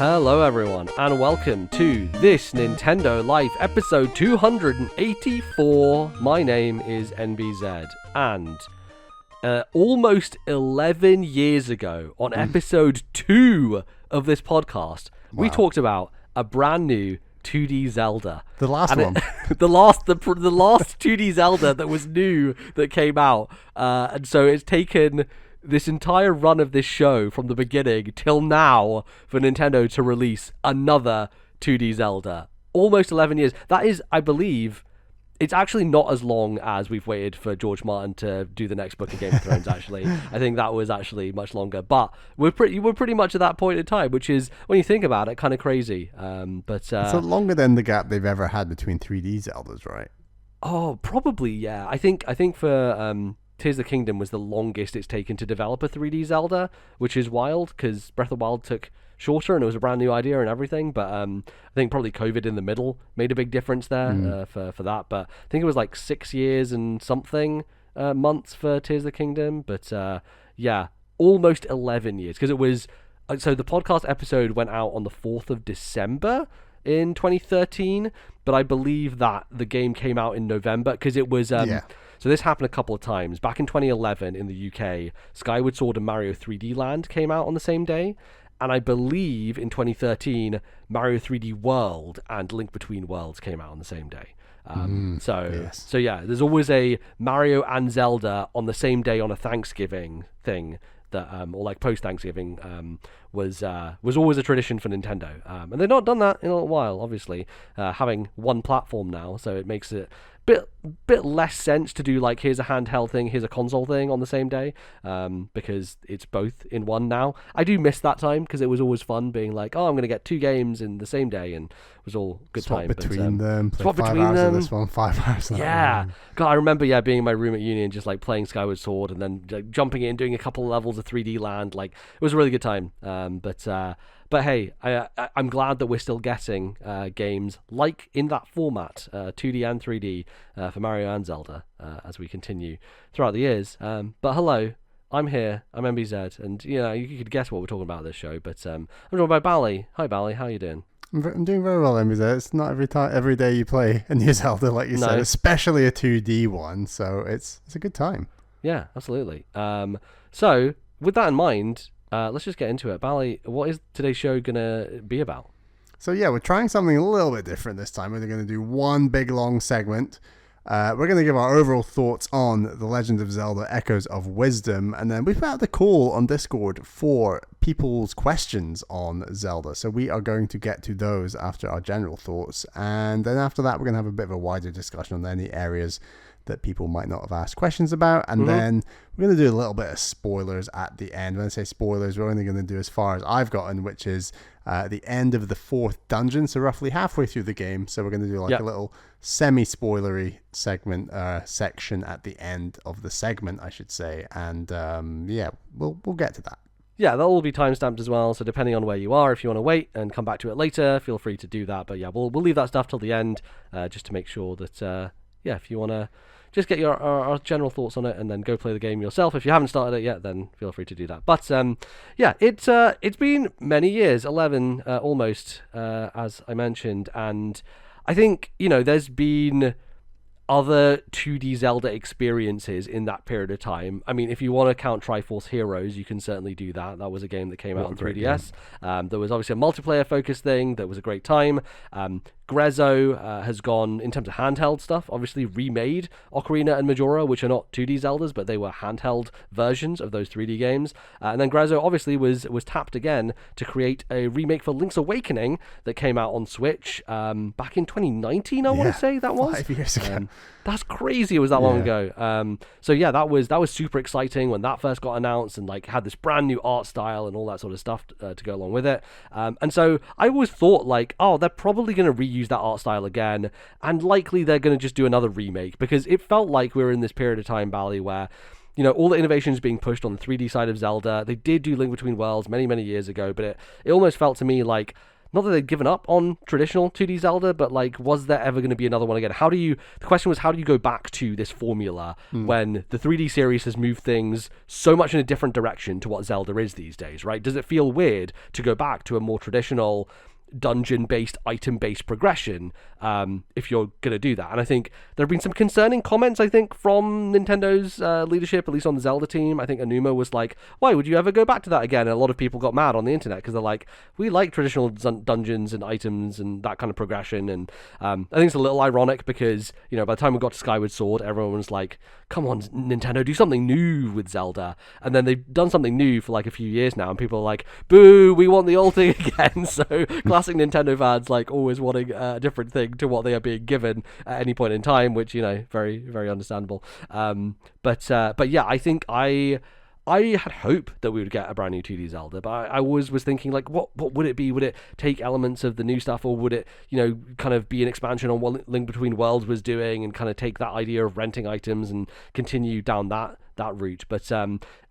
Hello everyone, and welcome to This Nintendo Life, episode 284. My name is NBZ, and almost 11 years ago, on episode 2 of this podcast, we talked about a brand new 2D Zelda. The last one. the last 2D Zelda that was new that came out. And so it's taken this entire run of this show from the beginning till now for Nintendo to release another 2D Zelda. Almost 11 years. That is, I believe, it's actually not as long as we've waited for George Martin to do the next book of Game of Thrones, actually. I think that was actually much longer. But we're pretty much at that point in time, which is, when you think about it, kind of crazy. But so longer than the gap they've ever had between 3D Zeldas, right? Oh, probably, yeah. I think for Tears of the Kingdom was the longest it's taken to develop a 3D Zelda, which is wild, because Breath of the Wild took shorter and it was a brand new idea and everything, but I think probably COVID in the middle made a big difference there for that. But I think it was like 6 years and something months for Tears of the Kingdom, but yeah, almost 11 years, because it was, so the podcast episode went out on the 4th of December in 2013, but I believe that the game came out in November, because it was so this happened a couple of times. Back in 2011 in the UK, Skyward Sword and Mario 3D Land came out on the same day. And I believe in 2013, Mario 3D World and Link Between Worlds came out on the same day. So yeah, there's always a Mario and Zelda on the same day on a Thanksgiving thing that, or like post-Thanksgiving, was always a tradition for Nintendo. And they've not done that in a little while, obviously, having one platform now, so it makes it bit less sense to do like, here's a handheld thing, here's a console thing on the same day, because it's both in one now. I do miss that time, because it was always fun being like, oh, I'm going to get 2 games in the same day, and it was all good swap time. Between them, play swap 5 between hours them. of this one, 5 hours of that yeah. one. God, I remember being in my room at uni and just like playing Skyward Sword and then like, jumping in, doing a couple of levels of 3D Land. Like, it was a really good time. But hey, I'm glad that we're still getting games like in that format, 2D and 3D, for Mario and Zelda, as we continue throughout the years. But hello, I'm here, I'm MBZ, and you could guess what we're talking about this show, but I'm joined by Bally. Hi Bally, how you doing? I'm doing very well, MBZ. It's not every day you play a new Zelda, like you said, especially a 2D one, so it's a good time. Yeah, absolutely. So, with that in mind, let's just get into it. Bally, what is today's show going to be about? So yeah, we're trying something a little bit different this time. We're going to do one big long segment. We're going to give our overall thoughts on The Legend of Zelda Echoes of Wisdom, and then we've put out the call on Discord for people's questions on Zelda. So we are going to get to those after our general thoughts, and then after that we're going to have a bit of a wider discussion on any areas that people might not have asked questions about, and then we're going to do a little bit of spoilers at the end. When I say spoilers, we're only going to do as far as I've gotten, which is the end of the 4th dungeon, so roughly halfway through the game. So we're going to do like a little semi-spoilery segment section at the end of the segment, I should say, and we'll get to that. Yeah, they'll all be timestamped as well, so depending on where you are, if you want to wait and come back to it later, feel free to do that. But yeah, we'll leave that stuff till the end, just to make sure that if you want to just get our general thoughts on it and then go play the game yourself. If you haven't started it yet, then feel free to do that. But it's been many years, 11 almost, as I mentioned, and I think there's been other 2D Zelda experiences in that period of time. I mean, if you want to count Triforce Heroes, you can certainly do that. That was a game that came out on 3DS. There was obviously a multiplayer focused thing that was a great time. Grezzo has gone, in terms of handheld stuff, obviously remade Ocarina and Majora, which are not 2D Zeldas, but they were handheld versions of those 3D games. And then Grezzo obviously was tapped again to create a remake for Link's Awakening that came out on Switch back in 2019, I want to say that was. 5 years ago. That's crazy. It was that long ago. So yeah, that was super exciting when that first got announced, and like had this brand new art style and all that sort of stuff to go along with it. And so I always thought like, oh, they're probably going to reuse that art style again, and likely they're going to just do another remake, because it felt like we were in this period of time, Bally, where all the innovations being pushed on the 3D side of Zelda. They did do Link Between Worlds many years ago, but it almost felt to me like not that they'd given up on traditional 2D Zelda, but like, was there ever going to be another one again? The question was, how do you go back to this formula when the 3D series has moved things so much in a different direction to what Zelda is these days, right? Does it feel weird to go back to a more traditional dungeon-based, item-based progression if you're going to do that? And I think there have been some concerning comments, I think, from Nintendo's leadership, at least on the Zelda team. I think Anuma was like, why would you ever go back to that again? And a lot of people got mad on the internet because they're like, we like traditional dungeons and items and that kind of progression. And I think it's a little ironic because, you know, by the time we got to Skyward Sword, everyone was like, come on, Nintendo, do something new with Zelda. And then they've done something new for like a few years now, and people are like, boo, we want the old thing again. So classic Nintendo fans, like, always wanting a different thing to what they are being given at any point in time, which, you know, very, very understandable. But yeah, I think I had hope that we would get a brand new 2D Zelda, but I always was thinking, like, what would it be? Would it take elements of the new stuff, or would it, you know, kind of be an expansion on what Link Between Worlds was doing and kind of take that idea of renting items and continue down that route? But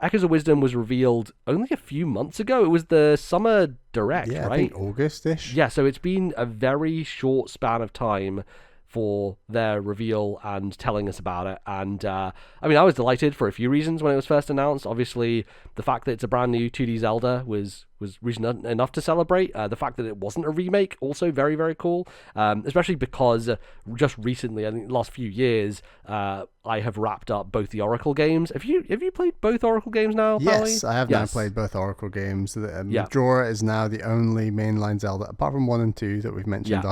Echoes of Wisdom was revealed only a few months ago. It was the summer direct, yeah, right? I think August-ish. Yeah, so it's been a very short span of time for their reveal and telling us about it. And I mean, I was delighted for a few reasons when it was first announced. Obviously, the fact that it's a brand new 2D Zelda was reason enough to celebrate. The fact that it wasn't a remake, also very, very cool. Especially because just recently, I think the last few years, I have wrapped up both the Oracle games. Have you played both Oracle games now, Pally? Yes, I have now played both Oracle games. Majora is now the only mainline Zelda, apart from 1 and 2 that we've mentioned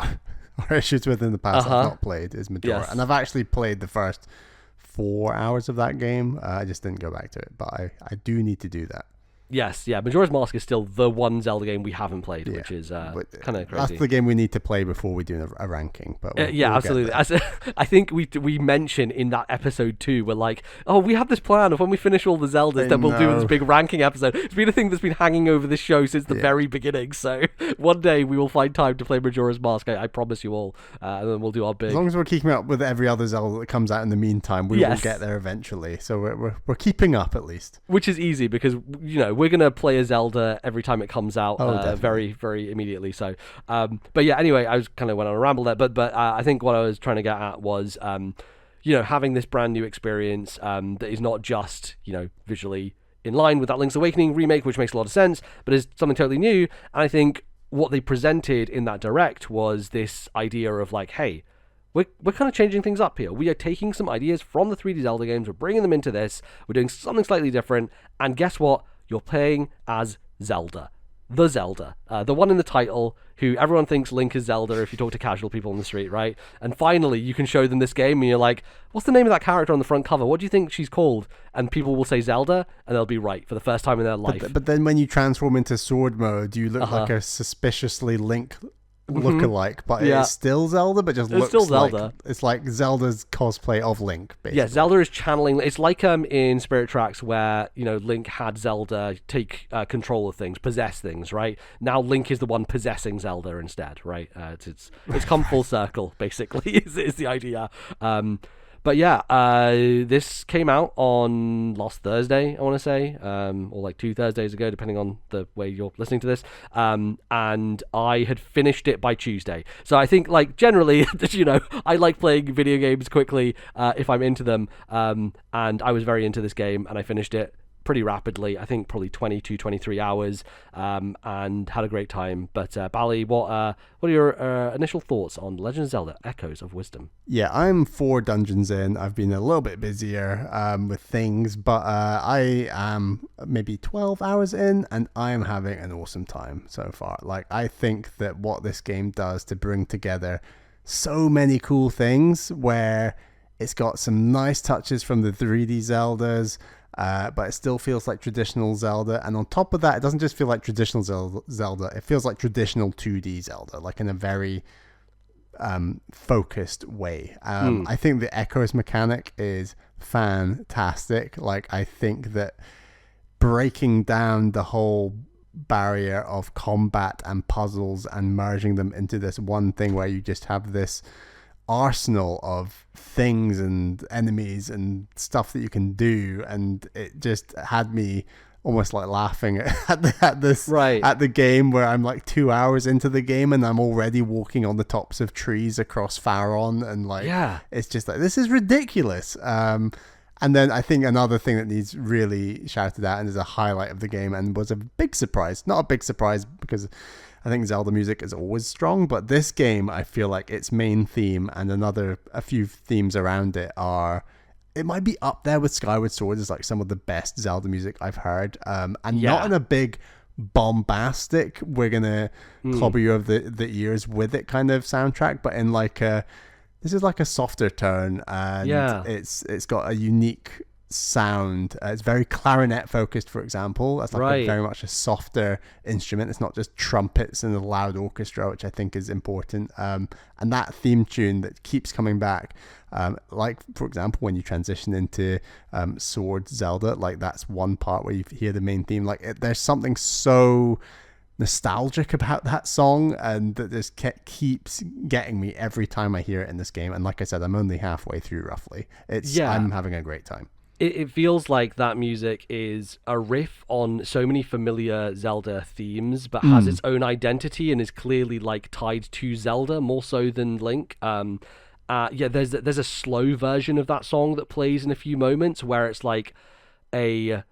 our issues with in the past I've not played, is Majora. And I've actually played the first 4 hours of that game. I just didn't go back to it, but I do need to do that. Yes, yeah. Majora's Mask is still the one Zelda game we haven't played, which is kind of crazy. That's the game we need to play before we do a ranking. But we'll absolutely. I think we mentioned in that episode too, we're like, oh, we have this plan of when we finish all the Zeldas, then we'll do this big ranking episode. It's been a thing that's been hanging over this show since the very beginning. So one day we will find time to play Majora's Mask. I promise you all, and then we'll do our big. As long as we're keeping up with every other Zelda that comes out in the meantime, we will get there eventually. So we're keeping up at least. Which is easy because, you know, we're gonna play a Zelda every time it comes out, very, very immediately. So, but yeah. Anyway, I was kind of went on a ramble there, but I think what I was trying to get at was, you know, having this brand new experience that is not just, you know, visually in line with that Link's Awakening remake, which makes a lot of sense, but is something totally new. And I think what they presented in that direct was this idea of like, hey, we're kind of changing things up here. We are taking some ideas from the 3D Zelda games, we're bringing them into this, we're doing something slightly different, and guess what? You're playing as Zelda. The Zelda. The one in the title, who everyone thinks Link is Zelda if you talk to casual people on the street, right? And finally, you can show them this game and you're like, what's the name of that character on the front cover? What do you think she's called? And people will say Zelda, and they'll be right for the first time in their life. But then when you transform into sword mode, you look like a suspiciously Link look-alike, but it's still Zelda, but just looks still Zelda. Like it's like Zelda's cosplay of Link, basically. Yeah, Zelda is channeling. It's like in Spirit Tracks where, you know, Link had Zelda take control of things, possess things, right? Now Link is the one possessing Zelda instead, right? It's come full circle, basically. is the idea. But yeah, this came out on last Thursday, I want to say, or like 2 Thursdays ago, depending on the way you're listening to this. And I had finished it by Tuesday. So I think, like, generally, you know, I like playing video games quickly if I'm into them. And I was very into this game, and I finished it pretty rapidly. I think probably 22, 23 hours, and had a great time. But Bally, what are your initial thoughts on Legend of Zelda: Echoes of Wisdom? Yeah, I'm 4 dungeons in. I've been a little bit busier with things, but I am maybe 12 hours in, and I am having an awesome time so far. Like, I think that what this game does to bring together so many cool things, where it's got some nice touches from the 3D Zeldas, but it still feels like traditional Zelda. And on top of that, it doesn't just feel like traditional Zelda, it feels like traditional 2D Zelda, like in a very focused way. I think the Echoes mechanic is fantastic. Like, I think that breaking down the whole barrier of combat and puzzles and merging them into this one thing where you just have this arsenal of things and enemies and stuff that you can do, and it just had me almost like laughing at Right. at the game where I'm like 2 hours into the game and I'm already walking on the tops of trees across Faron, and like Yeah. it's just like, this is ridiculous. And then I think another thing that needs really shouted out and is a highlight of the game and was a big surprise, not a big surprise because I think Zelda music is always strong, but this game, I feel like its main theme and a few themes around it it might be up there with Skyward Sword as like some of the best Zelda music I've heard. And not in a big bombastic, we're going to clobber you over the ears with it kind of soundtrack, but in like this is like a softer tone, and it's got a unique sound. It's very clarinet focused, for example. That's like very much a softer instrument. It's not just trumpets and a loud orchestra, which I think is important. And that theme tune that keeps coming back, like for example when you transition into Sword Zelda, like that's one part where you hear the main theme. Like there's something so nostalgic about that song, and that just keeps getting me every time I hear it in this game. And like I said, I'm only halfway through roughly. I'm having a great time. It feels like that music is a riff on so many familiar Zelda themes, but has its own identity and is clearly like tied to Zelda more so than Link. There's a slow version of that song that plays in a few moments where it's like you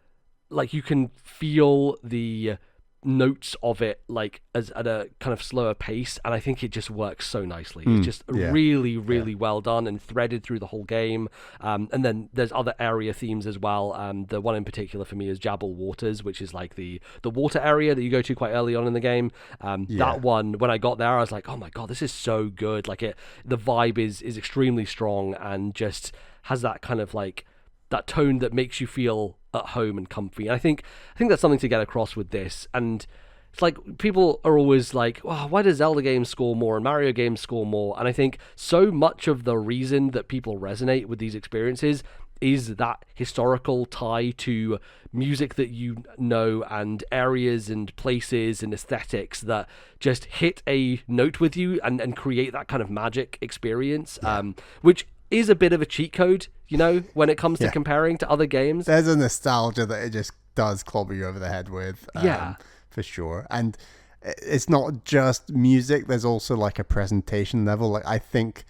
can feel the notes of it like as at a kind of slower pace, and I think it just works so nicely. It's just really well done and threaded through the whole game. And then there's other area themes as well. The one in particular for me is Jabal Waters, which is like the water area that you go to quite early on in the game. That one, when I got there, I was like, oh my god, this is so good. Like the vibe is extremely strong and just has that kind of like that tone that makes you feel at home and comfy. And I think that's something to get across with this. And it's like people are always like, oh, why do Zelda games score more and Mario games score more? And I think so much of the reason that people resonate with these experiences is that historical tie to music that you know, and areas and places and aesthetics that just hit a note with you and create that kind of magic experience, which is a bit of a cheat code, you know, when it comes to comparing to other games. There's a nostalgia that it just does clobber you over the head with, for sure. And it's not just music, there's also like a presentation level. Like I think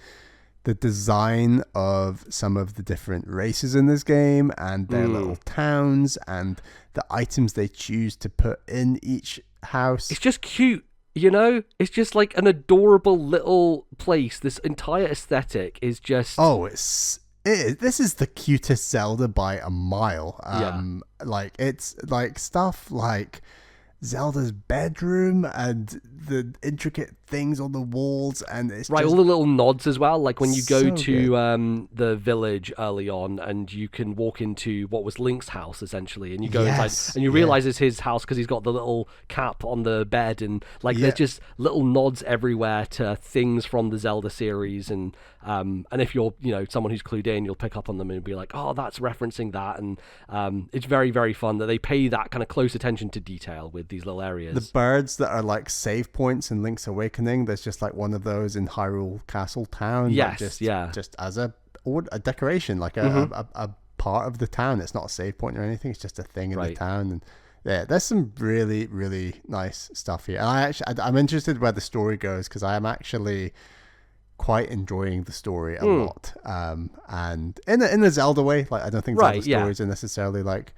the design of some of the different races in this game and their little towns and the items they choose to put in each house, it's just cute. You know, it's just like an adorable little place. This entire aesthetic is just... this is the cutest Zelda by a mile. Like, it's like stuff like Zelda's bedroom and the intricate things on the walls, and it's all the little nods as well, like when you go so to the village early on and you can walk into what was Link's house essentially, and you go inside and you realize it's his house because he's got the little cap on the bed, and like there's just little nods everywhere to things from the Zelda series, and if you're someone who's clued in, you'll pick up on them and be like, oh, that's referencing that. And it's very, very fun that they pay that kind of close attention to detail with these little areas. The birds that are like save points in Link's Awakening, there's just like one of those in Hyrule Castle Town. Yes, just as a decoration, like a part of the town. It's not a save point or anything. It's just a thing in the town. And yeah, there's some really, really nice stuff here. And I'm interested where the story goes, because I am actually quite enjoying the story a lot. And in a Zelda way, like I don't think Zelda stories are necessarily like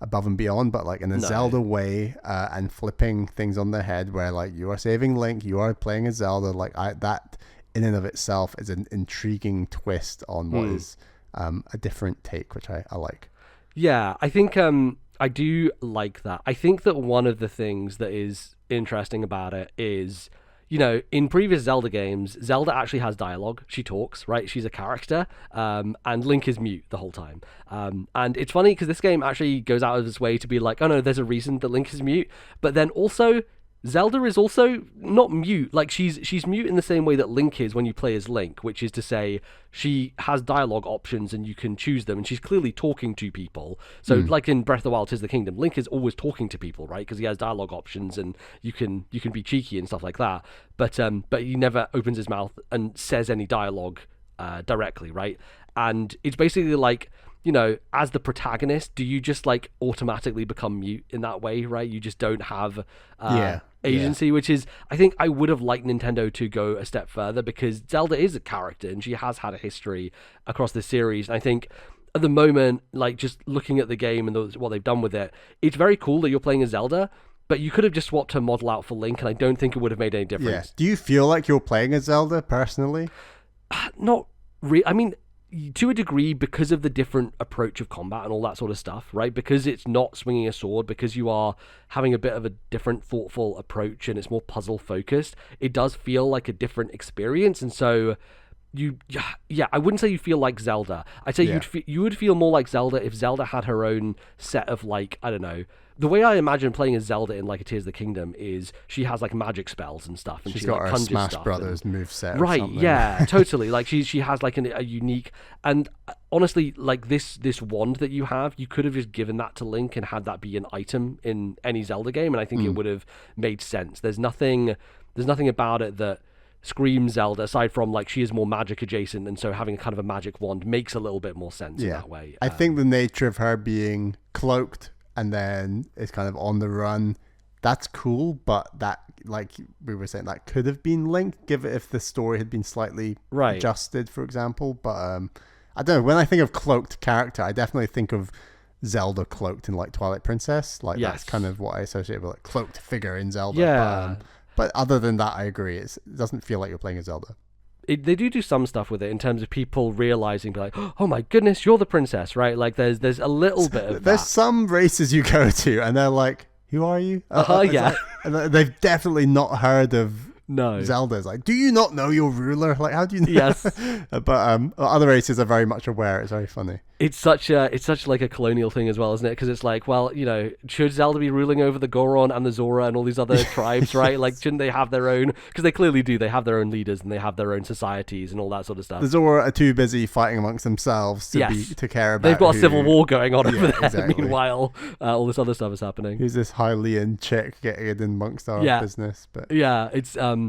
above and beyond, but like in a Zelda way, and flipping things on their head, where like you are saving Link, you are playing as Zelda, like that in and of itself is an intriguing twist on what is a different take, which I like. Yeah, I think I do like that. I think that one of the things that is interesting about it is, in previous Zelda games, Zelda actually has dialogue. She talks, right? She's a character, and Link is mute the whole time. And it's funny because this game actually goes out of its way to be like, oh no, there's a reason that Link is mute. But then also, Zelda is also not mute. Like she's mute in the same way that Link is when you play as Link, which is to say she has dialogue options and you can choose them, and she's clearly talking to people. So like in Breath of the Wild, Tears of the Kingdom, Link is always talking to people, right? Because he has dialogue options and you can be cheeky and stuff like that. But he never opens his mouth and says any dialogue directly, right? And it's basically like as the protagonist, do you just like automatically become mute in that way, right? You just don't have agency, which is, I think I would have liked Nintendo to go a step further, because Zelda is a character and she has had a history across the series. And I think at the moment, like just looking at the game and what they've done with it, it's very cool that you're playing as Zelda, but you could have just swapped her model out for Link, and I don't think it would have made any difference. Yeah. Do you feel like you're playing as Zelda personally? Not really. I mean, to a degree, because of the different approach of combat and all that sort of stuff, right? Because it's not swinging a sword, because you are having a bit of a different thoughtful approach and it's more puzzle focused, it does feel like a different experience. And so I wouldn't say you feel like Zelda. I'd say you would feel more like Zelda if Zelda had her own set of, like, I don't know. The way I imagine playing as Zelda in like a Tears of the Kingdom is she has like magic spells and stuff, and she's she got like her conjures Smash stuff Brothers moveset. Right? Or something. Yeah, totally. Like she has like a unique, and honestly, like this wand that you have, you could have just given that to Link and had that be an item in any Zelda game, and I think it would have made sense. There's nothing about it that screams Zelda, aside from like she is more magic adjacent, and so having kind of a magic wand makes a little bit more sense in that way. I think the nature of her being cloaked and then it's kind of on the run, that's cool, but that, like we were saying, that could have been Link, if the story had been slightly adjusted, for example. But I don't know, when I think of cloaked character, I definitely think of Zelda cloaked in like Twilight Princess. Like that's kind of what I associate with like cloaked figure in Zelda. Yeah. But other than that, I agree. It doesn't feel like you're playing as Zelda. They do some stuff with it in terms of people realizing, like, oh my goodness, you're the princess, right? Like there's a little bit of there's that. some races you go to and they're like, who are you? Yeah. And they've definitely not heard of No. Zelda's like, do you not know your ruler? Like, how do you know? Yes. But other races are very much aware. It's very funny. It's such like a colonial thing as well, isn't it? Because it's like, well, should Zelda be ruling over the Goron and the Zora and all these other tribes, right? Like, shouldn't they have their own? Because they clearly do. They have their own leaders and they have their own societies and all that sort of stuff. The Zora are too busy fighting amongst themselves to care about. They've got a civil war going on over there. Exactly. Meanwhile, all this other stuff is happening. Who's this Hylian chick getting in amongst our business? But it's I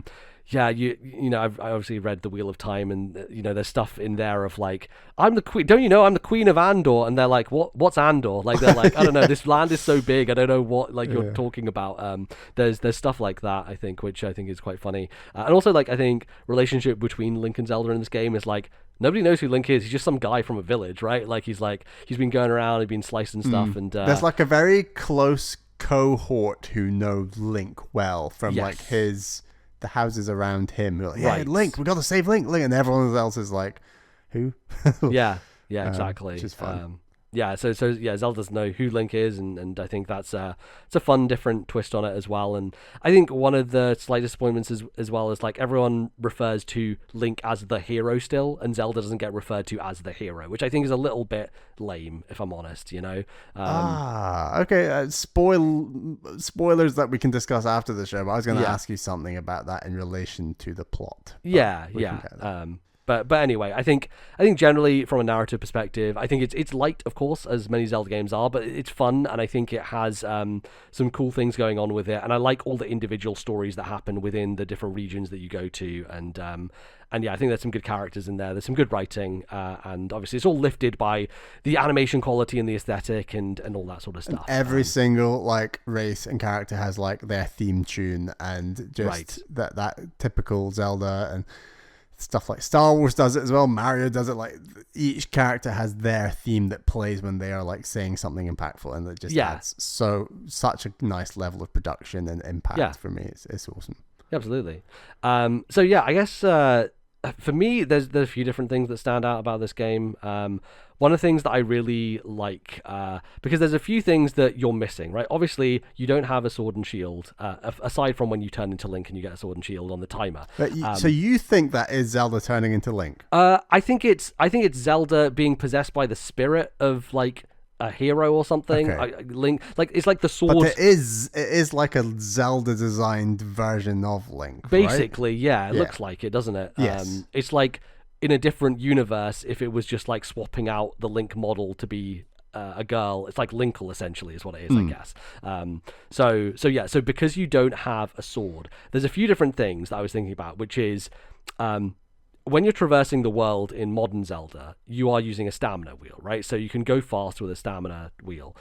obviously read The Wheel of Time, and there's stuff in there of like, I'm the queen. Don't you know I'm the queen of Andor? And they're like, what's Andor? Like they're like, I don't know. This land is so big. I don't know what you're talking about. There's stuff like that, I think, which I think is quite funny. And also, like, I think relationship between Link and Zelda in this game is like, nobody knows who Link is. He's just some guy from a village, right? Like he's been going around, he's been slicing stuff, and there's like a very close cohort who know Link well from like the houses around him. Like, hey, Link, we got to save Link, and everyone else is like, who? Exactly. Which is fun. So Zelda doesn't know who Link is, and I think it's a fun, different twist on it as well. And I think one of the slight disappointments as well is like everyone refers to Link as the hero still, and Zelda doesn't get referred to as the hero, which I think is a little bit lame, if I'm honest. Okay. Spoilers that we can discuss after the show. But I was going to ask you something about that in relation to the plot. But anyway, I think generally from a narrative perspective, I think it's light, of course, as many Zelda games are, but it's fun, and I think it has some cool things going on with it, and I like all the individual stories that happen within the different regions that you go to, and I think there's some good characters in there. There's some good writing, and obviously it's all lifted by the animation quality and the aesthetic and all that sort of stuff. And every single like race and character has like their theme tune, and just that typical Zelda and stuff like Star Wars does it as well. Mario does it. Like each character has their theme that plays when they are like saying something impactful, and it just adds such a nice level of production and impact for me. It's awesome. Absolutely. I guess for me, there's a few different things that stand out about this game. One of the things that I really like, because there's a few things that you're missing, right? Obviously, you don't have a sword and shield, aside from when you turn into Link and you get a sword and shield on the timer. But so you think that is Zelda turning into Link? I think it's Zelda being possessed by the spirit of like a hero or something. Link, like it's like the sword. But it is like a Zelda designed version of Link. Basically, right? It looks like it, doesn't it? Yes. It's like in a different universe, if it was just like swapping out the Link model to be a girl, it's like Linkle essentially is what it is, I guess. So because you don't have a sword, there's a few different things that I was thinking about, which is when you're traversing the world in modern Zelda, you are using a stamina wheel, right? So you can go fast with a stamina wheel,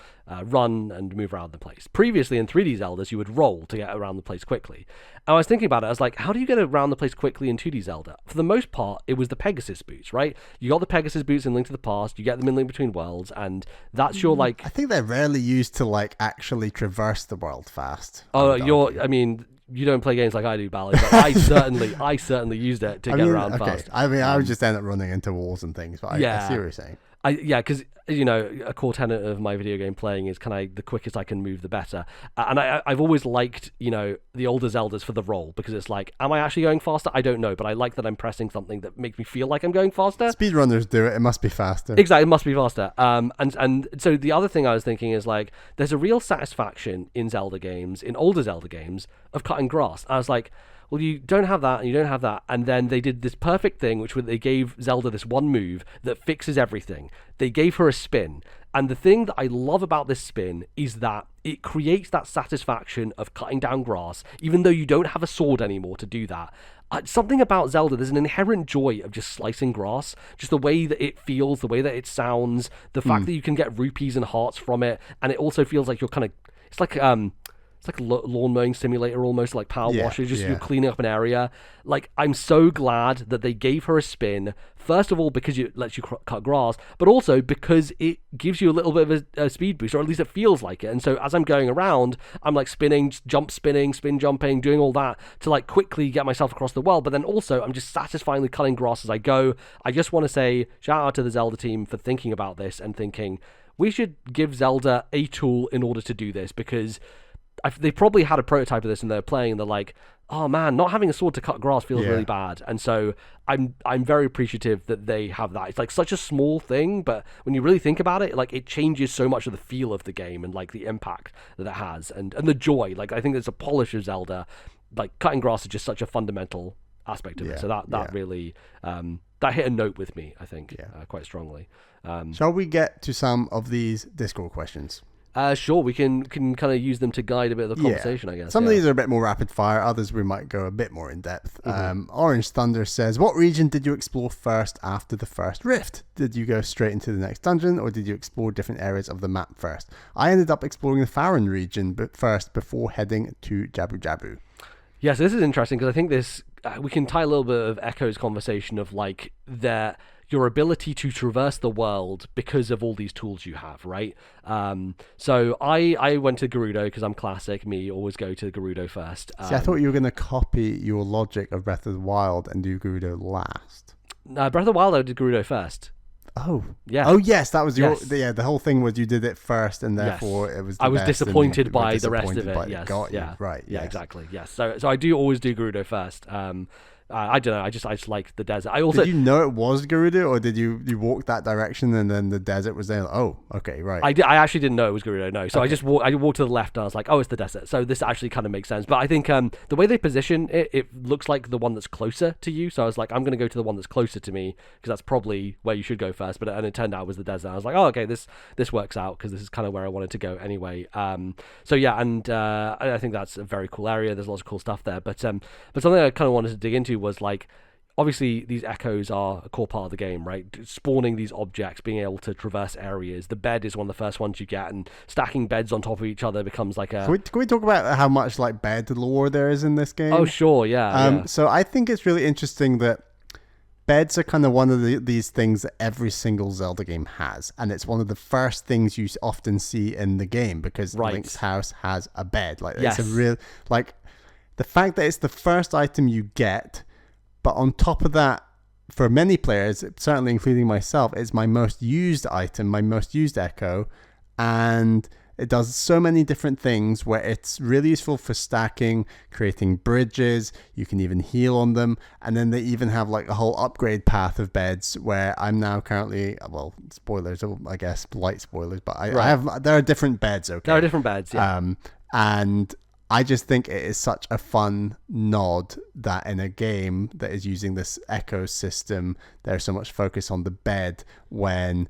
run and move around the place. Previously in 3D Zeldas, you would roll to get around the place quickly. And I was thinking about it, I was like, how do you get around the place quickly in 2D Zelda? For the most part, it was the Pegasus boots, right? You got the Pegasus boots in Link to the Past, you get them in Link Between Worlds, and that's your like... I think they're rarely used to like actually traverse the world fast. You don't play games like I do, Bally, but I certainly used it to get around fast. I mean, I would just end up running into walls and things, but I see what you're saying. Because a core tenet of my video game playing is the quickest I can move, the better. And I've always liked, the older Zeldas for the roll, because it's like, am I actually going faster? I don't know, but I like that I'm pressing something that makes me feel like I'm going faster. Speedrunners do it. It must be faster. Exactly, it must be faster. And so the other thing I was thinking is like, there's a real satisfaction in Zelda games, in older Zelda games, of cutting grass. I was like, well, you don't have that, and you don't have that. And then they did this perfect thing, which was they gave Zelda this one move that fixes everything. They gave her a spin. And the thing that I love about this spin is that it creates that satisfaction of cutting down grass, even though you don't have a sword anymore to do that. Something about Zelda, there's an inherent joy of just slicing grass, just the way that it feels, the way that it sounds, the fact that you can get rupees and hearts from it, and it also feels like you're it's like a lawn mowing simulator, almost like power washer, just you're cleaning up an area. Like, I'm so glad that they gave her a spin, first of all because it lets you cut grass, but also because it gives you a little bit of a speed boost, or at least it feels like it. And so as I'm going around, I'm like spinning, spin jumping, doing all that to like quickly get myself across the world, but then also I'm just satisfyingly cutting grass as I go. I just want to say shout out to the Zelda team for thinking about this and thinking we should give Zelda a tool in order to do this, because they probably had a prototype of this and they're playing and they're like, oh man, not having a sword to cut grass feels really bad. And so I'm very appreciative that they have that. It's like such a small thing, but when you really think about it, like it changes so much of the feel of the game and like the impact that it has and the joy. Like I think there's a polish of Zelda. Like cutting grass is just such a fundamental aspect of it. So that really that hit a note with me, I think, quite strongly. Shall we get to some of these Discord questions? Sure, we can kind of use them to guide a bit of the conversation, I guess. Some of these are a bit more rapid fire, others we might go a bit more in depth. Orange Thunder says, what region did you explore first after the first rift? Did you go straight into the next dungeon, or did you explore different areas of the map first? I ended up exploring the Farron region first before heading to Jabu Jabu. Yes, this is interesting, because I think we can tie a little bit of Echo's conversation of like your ability to traverse the world because of all these tools you have, right? So I went to Gerudo because I'm classic. Me, always go to Gerudo first. See, I thought you were going to copy your logic of Breath of the Wild and do Gerudo last. Breath of the Wild, I did Gerudo first. Oh. Yeah. Oh, yes, that was the whole thing was you did it first and therefore it was the I was best disappointed by the rest of it. Yes. Got you. Right. Yeah, yes. exactly. Yes. So I do always do Gerudo first. I don't know. I just like the desert. I also did you know it was Gerudo, or did you walk that direction and then the desert was there? Oh, okay, right. I actually didn't know it was Gerudo. No, so okay. I walked to the left and I was like, oh, it's the desert. So this actually kind of makes sense. But I think the way they position it, it looks like the one that's closer to you. So I was like, I'm going to go to the one that's closer to me because that's probably where you should go first. But and it turned out it was the desert. I was like, oh, okay, this works out because this is kind of where I wanted to go anyway. So yeah, and I think that's a very cool area. There's lots of cool stuff there. But something I kind of wanted to dig into was like, obviously, these echoes are a core part of the game, right? Spawning these objects, being able to traverse areas. The bed is one of the first ones you get, and stacking beds on top of each other becomes like a... Can we talk about how much like bed lore there is in this game? Oh, sure, yeah. So I think it's really interesting that beds are kind of one of these things that every single Zelda game has, and it's one of the first things you often see in the game because Link's house has a bed. Like, it's a real... Like, the fact that it's the first item you get... But on top of that, for many players, certainly including myself, it's my most used item, my most used echo. And it does so many different things where it's really useful for stacking, creating bridges. You can even heal on them. And then they even have like a whole upgrade path of beds where I'm now currently, well, spoilers, I guess, light spoilers, but there are different beds, okay? There are different beds, yeah. And I just think it is such a fun nod that in a game that is using this echo system, there's so much focus on the bed when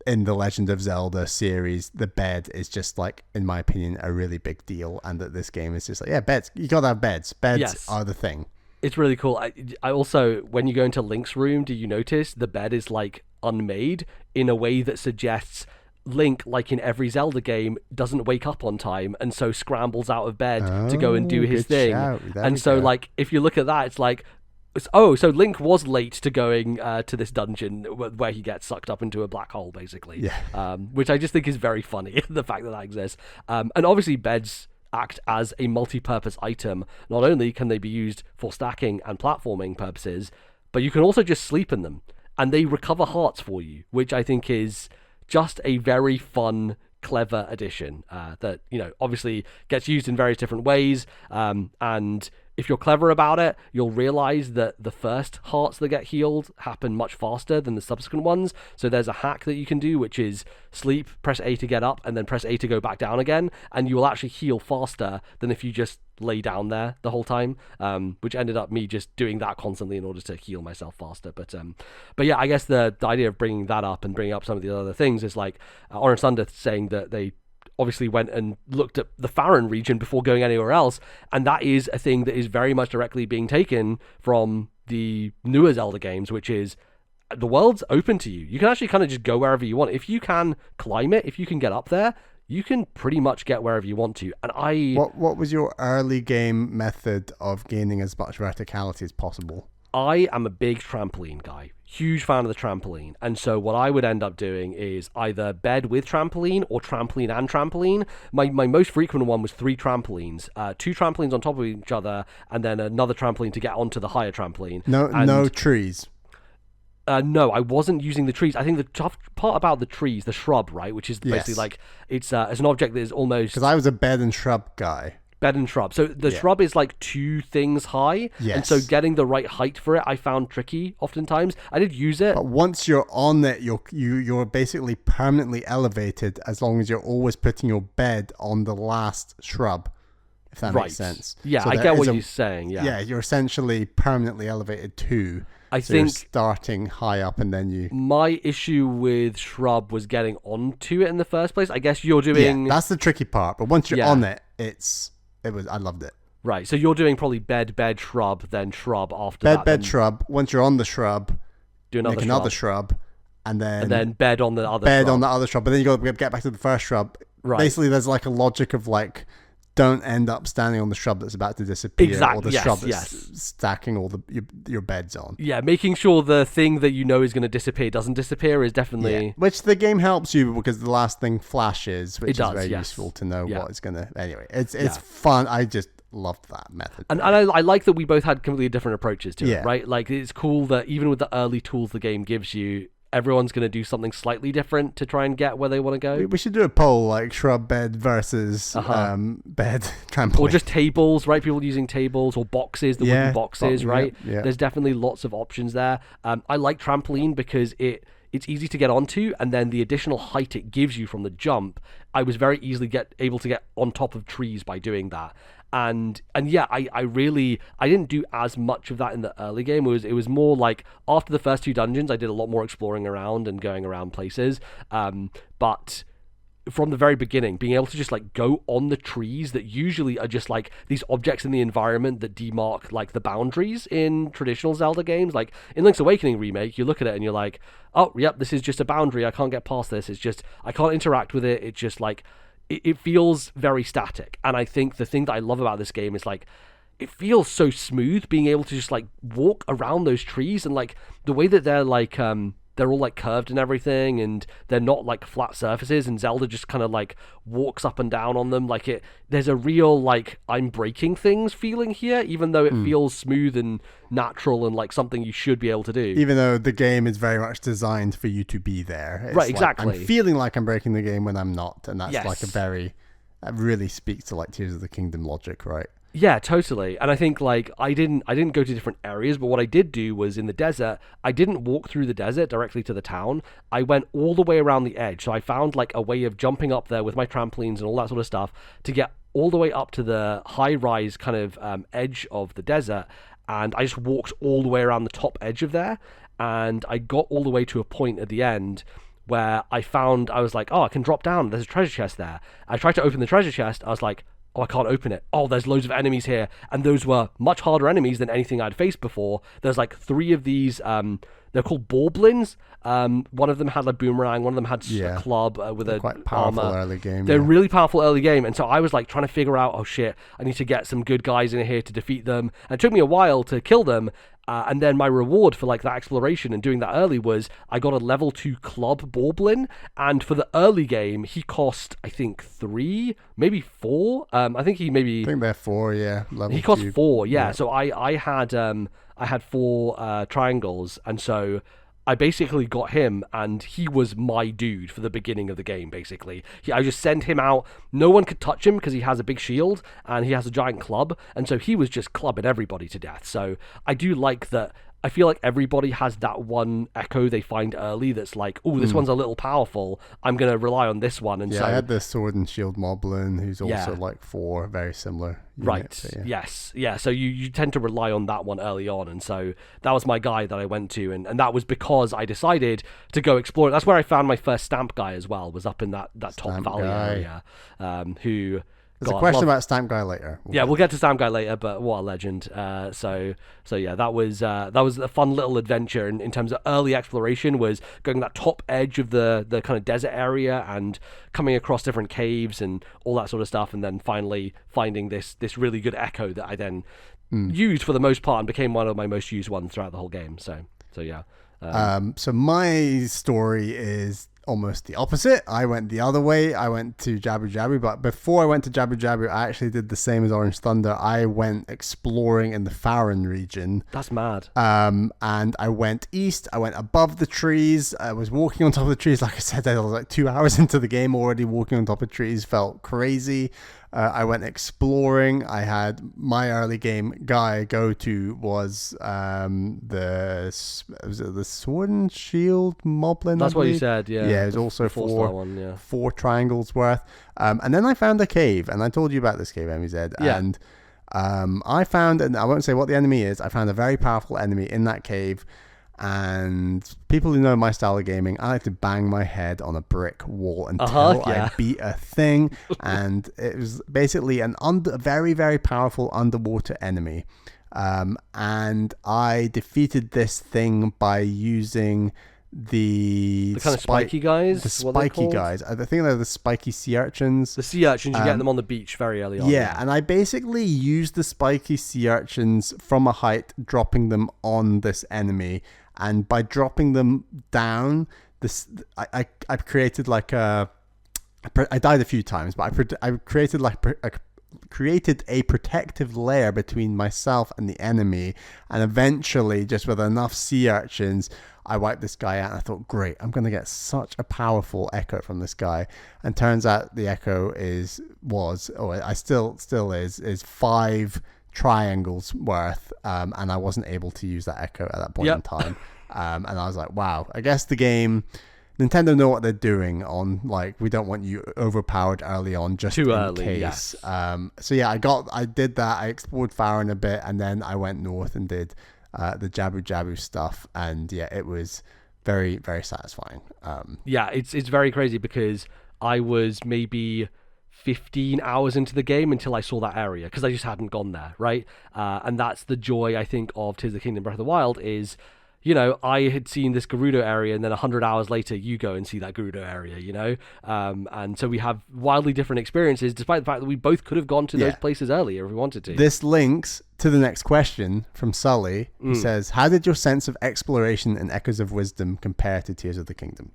in the Legend of Zelda series, the bed is just like, in my opinion, a really big deal. And that this game is just like, yeah, beds. You got to have beds. Beds are the thing. It's really cool. I also, when you go into Link's room, do you notice the bed is like unmade in a way that suggests Link, like in every Zelda game, doesn't wake up on time and so scrambles out of bed to go and do Oh, his good thing. shout. There we And so, go. like, if you look at that, it's like, oh, so Link was late to going to this dungeon where he gets sucked up into a black hole, basically. Yeah. Which I just think is very funny, the fact that that exists. And obviously, beds act as a multi-purpose item. Not only can they be used for stacking and platforming purposes, but you can also just sleep in them, and they recover hearts for you, which I think is just a very fun, clever addition that, you know, obviously gets used in various different ways. And if you're clever about it, you'll realize that the first hearts that get healed happen much faster than the subsequent ones. So there's a hack that you can do, which is sleep, press A to get up, and then press A to go back down again, and you will actually heal faster than if you just lay down there the whole time, which ended up me just doing that constantly in order to heal myself faster. But yeah, I guess the idea of bringing that up and bringing up some of the other things is like Orange Thunder saying that they obviously went and looked at the Farron region before going anywhere else, and that is a thing that is very much directly being taken from the newer Zelda games, which is the world's open to you. You can actually kind of just go wherever you want. If you can climb it, if you can get up there, you can pretty much get wherever you want to. And What was your early game method of gaining as much verticality as possible? I am a big trampoline guy, huge fan of the trampoline. And so what I would end up doing is either bed with trampoline or trampoline and trampoline. My most frequent one was 3 trampolines, 2 trampolines on top of each other, and then another trampoline to get onto the higher trampoline. No trees. No, I wasn't using the trees. I think the tough part about the trees, the shrub, right, which is basically Yes. like it's an object that is almost Because I was a bed and shrub guy. bed and shrub. So the Yeah. shrub is like 2 things high, and so Yes. getting the right height for it, I found tricky oftentimes. I did use it. But once you're on it, you're basically permanently elevated as long as you're always putting your bed on the last shrub, if that Right. makes sense. Yeah, So I there get is what a- you're saying. Yeah. Yeah, you're essentially permanently elevated too. I So you're think starting high up and then you... my issue with shrub was getting onto it in the first place. I guess you're doing Yeah, that's the tricky part. But once you're Yeah. on it, I loved it. right. So you're doing probably bed, shrub, then shrub after Bed, that. bed, then shrub. Once you're on the shrub, do make another shrub, and then bed on the other bed shrub. on the other shrub. But then you got to get back to the first shrub. Right. Basically, there's like a logic of like, don't end up standing on the shrub that's about to disappear, Exactly, or the yes, shrub that's yes. stacking all your beds on. Yeah, making sure the thing that you know is going to disappear doesn't disappear is definitely Yeah. Which the game helps you because the last thing flashes, which It does, is very yes. useful to know Yeah. what it's gonna. Anyway, it's Yeah. fun. I just loved that method. And I like that we both had completely different approaches to Yeah. it, right? Like, it's cool that even with the early tools the game gives you, everyone's going to do something slightly different to try and get where they want to go. We should do a poll like shrub bed versus bed trampoline. Or just tables, right? People using tables or boxes, the Yeah, wooden boxes, yeah, right? yeah. There's definitely lots of options there. I like trampoline because it's easy to get onto, and then the additional height it gives you from the jump, I was very easily able to get on top of trees by doing that. And yeah, I didn't do as much of that in the early game. It was more like after the first 2 dungeons, I did a lot more exploring around and going around places. But from the very beginning, being able to just like go on the trees that usually are just like these objects in the environment that demark like the boundaries in traditional Zelda games. Like in Link's Awakening remake, you look at it and you're like, oh, yep, this is just a boundary. I can't get past this. It's just, I can't interact with it. It's just like, it feels very static. And I think the thing that I love about this game is like, it feels so smooth being able to just like walk around those trees, and like the way that they're like, they're all like curved and everything, and they're not like flat surfaces, and Zelda just kind of like walks up and down on them. Like there's a real like I'm breaking things feeling here, even though it feels smooth and natural and like something you should be able to do. Even though the game is very much designed for you to be there. It's Right, like, exactly. I'm feeling like I'm breaking the game when I'm not, and that's Yes. like that really speaks to like Tears of the Kingdom logic, right? Yeah, totally. And I think like I didn't go to different areas, but what I did do was in the desert, I didn't walk through the desert directly to the town. I went all the way around the edge. So I found like a way of jumping up there with my trampolines and all that sort of stuff to get all the way up to the high rise kind of edge of the desert. And I just walked all the way around the top edge of there. And I got all the way to a point at the end where I was like, oh, I can drop down. There's a treasure chest there. I tried to open the treasure chest. I was like, oh, I can't open it. Oh, there's loads of enemies here. And those were much harder enemies than anything I'd faced before. There's like 3 of these, they're called Baublins. One of them had a boomerang, one of them had a club with They're a quite powerful armor. early game. They're really powerful early game. And so I was like trying to figure out, oh shit, I need to get some good guys in here to defeat them. And it took me a while to kill them. And then my reward for like that exploration and doing that early was I got a level 2 club Baublin, and for the early game he cost I think 3, maybe 4. I think they're 4, yeah. Level he cost 2. 4, yeah. So I had 4 triangles, and so I basically got him, and he was my dude for the beginning of the game, basically. I just sent him out. No one could touch him because he has a big shield, and he has a giant club, and so he was just clubbing everybody to death. So I do like that. I feel like everybody has that one echo they find early that's like, oh, this one's a little powerful. I'm going to rely on this one. And yeah, so I had the sword and shield moblin who's also like 4, very similar. Right. Yes. Yeah. So you tend to rely on that one early on. And so that was my guy that I went to. And that was because I decided to go explore. That's where I found my first stamp guy as well, was up in that top valley area. There's a question about Stamp Guy later. We'll get to Stamp Guy later, but what a legend. So yeah, that was a fun little adventure in terms of early exploration, was going that top edge of the kind of desert area and coming across different caves and all that sort of stuff, and then finally finding this really good echo that I then used for the most part and became one of my most used ones throughout the whole game. So yeah. So my story is almost the opposite. I went the other way. I went to Jabu Jabu, but before I went to Jabu Jabu, I actually did the same as Orange Thunder. I went exploring in the Farron region. That's mad. And I went east. I went above the trees. I was walking on top of the trees. Like I said, I was like 2 hours into the game already. Walking on top of trees felt crazy. I went exploring. I had my early game guy go to was the sword and shield moblin. That's what you said, yeah. Yeah, it was also 4 4 triangles worth. And then I found a cave, and I told you about this cave, MZ. Yeah. And I found, and I won't say what the enemy is, I found a very powerful enemy in that cave. And people who know my style of gaming, I like to bang my head on a brick wall until I beat a thing. And it was basically a very, very powerful underwater enemy. And I defeated this thing by using the kind of spiky guys. The spiky guys. I think they're the spiky sea urchins. The sea urchins, you get them on the beach very early on. Yeah, and I basically used the spiky sea urchins from a height, dropping them on this enemy. And by dropping them down, I created like I died a few times, but I created like created a protective layer between myself and the enemy, and eventually, just with enough sea urchins, I wiped this guy out. And I thought, great, I'm gonna get such a powerful echo from this guy. And turns out the echo still is 5 triangles worth, and I wasn't able to use that echo at that point in time. And I was like, wow, I guess Nintendo know what they're doing on, like, we don't want you overpowered early on just too in early, case. Yes. So yeah, I did that. I explored Farron a bit, and then I went north and did the Jabu Jabu stuff, and yeah, it was very, very satisfying. Yeah, it's very crazy because I was maybe 15 hours into the game until I saw that area, because I just hadn't gone there, right? And that's the joy, I think, of Tears of the Kingdom Breath of the Wild is, you know, I had seen this Gerudo area, and then 100 hours later, you go and see that Gerudo area, you know? And so we have wildly different experiences, despite the fact that we both could have gone to those places earlier if we wanted to. This links to the next question from Sully, who says, how did your sense of exploration and Echoes of Wisdom compare to Tears of the Kingdom?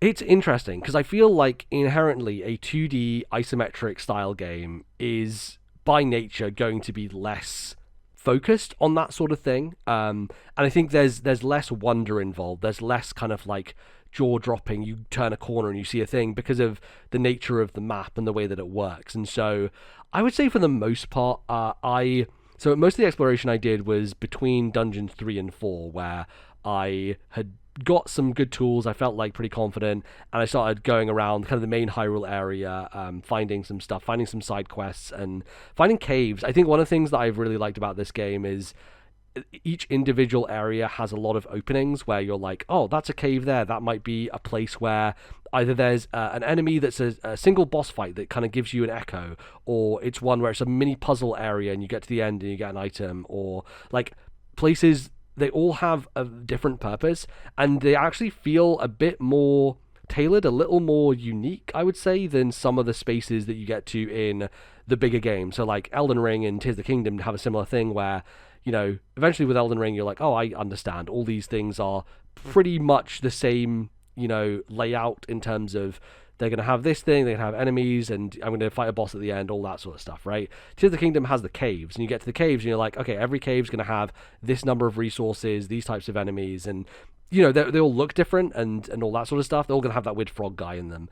It's interesting, because I feel like inherently a 2D isometric style game is, by nature, going to be less focused on that sort of thing, and I think there's less wonder involved. There's less kind of like jaw dropping, you turn a corner and you see a thing, because of the nature of the map and the way that it works. And so I would say for the most part, so most of the exploration I did was between dungeons 3 and 4, where I had got some good tools. I felt like pretty confident, and I started going around kind of the main Hyrule area, finding some stuff, finding some side quests, and finding caves. I think one of the things that I've really liked about this game is each individual area has a lot of openings where you're like, oh, that's a cave there. That might be a place where either there's an enemy that's a single boss fight that kind of gives you an echo, or it's one where it's a mini puzzle area and you get to the end and you get an item, or like places. They all have a different purpose, and they actually feel a bit more tailored, a little more unique, I would say, than some of the spaces that you get to in the bigger games. So like Elden Ring and Tears of the Kingdom have a similar thing where, eventually with Elden Ring, you're like, oh, I understand. All these things are pretty much the same, layout in terms of they're going to have this thing, they're going to have enemies, and I'm going to fight a boss at the end, all that sort of stuff, right? Tears of the Kingdom has the caves, and you get to the caves, and you're like, okay, every cave's going to have this number of resources, these types of enemies, and, they all look different and all that sort of stuff. They're all going to have that weird frog guy in them.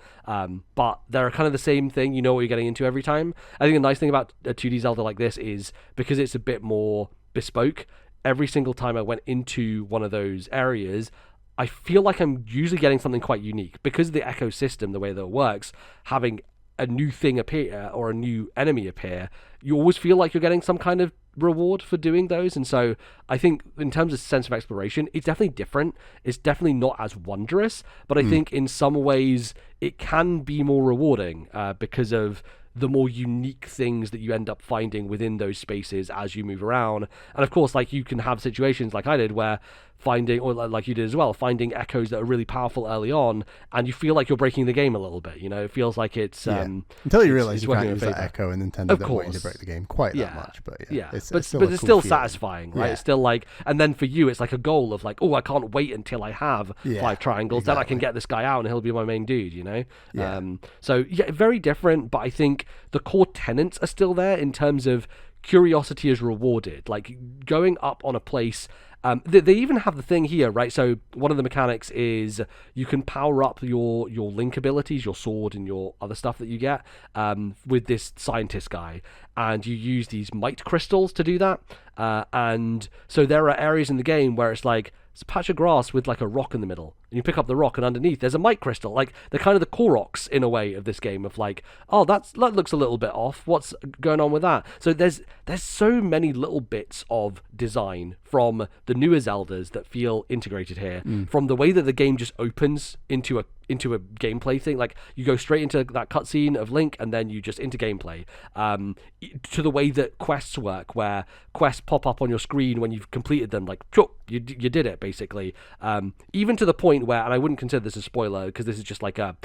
But they're kind of the same thing. You know what you're getting into every time. I think the nice thing about a 2D Zelda like this is because it's a bit more bespoke, every single time I went into one of those areas, I feel like I'm usually getting something quite unique because of the ecosystem, the way that it works. Having a new thing appear or a new enemy appear, you always feel like you're getting some kind of reward for doing those. And so I think in terms of sense of exploration, it's definitely different. It's definitely not as wondrous, but I think in some ways it can be more rewarding because of the more unique things that you end up finding within those spaces as you move around. And of course, like, you can have situations like I did where finding, or like you did as well, finding echoes that are really powerful early on, and you feel like you're breaking the game a little bit. It feels like it's until you realize you can't use that echo, and Nintendo don't want you to break the game quite that much. But it's still satisfying, right? It's still like, and then for you, it's like a goal of like, oh, I can't wait until I have 5 triangles, then I can get this guy out and he'll be my main dude. So very different, but I think the core tenets are still there in terms of curiosity is rewarded. Like going up on a place. They even have the thing here, right? So one of the mechanics is you can power up your Link abilities, your sword and your other stuff that you get with this scientist guy, and you use these might crystals to do that. And so there are areas in the game where it's like it's a patch of grass with like a rock in the middle, and you pick up the rock, and underneath there's a might crystal. Like they're kind of the Koroks in a way of this game of like, oh, that looks a little bit off. What's going on with that? So there's so many little bits of design from the newer Zeldas that feel integrated here, from the way that the game just opens into a gameplay thing. Like you go straight into that cutscene of Link and then you just into gameplay, to the way that quests work, where quests pop up on your screen when you've completed them, like you did it basically, even to the point where, and I wouldn't consider this a spoiler because this is just like a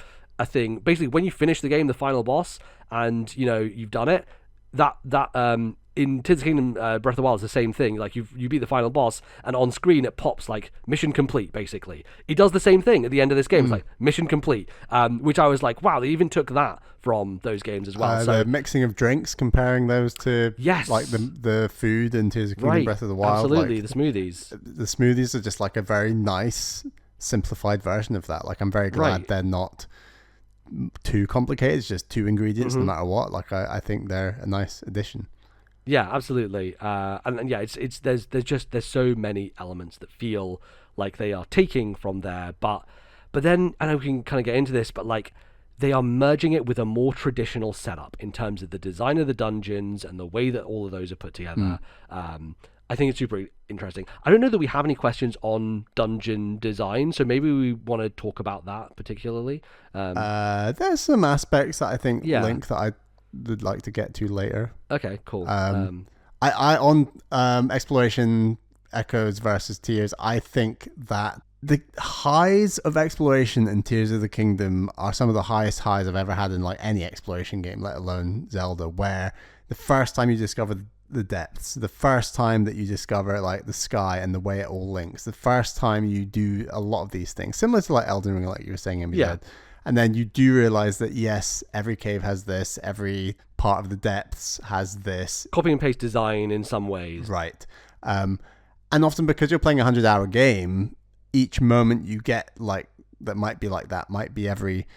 thing, basically when you finish the game, the final boss, and you've done it, that in Tears of the Kingdom, Breath of the Wild is the same thing. Like you beat the final boss, and on screen it pops like mission complete. Basically, it does the same thing at the end of this game. It's like mission complete, which I was like, wow, they even took that from those games as well. So the mixing of drinks, comparing those to like the food in Tears of the Kingdom, Breath of the Wild. Absolutely, like, the smoothies. The smoothies are just like a very nice, simplified version of that. Like I'm very glad they're not too complicated. It's just 2 ingredients no matter what. Like I think they're a nice addition. Yeah, absolutely. And yeah, it's there's so many elements that feel like they are taking from there, but then, I know we can kind of get into this, but like they are merging it with a more traditional setup in terms of the design of the dungeons and the way that all of those are put together. I think it's super interesting. I don't know that we have any questions on dungeon design, so maybe we want to talk about that particularly. There's some aspects that I think Link that I would like to get to later. Okay, cool. I on exploration echoes versus Tears, I think that the highs of exploration in Tears of the Kingdom are some of the highest highs I've ever had in like any exploration game, let alone Zelda, where the first time you discover the depths, the first time that you discover like the sky and the way it all links, the first time you do a lot of these things, similar to like Elden Ring, like you were saying, and then you do realize that yes, every cave has this, every part of the depths has this. Copy and paste design in some ways. Right. And often because you're playing a 100-hour game, each moment you get like that might be like that might be every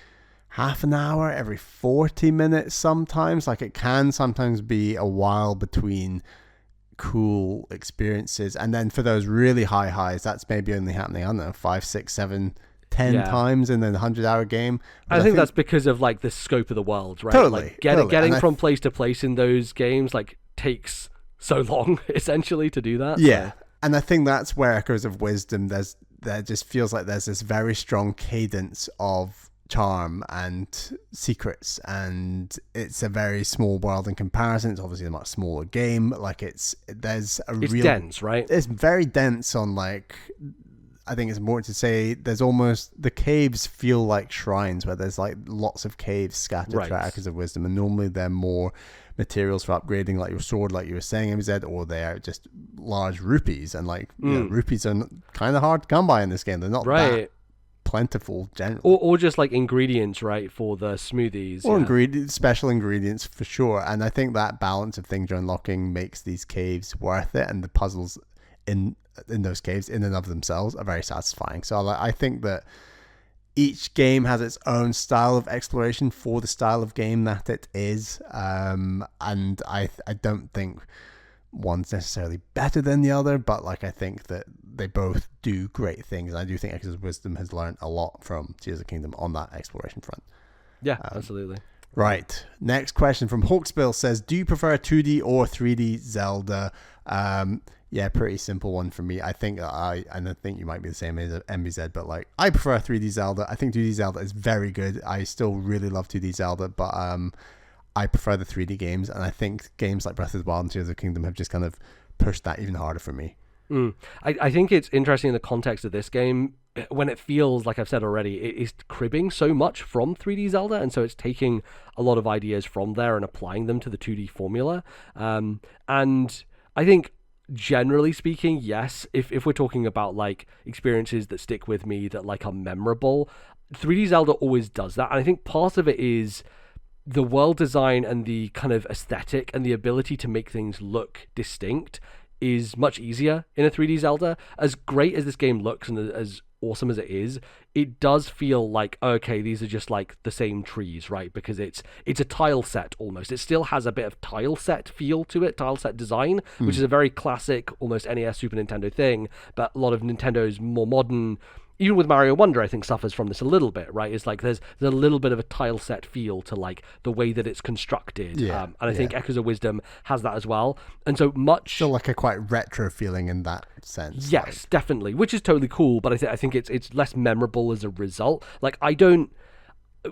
half an hour, every 40 minutes sometimes. Like it can sometimes be a while between cool experiences. And then for those really high highs, that's maybe only happening, I don't know, 5, 6, 7, 10 times in a 100-hour game. I think that's because of like the scope of the world, right? Totally. Like getting from place to place in those games like takes so long essentially to do that. Yeah. And I think that's where Echoes of Wisdom, there just feels like there's this very strong cadence of charm and secrets, and it's a very small world in comparison. It's obviously a much smaller game. Like it's dense, right? It's very dense on, like, I think it's important to say there's almost, the caves feel like shrines where there's like lots of caves scattered throughout Echoes of Wisdom, and normally they're more materials for upgrading, like your sword, like you were saying, MZ, or they're just large rupees, and like you know, rupees are kind of hard to come by in this game. They're not that plentiful generally, or just like ingredients, right, for the smoothies, or special ingredients for sure. And I think that balance of things you're unlocking makes these caves worth it, and the puzzles in those caves in and of themselves are very satisfying. So I think that each game has its own style of exploration for the style of game that it is, and I don't think one's necessarily better than the other, but like I think that they both do great things. And I do think Echoes of Wisdom has learned a lot from Tears of the Kingdom on that exploration front. Yeah, absolutely. Right. Next question from Hawksbill says, do you prefer 2D or 3D Zelda? Yeah, pretty simple one for me. I think I think you might be the same as MBZ, but like I prefer 3D Zelda. I think 2D Zelda is very good. I still really love 2D Zelda, but I prefer the 3D games, and I think games like Breath of the Wild and Tears of the Kingdom have just kind of pushed that even harder for me. I think it's interesting in the context of this game, when it feels, like I've said already, it is cribbing so much from 3D Zelda, and so it's taking a lot of ideas from there and applying them to the 2D formula. And I think, generally speaking, yes, if we're talking about like experiences that stick with me, that like are memorable, 3D Zelda always does that. And I think part of it is the world design and the kind of aesthetic and the ability to make things look distinct is much easier in a 3D Zelda. As great as this game looks and as awesome as it is, it does feel like, okay, these are just like the same trees, right? Because it's a tile set almost. It still has a bit of tile set feel to it, tile set design, which is a very classic, almost NES, Super Nintendo thing, but a lot of Nintendo's more modern, even with Mario Wonder, I think suffers from this a little bit, right? It's like there's a little bit of a tile set feel to like the way that it's constructed. And I think Echoes of Wisdom has that as well. And so much... Still like a quite retro feeling in that sense. Yes, like, definitely, which is totally cool, but I think it's less memorable as a result. Like,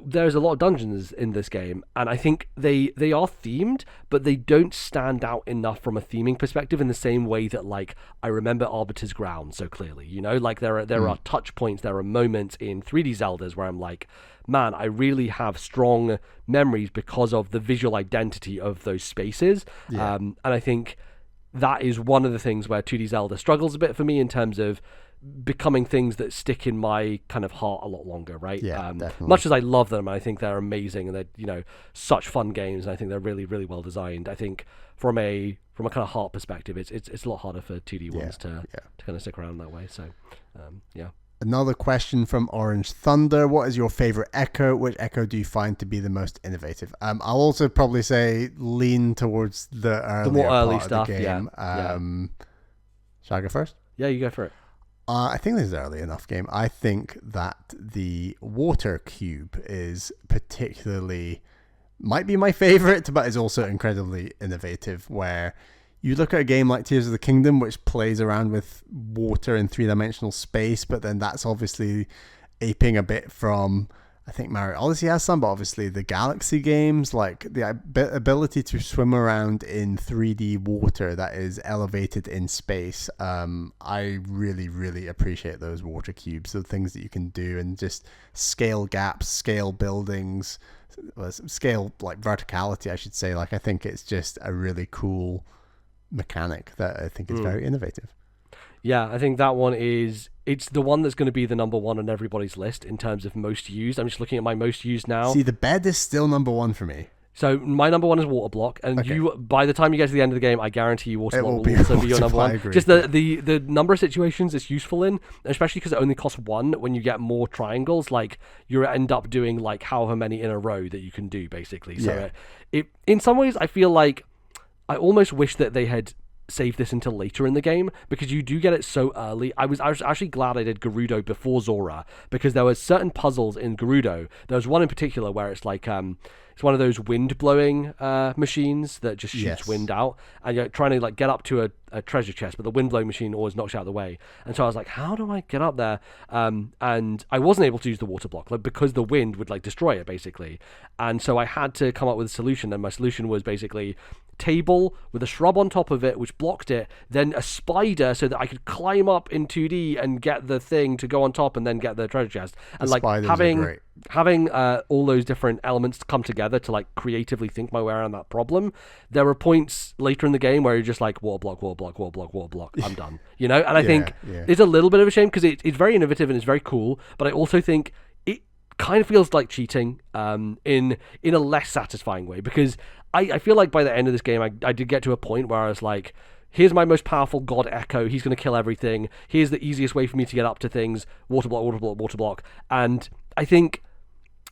there's a lot of dungeons in this game, and I think they are themed, but they don't stand out enough from a theming perspective in the same way that, like, I remember Arbiter's Ground so clearly, you know? Like, there are touch points, there are moments in 3D Zeldas where I'm like, man, I really have strong memories because of the visual identity of those spaces. And I think that is one of the things where 2D Zelda struggles a bit for me in terms of becoming things that stick in my kind of heart a lot longer, right? Definitely. Much as I love them, I think they're amazing, and they're, you know, such fun games, and I think they're really, really well designed. I think from a kind of heart perspective, it's a lot harder for 2D ones to kind of stick around that way. So yeah. Another question from Orange Thunder. What is your favorite Echo? Which Echo do you find to be the most innovative? I'll also probably say lean towards the more early part stuff. Of the game. Shall I go first? Yeah, you go for it. I think this is early enough game. I think that the water cube is might be my favorite, but is also incredibly innovative, where you look at a game like Tears of the Kingdom, which plays around with water in three-dimensional space, but then that's obviously aping a bit from, I think Mario Odyssey has some, but obviously the Galaxy games, like the ability to swim around in 3D water that is elevated in space. I really, really appreciate those water cubes, the things that you can do, and just scale gaps, scale buildings, scale like verticality, I should say. Like, I think it's just a really cool mechanic that I think is very innovative. Yeah, I think that one it's the one that's going to be the number one on everybody's list in terms of most used. I'm just looking at my most used now. See, the bed is still number one for me. So my number one is Water Block, and you, by the time you get to the end of the game, I guarantee you Water Block will also be your number one. Just the number of situations it's useful in, especially because it only costs one. When you get more triangles, like you end up doing like however many in a row that you can do, basically. So it in some ways, I feel like I almost wish that they had save this until later in the game, because you do get it so early. I was actually glad I did Gerudo before Zora, because there were certain puzzles in Gerudo. There was one in particular where it's like it's one of those wind blowing machines that just shoots wind out, and you're trying to like get up to a treasure chest, but the wind blowing machine always knocks you out of the way. And so I was like, how do I get up there? And I wasn't able to use the water block, like, because the wind would like destroy it basically. And so I had to come up with a solution, and my solution was basically table with a shrub on top of it which blocked it, then a spider so that I could climb up in 2D and get the thing to go on top and then get the treasure chest. And like having all those different elements come together to like creatively think my way around that problem. There were points later in the game where you're just like, water block, I'm done, you know. And I think it's a little bit of a shame, because it's very innovative and it's very cool, but I also think it kind of feels like cheating in a less satisfying way, because I feel like by the end of this game I did get to a point where I was like, here's my most powerful god Echo, he's going to kill everything, here's the easiest way for me to get up to things, water block. And I think,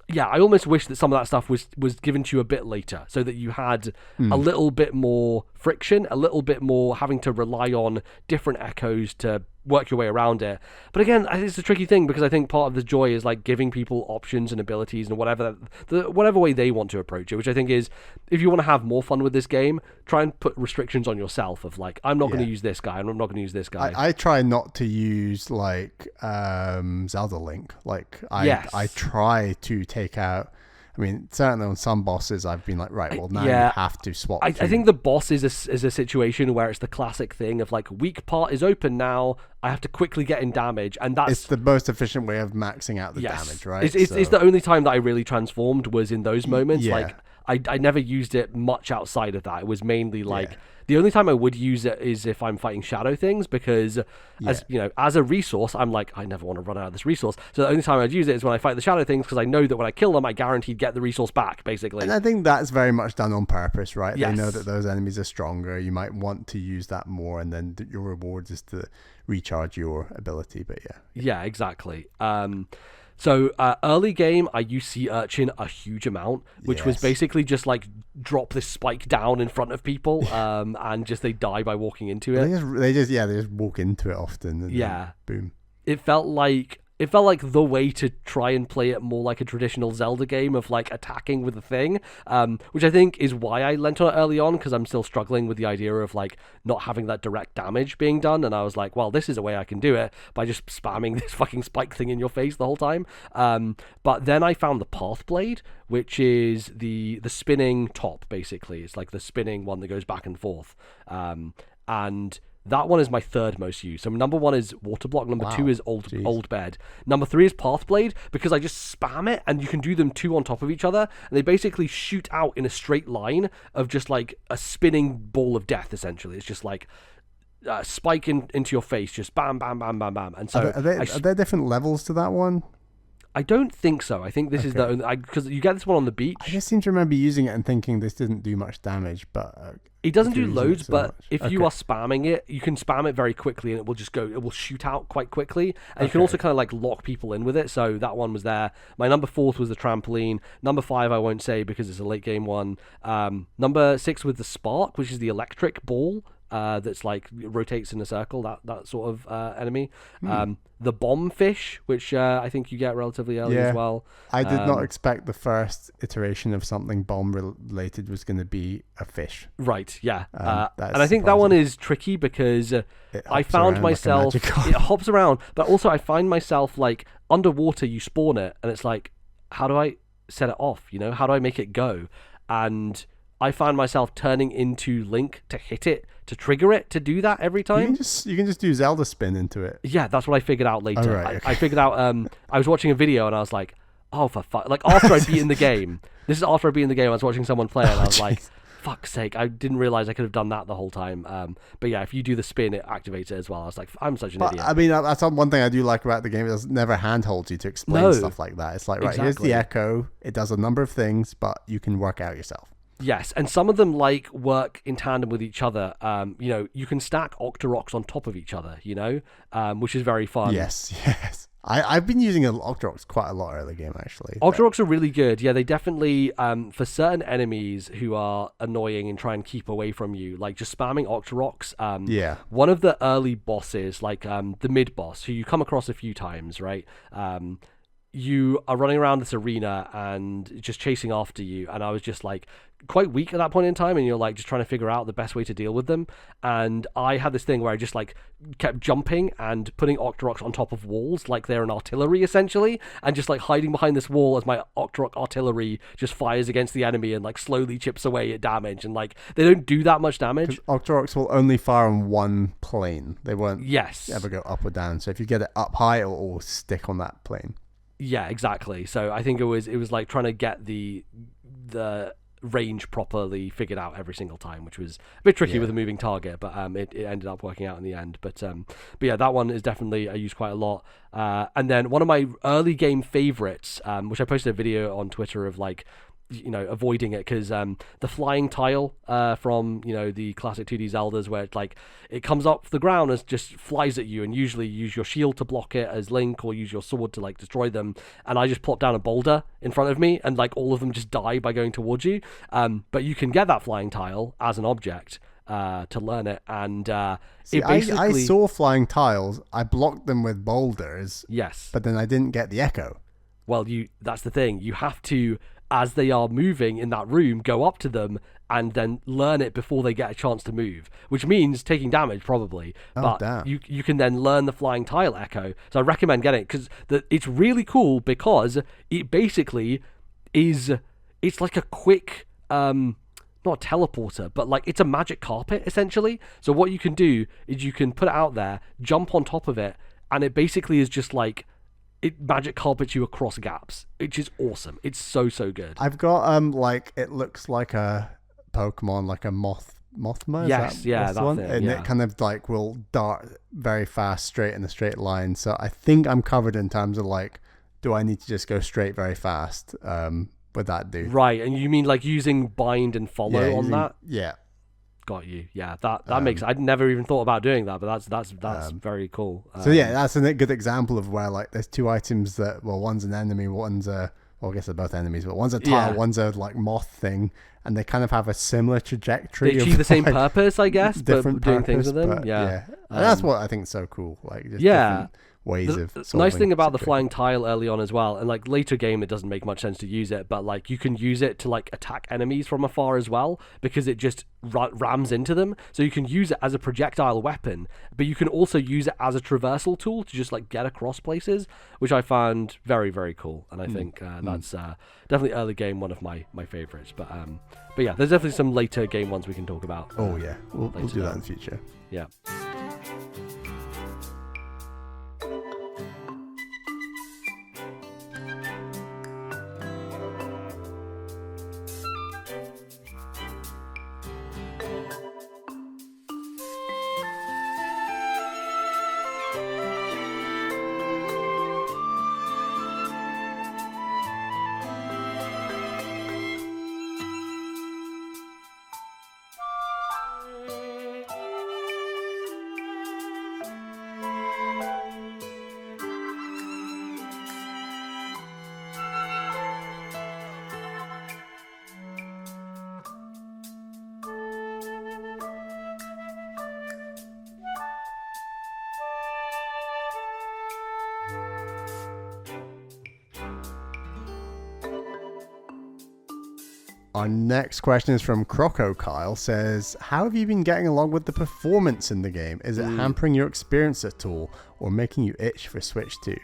yeah, I almost wish that some of that stuff was given to you a bit later, so that you had a little bit more friction, a little bit more having to rely on different echoes to work your way around it. But again, it's a tricky thing, because I think part of the joy is like giving people options and abilities and whatever way they want to approach it, which I think is, if you want to have more fun with this game, try and put restrictions on yourself of like, I'm not going to use this guy, and I'm not going to use this guy. I try not to use like Zelda Link. Like I try to take out, I mean, certainly on some bosses, I've been like, right, well, now you have to swap. I think the boss is a situation where it's the classic thing of like, weak part is open now, I have to quickly get in damage, and it's the most efficient way of maxing out the damage, right? It's the only time that I really transformed was in those moments. Like, I never used it much outside of that. It was mainly like, the only time I would use it is if I'm fighting shadow things, because as you know, as a resource, I'm like, I never want to run out of this resource. So the only time I'd use it is when I fight the shadow things, because I know that when I kill them, I guaranteed get the resource back, basically. And I think that's very much done on purpose, right? Yes. They know that those enemies are stronger. You might want to use that more, and then your reward is to recharge your ability. But yeah, exactly. So early game, I used Sea Urchin a huge amount, which was basically just like drop this spike down in front of people, and just they die by walking into it. They just walk into it often. And then boom. It felt like the way to try and play it more like a traditional Zelda game of like attacking with a thing, which I think is why I lent on it early on, because I'm still struggling with the idea of like not having that direct damage being done. And I was like, well, this is a way I can do it by just spamming this fucking spike thing in your face the whole time. But then I found the Path Blade, which is the spinning top, basically. It's like the spinning one that goes back and forth. And that one is my third most used. So number 1 is Water Block, number 2 is Old Bed, number 3 is Path Blade, because I just spam it, and you can do them 2 on top of each other, and they basically shoot out in a straight line of just like a spinning ball of death, essentially. It's just like spike into your face, just bam, bam, bam, bam, bam. And so are there different levels to that one? I don't think so. I think this is the only, because you get this one on the beach. I just seem to remember using it and thinking this didn't do much damage, but it doesn't do loads. But if you are spamming it, you can spam it very quickly, and it will shoot out quite quickly. And you can also kind of like lock people in with it. So that one was there. My number 4 was the trampoline. Number 5 I won't say because it's a late game one. Number 6 was the spark, which is the electric ball. That's like rotates in a circle, that sort of enemy. The bomb fish, which I think you get relatively early as well. I did not expect the first iteration of something bomb related was going to be a fish. Right, yeah. And I think that one is tricky because I found myself, it hops around, but also I find myself like underwater, you spawn it, and it's like, how do I set it off? You know, how do I make it go? And I find myself turning into Link to hit it, to trigger it, to do that every time. You can just do Zelda spin into it. Yeah, that's what I figured out later. Oh, right, okay. I figured out, I was watching a video and I was like, oh, for fuck. Like, after I'd beaten the game. This is after I'd beaten the game. I was watching someone play it and I was like, fuck's sake, I didn't realize I could have done that the whole time. But yeah, if you do the spin, it activates it as well. I was like, I'm such an idiot. I mean, that's one thing I do like about the game. It never handholds you to explain stuff like that. It's like, right, here's the echo. It does a number of things, but you can work out yourself. Yes, and some of them like work in tandem with each other. You know, you can stack Octoroks on top of each other, you know, which is very fun. Yes. I've been using Octoroks quite a lot early game, actually. Octoroks are really good. Yeah, they definitely, for certain enemies who are annoying and try and keep away from you, like just spamming Octoroks. Yeah. One of the early bosses, like the mid boss, who you come across a few times, right? You are running around this arena and just chasing after you, and I was just like quite weak at that point in time, and you're like just trying to figure out the best way to deal with them. And I had this thing where I just like kept jumping and putting Octoroks on top of walls like they're an artillery essentially, and just like hiding behind this wall as my Octorok artillery just fires against the enemy and like slowly chips away at damage. And like they don't do that much damage. Octoroks will only fire on one plane. They won't Yes. ever go up or down. So if you get it up high, it'll all stick on that plane. Yeah, exactly. So I think it was like trying to get the range properly figured out every single time, which was a bit tricky with a moving target, but it ended up working out in the end. But yeah, that one is definitely I use quite a lot. And then one of my early game favorites, which I posted a video on Twitter of like, you know, avoiding it, because the flying tile from, you know, the classic 2D Zeldas, where it's like it comes up the ground and just flies at you, and usually you use your shield to block it as Link, or use your sword to like destroy them. And I just plop down a boulder in front of me, and like all of them just die by going towards you. But you can get that flying tile as an object to learn it, and See, it basically I saw flying tiles. I blocked them with boulders. Yes, but then I didn't get the echo. Well, that's the thing. You have to, as they are moving in that room, go up to them and then learn it before they get a chance to move, which means taking damage probably. But damn. you can then learn the flying tile echo. So I recommend getting it, because it's really cool, because it basically it's like a quick not a teleporter, but like it's a magic carpet essentially. So what you can do is you can put it out there, jump on top of it, and it basically is just like it magic carpets you across gaps, which is awesome. It's so good. I've got like it looks like a Pokemon, like a Mothma. Yes, that's the one? it, And yeah. it kind of like will dart very fast, straight in a straight line. So I think I'm covered in terms of like, do I need to just go straight very fast? With that dude, Right? And you mean like using bind and follow on that? Yeah. Got you. Yeah, that makes. I'd never even thought about doing that, but that's very cool. So yeah, that's a good example of where like there's two items that, well, one's an enemy, one's a, well, I guess they're both enemies, but one's a tile, one's a like moth thing, and they kind of have a similar trajectory. They achieve the same like, purpose, I guess, different but doing things with them. but, Yeah. And that's what I think is so cool. Like just different ways of solving nice thing about the situations. flying tile early on as well, and like later game it doesn't make much sense to use it, but like you can use it to like attack enemies from afar as well, because it just rams into them. So you can use it as a projectile weapon, but you can also use it as a traversal tool to just like get across places, which I found very cool. And I think that's definitely early game one of my favorites. But yeah, there's definitely some later game ones we can talk about. Oh yeah, we'll do that in the future. Yeah. Our next question is from Croco Kyle. Says, how have you been getting along with the performance in the game? Is it hampering your experience at all, or making you itch for Switch 2?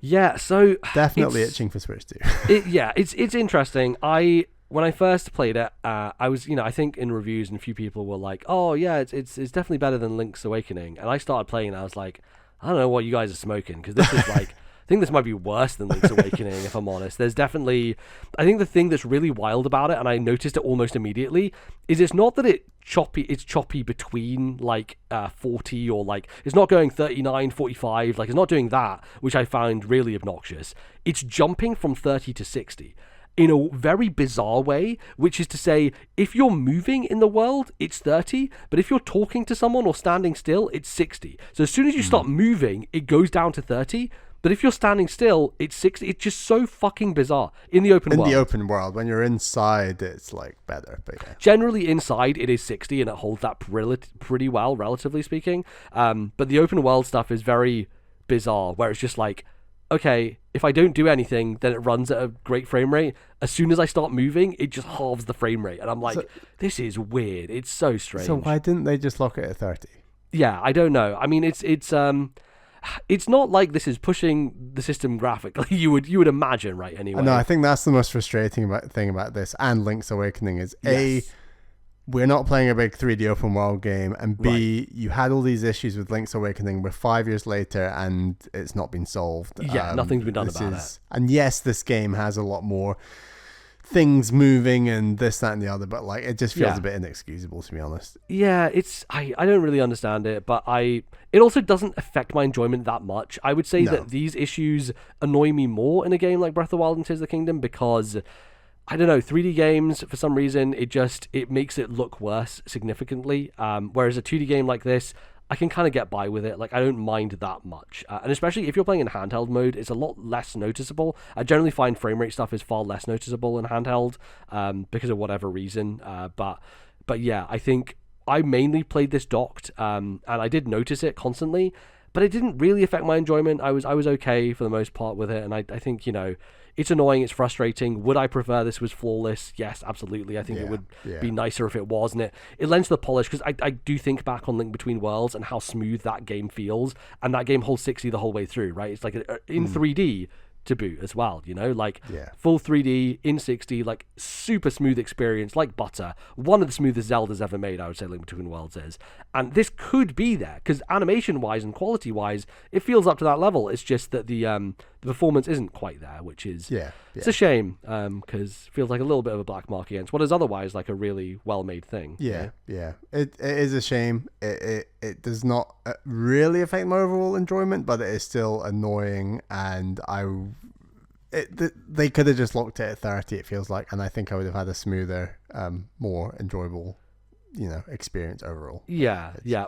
Yeah, so Definitely itching for Switch 2. It's interesting. When I first played it, I was, I think in reviews and a few people were like, oh yeah, it's definitely better than Link's Awakening. And I started playing and I was like, I don't know what you guys are smoking, because this is like, I think this might be worse than Link's Awakening, if I'm honest. There's definitely, I think the thing that's really wild about it, and I noticed it almost immediately, is it's not that it's choppy between like 40 or like, it's not going 39, 45, like it's not doing that, which I found really obnoxious. It's jumping from 30 to 60. in a very bizarre way, which is to say, if you're moving in the world, it's 30, but if you're talking to someone or standing still, it's 60. So as soon as you start moving, it goes down to 30, but if you're standing still, it's 60. It's just so fucking bizarre in the open world. In the open world, when you're inside, it's like better, but yeah. Generally inside, it is 60, and it holds that pretty well, relatively speaking. But the open world stuff is very bizarre, where it's just like, okay, if I don't do anything, then it runs at a great frame rate. As soon as I start moving, it just halves the frame rate. And I'm like, this is weird. It's so strange. So why didn't they just lock it at 30? Yeah, I don't know. I mean, it's not like this is pushing the system graphically. You would imagine, right? Anyway. No, I think that's the most frustrating thing about this and Link's Awakening is A, we're not playing a big 3D open world game, and B, you had all these issues with Link's Awakening. We're 5 years later and it's not been solved. Yeah, nothing's been done about it. And yes, this game has a lot more things moving and this, that, and the other, but like it just feels a bit inexcusable, to be honest. Yeah, I don't really understand it, but it also doesn't affect my enjoyment that much. I would say that these issues annoy me more in a game like Breath of the Wild and Tears of the Kingdom because, I don't know, 3D games, for some reason, it makes it look worse significantly. Whereas a 2D game like this, I can kind of get by with it. Like, I don't mind that much. And especially if you're playing in handheld mode, it's a lot less noticeable. I generally find frame rate stuff is far less noticeable in handheld because of whatever reason. But yeah, I think I mainly played this docked, and I did notice it constantly, but it didn't really affect my enjoyment. I was okay for the most part with it, and I think, it's annoying, it's frustrating. Would I prefer this was flawless? Yes, absolutely. I think it would be nicer if it was, and it lends to the polish, because I do think back on Link Between Worlds and how smooth that game feels, and that game holds 60 the whole way through, right? It's like in 3D to boot as well, full 3D in 60, like super smooth experience, like butter. One of the smoothest Zeldas ever made, I would say Link Between Worlds is. And this could be there, because animation wise and quality wise, it feels up to that level. It's just that the performance isn't quite there, which is it's a shame, because it feels like a little bit of a black mark against what is otherwise like a really well made thing. It is a shame. It does not really affect my overall enjoyment, but it is still annoying, and they could have just locked it at 30, it feels like, and I think I would have had a smoother, more enjoyable experience overall.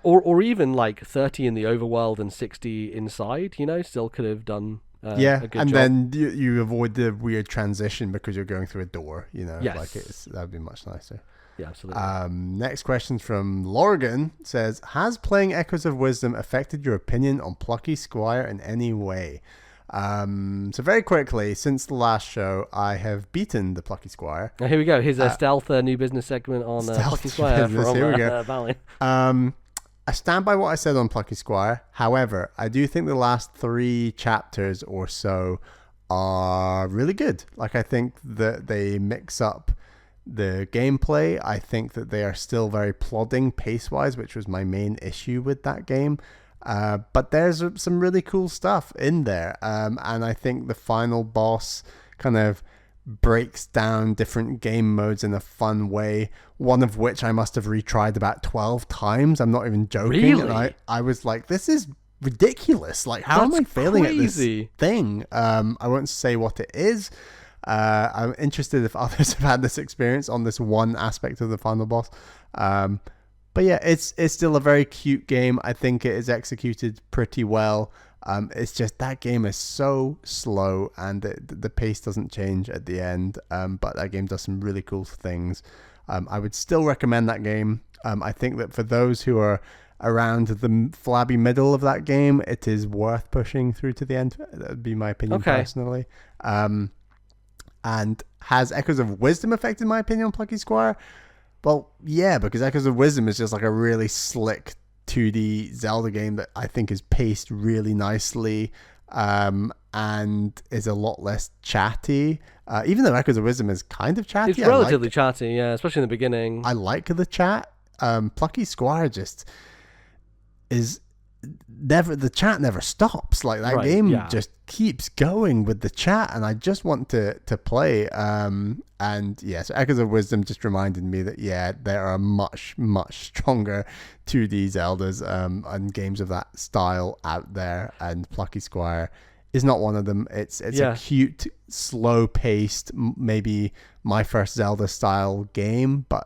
Or even like 30 in the overworld and 60 inside, still could have done a good and job. then you avoid the weird transition because you're going through a door, Yes. that would be much nicer. Yeah, absolutely. Next question from Lorgan says, has playing Echoes of Wisdom affected your opinion on Plucky Squire in any way? So very quickly, since the last show, I have beaten the Plucky Squire. Now, here we go. Here's a stealth new business segment on Plucky Squire from here we go. Valley. I stand by what I said on Plucky Squire. However, I do think the last 3 chapters or so are really good. Like, I think that they mix up the gameplay. I think that they are still very plodding pace-wise, which was my main issue with that game. But there's some really cool stuff in there. And I think the final boss kind of breaks down different game modes in a fun way, one of which I must have retried about 12 times. I'm not even joking. Really? And I was like, this is ridiculous. Like, how am I failing at this thing? I won't say what it is. I'm interested if others have had this experience on this one aspect of the final boss. But yeah, it's still a very cute game. I think it is executed pretty well. It's just that game is so slow, and the pace doesn't change at the end. But that game does some really cool things. I would still recommend that game. I think that for those who are around the flabby middle of that game, it is worth pushing through to the end. That would be my opinion personally. And has Echoes of Wisdom affected my opinion on Plucky Squire? Well, yeah, because Echoes of Wisdom is just like a really slick 2D Zelda game that I think is paced really nicely, and is a lot less chatty. Even though Echoes of Wisdom is kind of chatty. It's relatively chatty, yeah, especially in the beginning. I like the chat. Plucky Squire just is the chat never stops. Like, that game just keeps going with the chat, and I just want to play. And yeah, so Echoes of Wisdom just reminded me that there are much stronger 2D Zeldas and games of that style out there, and Plucky Squire is not one of them. It's Yeah. a cute, slow-paced, maybe my first Zelda style game, but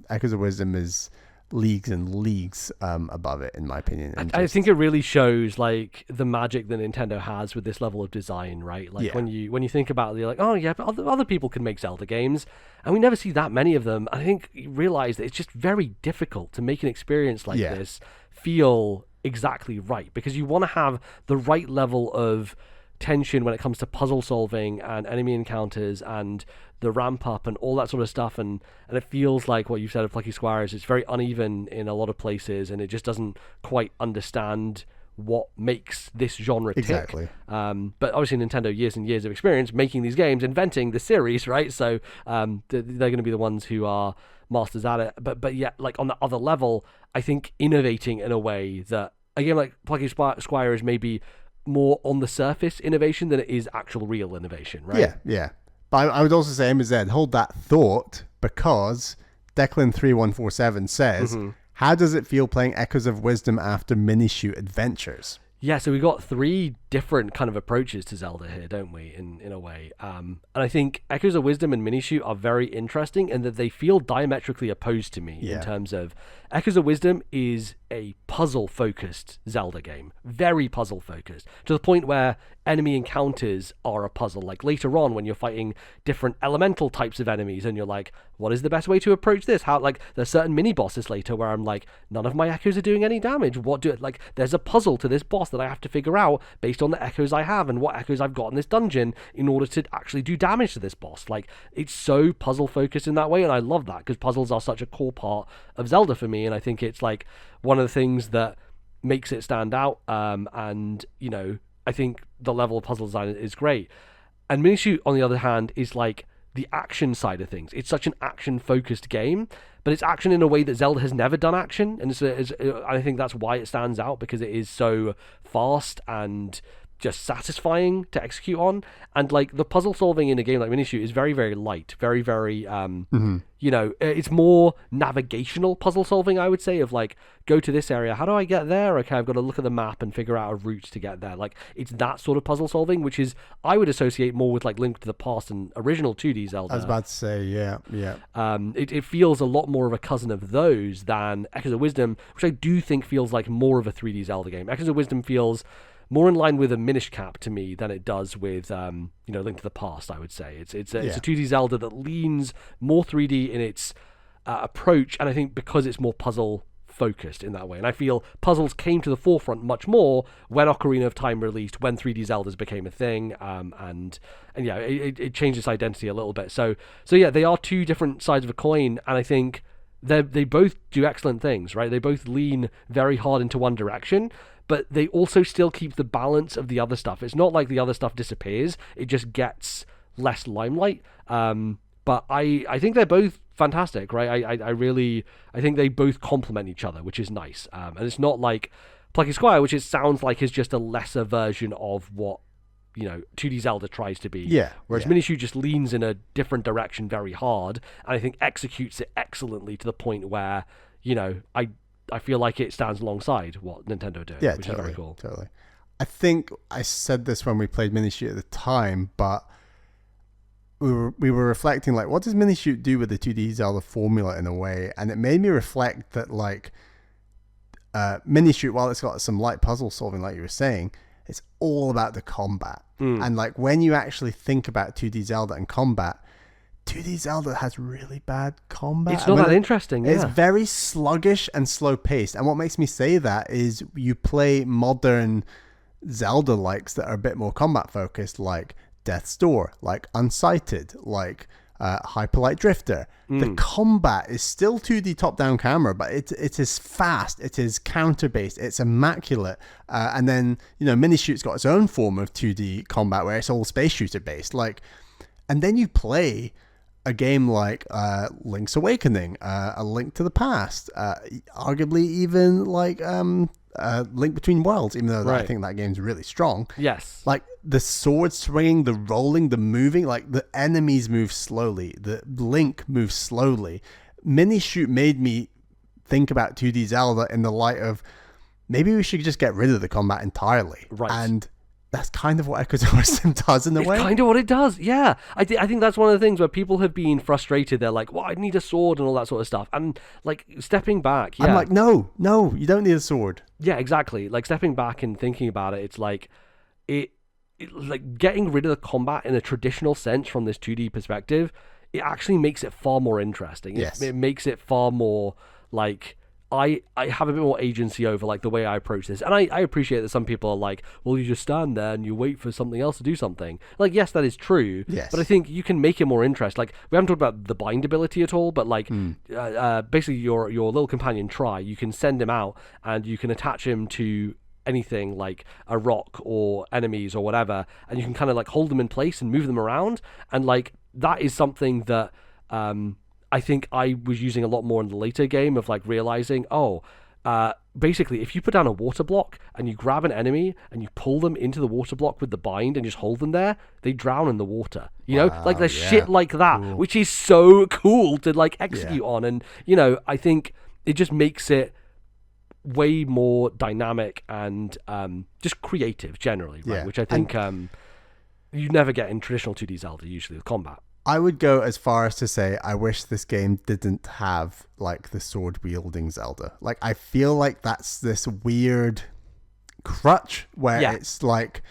Echoes of Wisdom is leagues and leagues above it, in my opinion. And I think it really shows like the magic that Nintendo has with this level of design, right? Like Yeah. when you think about it, you're like, oh yeah, but other people can make Zelda games, and we never see that many of them. I think you realize that it's just very difficult to make an experience like Yeah. this feel exactly right, because you want to have the right level of tension when it comes to puzzle solving and enemy encounters and the ramp up and all that sort of stuff, and it feels like what you said of Plucky Squires, it's very uneven in a lot of places, and it just doesn't quite understand what makes this genre tick. Exactly. But obviously Nintendo, years and years of experience making these games, inventing the series, right? So they're going to be the ones who are masters at it. But yet, like on the other level, I think innovating in a way that, again, like Plucky Squire is maybe more on the surface innovation than it is actual real innovation, right? Yeah. But I would also say, MZ, hold that thought, because Declan3147 says, how does it feel playing Echoes of Wisdom after Mini-Shoot Adventures? Yeah, so we got three different kind of approaches to Zelda here, don't we, in a way. And I think Echoes of Wisdom and Minishoot are very interesting in that they feel diametrically opposed to me in terms of Echoes of Wisdom is a puzzle-focused Zelda game. Very puzzle-focused. To the point where enemy encounters are a puzzle. Like later on when you're fighting different elemental types of enemies and you're like, what is the best way to approach this? How, like, there's certain mini-bosses later where I'm like, none of my echoes are doing any damage. Like, there's a puzzle to this boss that I have to figure out based on the echoes I have and what echoes I've got in this dungeon in order to actually do damage to this boss. Like, it's so puzzle-focused in that way, and I love that because puzzles are such a core part of Zelda for me, and I think it's, like, one of the things that makes it stand out, and, you know, I think the level of puzzle design is great. And Minishoot, on the other hand, is like the action side of things. It's such an action-focused game, but it's action in a way that Zelda has never done action, and I think that's why it stands out, because it is so fast and just satisfying to execute on. And like the puzzle solving in a game like Minishoot is very, very light, very, very you know, it's more navigational puzzle solving, I would say, of like, go to this area, how do I get there? Okay, I've got to look at the map and figure out a route to get there. Like, it's that sort of puzzle solving, which is, I would associate more with like Link to the Past and original 2D Zelda. I was about to say, yeah. It feels a lot more of a cousin of those than Echoes of Wisdom, which I do think feels like more of a 3D Zelda game. Echoes of Wisdom feels more in line with a Minish Cap to me than it does with you know, Link to the Past, I would say. It's a 2D Zelda that leans more 3D in its approach, and I think because it's more puzzle focused in that way. And I feel puzzles came to the forefront much more when Ocarina of Time released, when 3D Zeldas became a thing, and yeah, it changed its identity a little bit. So yeah, they are two different sides of a coin, and I think they both do excellent things, right? They both lean very hard into one direction, but they also still keep the balance of the other stuff. It's not like the other stuff disappears, it just gets less limelight. But I think they're both fantastic, right? I think they both complement each other, which is nice. And it's not like Plucky Squire, which it sounds like is just a lesser version of what, you know, 2D Zelda tries to be. Yeah. Whereas Minishoot just leans in a different direction very hard, and I think executes it excellently to the point where, you know, I feel like it stands alongside what Nintendo do, which is very cool. Totally. I think I said this when we played Minishoot at the time, but we were reflecting, like, what does Minishoot do with the 2D Zelda formula in a way? And it made me reflect that, like, Minishoot, while it's got some light puzzle solving, like you were saying, it's all about the combat. And like, when you actually think about 2D Zelda and combat, 2D Zelda has really bad combat. It's not that interesting. It's very sluggish and slow paced. And what makes me say that is you play modern Zelda likes that are a bit more combat focused, like Death's Door, like Unsighted, like Hyperlight Drifter. The combat is still 2D top-down camera, but it is fast, it is counter-based, it's immaculate. And then, you know, Minishoot's got its own form of 2D combat where it's all space shooter based. Like, and then you play a game like Link's Awakening, A Link to the Past, arguably even like Link Between Worlds, even though I think that game's really strong. Yes. Like, the sword swinging, the rolling, the moving, like, the enemies move slowly, the Link moves slowly. Minishoot made me think about 2D Zelda in the light of, maybe we should just get rid of the combat entirely. Right. And that's kind of what Echoes of Wisdom does in a way. It's kind of what it does, yeah. I think that's one of the things where people have been frustrated. They're like, well, I need a sword and all that sort of stuff. And, like, stepping back, yeah. I'm like, no, you don't need a sword. Yeah, exactly. Like, stepping back and thinking about it, it's like, like, getting rid of the combat in a traditional sense from this 2D perspective, it actually makes it far more interesting. Yes. It makes it far more, like... I have a bit more agency over like the way I approach this, and I appreciate that some people are like, well, you just stand there and you wait for something else to do something. Like, yes, that is true, yes, but I think you can make it more interesting. Like, we haven't talked about the bind ability at all, but like basically your little companion Try, you can send him out and you can attach him to anything like a rock or enemies or whatever, and you can kind of like hold them in place and move them around, and like that is something that I think I was using a lot more in the later game of like realizing, basically if you put down a water block and you grab an enemy and you pull them into the water block with the bind and just hold them there, they drown in the water. You know, like there's shit like that, cool. Which is so cool to like execute on. And, you know, I think it just makes it way more dynamic and just creative generally, right? Which I think you never get in traditional 2D Zelda usually with combat. I would go as far as to say I wish this game didn't have like the sword wielding Zelda. Like, I feel like that's this weird crutch where it's like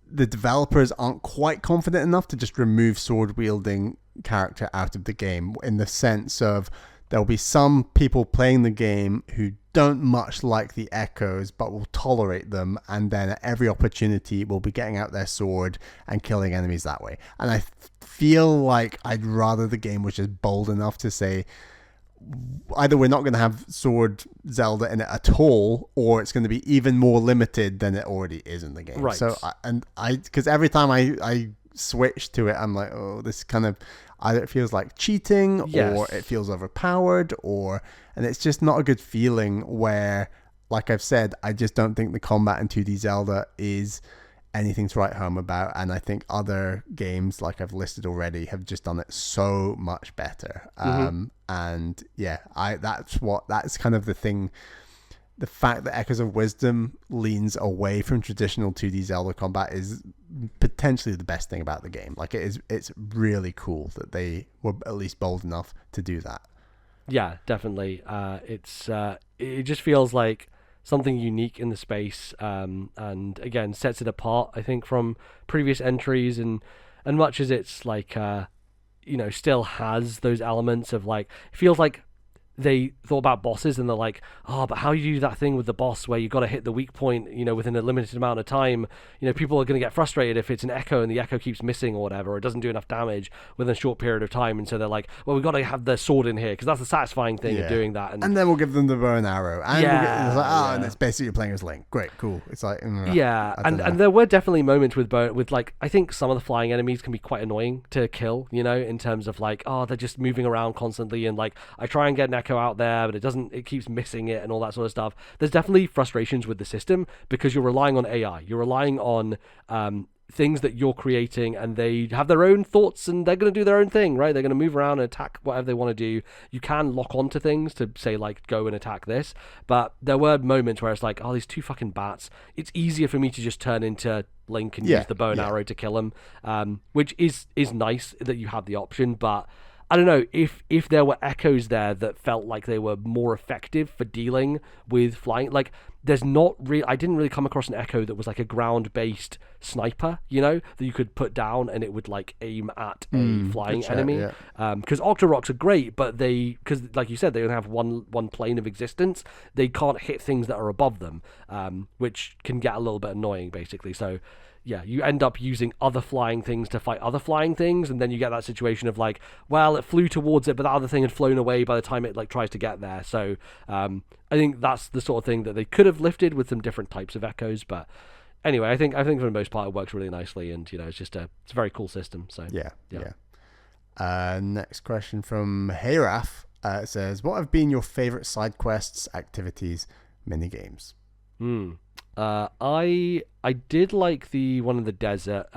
the developers aren't quite confident enough to just remove sword wielding character out of the game, in the sense of there'll be some people playing the game who don't much like the echoes but will tolerate them, and then at every opportunity will be getting out their sword and killing enemies that way. And I feel like I'd rather the game was just bold enough to say either we're not going to have sword Zelda in it at all, or it's going to be even more limited than it already is in the game. Right. So because every time I switch to it, I'm like, oh, this kind of either it feels like cheating or it feels overpowered, and it's just not a good feeling where, like I've said, I just don't think the combat in 2D Zelda is anything to write home about, and I think other games like I've listed already have just done it so much better. And yeah, that's kind of the thing. The fact that Echoes of Wisdom leans away from traditional 2D Zelda combat is potentially the best thing about the game. Like, it's really cool that they were at least bold enough to do that. Yeah, definitely. It just feels like something unique in the space, and again sets it apart, I think, from previous entries, and much as it's like still has those elements of like, it feels like they thought about bosses and they're like, but how do you do that thing with the boss where you got to hit the weak point, within a limited amount of time? People are going to get frustrated if it's an echo and the echo keeps missing or whatever, or it doesn't do enough damage within a short period of time. And so they're like, well, we've got to have the sword in here because that's the satisfying thing of doing that. And then we'll give them the bow and arrow. And and it's basically you're playing as Link. Great, cool. It's like, and there were definitely moments with like, I think some of the flying enemies can be quite annoying to kill, in terms of like, they're just moving around constantly, and like I try and get an echo out there, but it keeps missing it and all that sort of stuff. There's definitely frustrations with the system because you're relying on AI. You're relying on things that you're creating, and they have their own thoughts and they're going to do their own thing, right? They're going to move around and attack whatever they want to do. You can lock onto things to say like, go and attack this, but there were moments where it's like, these two fucking bats, it's easier for me to just turn into Link and use the bow and arrow to kill them, which is nice that you have the option. But I don't know, if there were echoes there that felt like they were more effective for dealing with flying. Like, there's not really, I didn't really come across an echo that was like a ground-based sniper, that you could put down and it would like aim at a flying enemy. Because Octoroks are great, but because like you said, they only have one plane of existence. They can't hit things that are above them, which can get a little bit annoying, basically. So yeah, you end up using other flying things to fight other flying things, and then you get that situation of like, well, it flew towards it, but that other thing had flown away by the time it like tries to get there. So I think that's the sort of thing that they could have lifted with some different types of echoes. But anyway, I think for the most part it works really nicely, and it's just it's a very cool system. So yeah. Next question from Heyraf. It says, what have been your favorite side quests, activities, mini games? I did like the one in the desert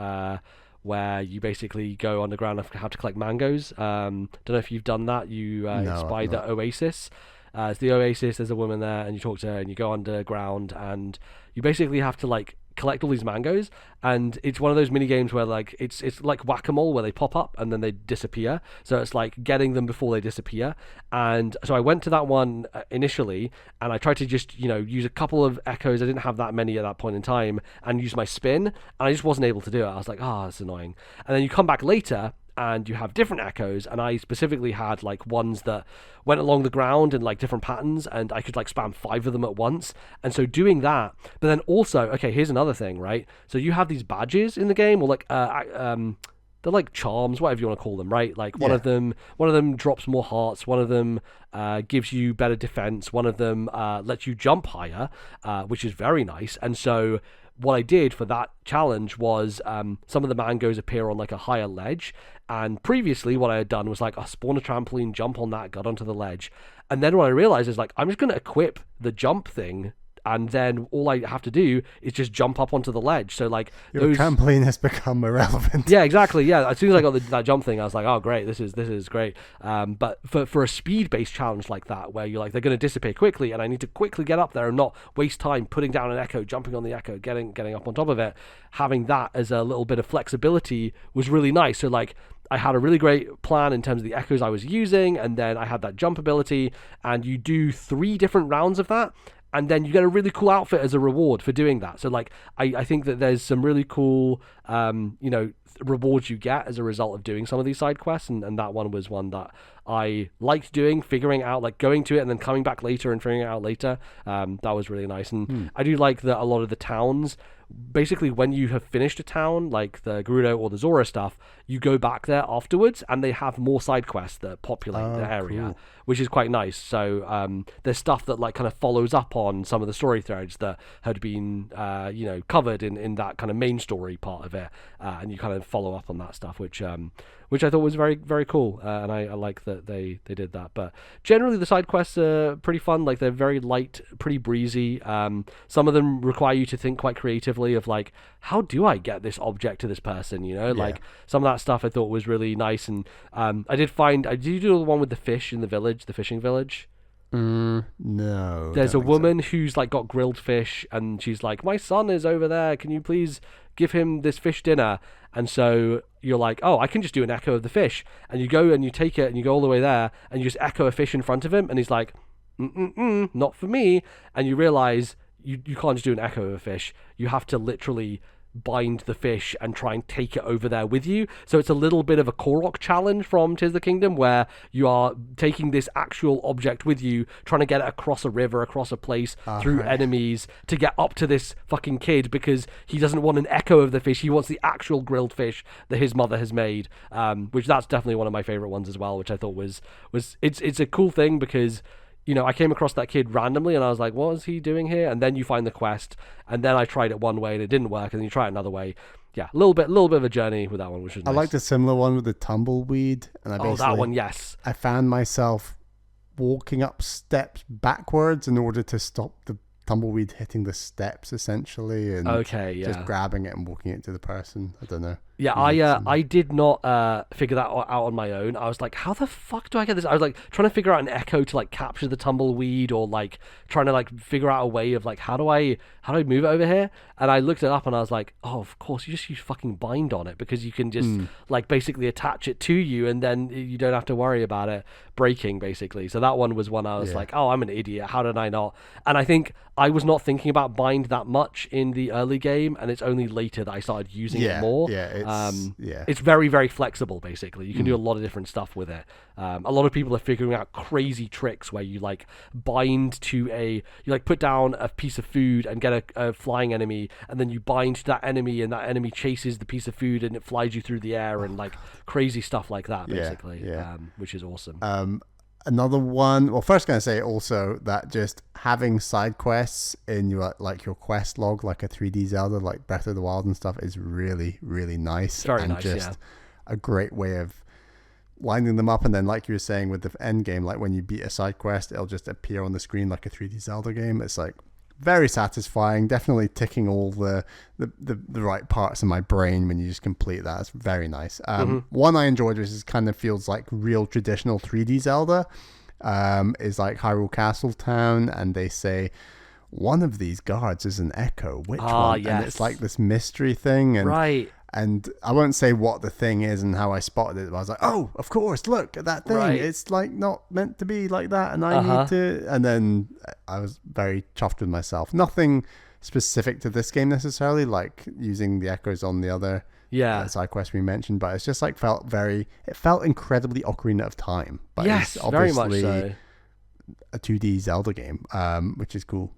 where you basically go underground and have to collect mangoes. Don't know if you've done that. You spy the oasis. It's the oasis. There's a woman there, and you talk to her, and you go underground, and you basically have to like collect all these mangoes, and it's one of those mini games where like it's like whack-a-mole where they pop up and then they disappear. So it's like getting them before they disappear. And so I went to that one initially, and I tried to just use a couple of echoes. I didn't have that many at that point in time, and use my spin, and I just wasn't able to do it. I was like, that's annoying. And then you come back later, and you have different echoes, and I specifically had like ones that went along the ground in like different patterns, and I could like spam 5 of them at once. And so doing that, but then also, okay, here's another thing, right? So you have these badges in the game, or like they're like charms, whatever you want to call them, right? Like one of them drops more hearts, one of them gives you better defense, one of them lets you jump higher, which is very nice. And so what I did for that challenge was some of the mangoes appear on like a higher ledge, and previously what I had done was like spawn a trampoline, jump on that, got onto the ledge, and then what I realized is like I'm just going to equip the jump thing, and then all I have to do is just jump up onto the ledge. So like your trampoline has become irrelevant. Yeah, exactly. Yeah, as soon as I got that jump thing, I was like, oh great, this is great. But for a speed-based challenge like that, where you're like they're going to disappear quickly, and I need to quickly get up there and not waste time putting down an echo, jumping on the echo, getting up on top of it, having that as a little bit of flexibility was really nice. So like I had a really great plan in terms of the echoes I was using, and then I had that jump ability, and you do 3 different rounds of that, and then you get a really cool outfit as a reward for doing that. So like I think that there's some really cool rewards you get as a result of doing some of these side quests, and that one was one that I liked doing, figuring out, like going to it and then coming back later and figuring it out later. That was really nice. And I do like that a lot of the towns, basically when you have finished a town, like the Gerudo or the Zora stuff, you go back there afterwards and they have more side quests that populate the area, which is quite nice. So there's stuff that like kind of follows up on some of the story threads that had been covered in that kind of main story part of it, and you kind of follow up on that stuff, which I thought was very, very cool, and I like that they did that. But generally the side quests are pretty fun. Like they're very light, pretty breezy. Some of them require you to think quite creatively of like, how do I get this object to this person, like some of that stuff I thought was really nice. And I did do the one with the fish in the village, the fishing village. No, there's a woman who's like got grilled fish, and she's like, my son is over there, can you please give him this fish dinner? And so you're like, oh, I can just do an echo of the fish, and you go and you take it and you go all the way there and you just echo a fish in front of him, and he's like, not for me. And you realize you can't just do an echo of a fish, you have to literally bind the fish and try and take it over there with you. So it's a little bit of a Korok challenge from Tears of the Kingdom, where you are taking this actual object with you, trying to get it across a river, across a place, through enemies, to get up to this fucking kid, because he doesn't want an echo of the fish, he wants the actual grilled fish that his mother has made, which that's definitely one of my favorite ones as well, which I thought was it's a cool thing, because I came across that kid randomly and I was like, what is he doing here? And then you find the quest, and then I tried it one way and it didn't work, and then you try it another way. Yeah, a little bit of a journey with that one, which is nice. I liked a similar one with the tumbleweed, and that one, yes. I found myself walking up steps backwards in order to stop the tumbleweed hitting the steps, essentially, and just grabbing it and walking it to the person. I don't know. Yeah, I did not figure that out on my own. I was like, how the fuck do I get this? I was like trying to figure out an echo to like capture the tumbleweed, or like trying to like figure out a way of like how do I move it over here? And I looked it up and I was like, oh, of course, you just use fucking bind on it, because you can just like basically attach it to you, and then you don't have to worry about it breaking, basically. So that one was one I was like, oh, I'm an idiot. How did I not? And I think I was not thinking about bind that much in the early game, and it's only later that I started using it more. It's very, very flexible, basically. You can do a lot of different stuff with it. A lot of people are figuring out crazy tricks where you like bind to you like put down a piece of food and get a flying enemy, and then you bind to that enemy, and that enemy chases the piece of food and it flies you through the air, and like crazy stuff like that, basically, which is awesome. Another one, well, first going to say also that just having side quests in your quest log, like a 3D Zelda, like Breath of the Wild and stuff, is really, really nice. Very and nice, just a great way of winding them up. And then, like you were saying with the end game, like when you beat a side quest, it'll just appear on the screen like a 3D Zelda game. It's like very satisfying, definitely ticking all the right parts of my brain when you just complete that. It's very nice. One I enjoyed, which is kind of feels like real traditional 3D Zelda, is like Hyrule Castle Town, and they say one of these guards is an echo. Which Ah, one? yes. And it's like this mystery thing. And Right. And I won't say what the thing is and how I spotted it, but I was like, oh, of course, look at that thing. Right. It's like not meant to be like that, and I need to. And then I was very chuffed with myself. Nothing specific to this game necessarily, like using the echoes on the other side quest we mentioned, but it's just like it felt incredibly Ocarina of Time. But Yes, it's obviously very much so. a 2D Zelda game, which is cool.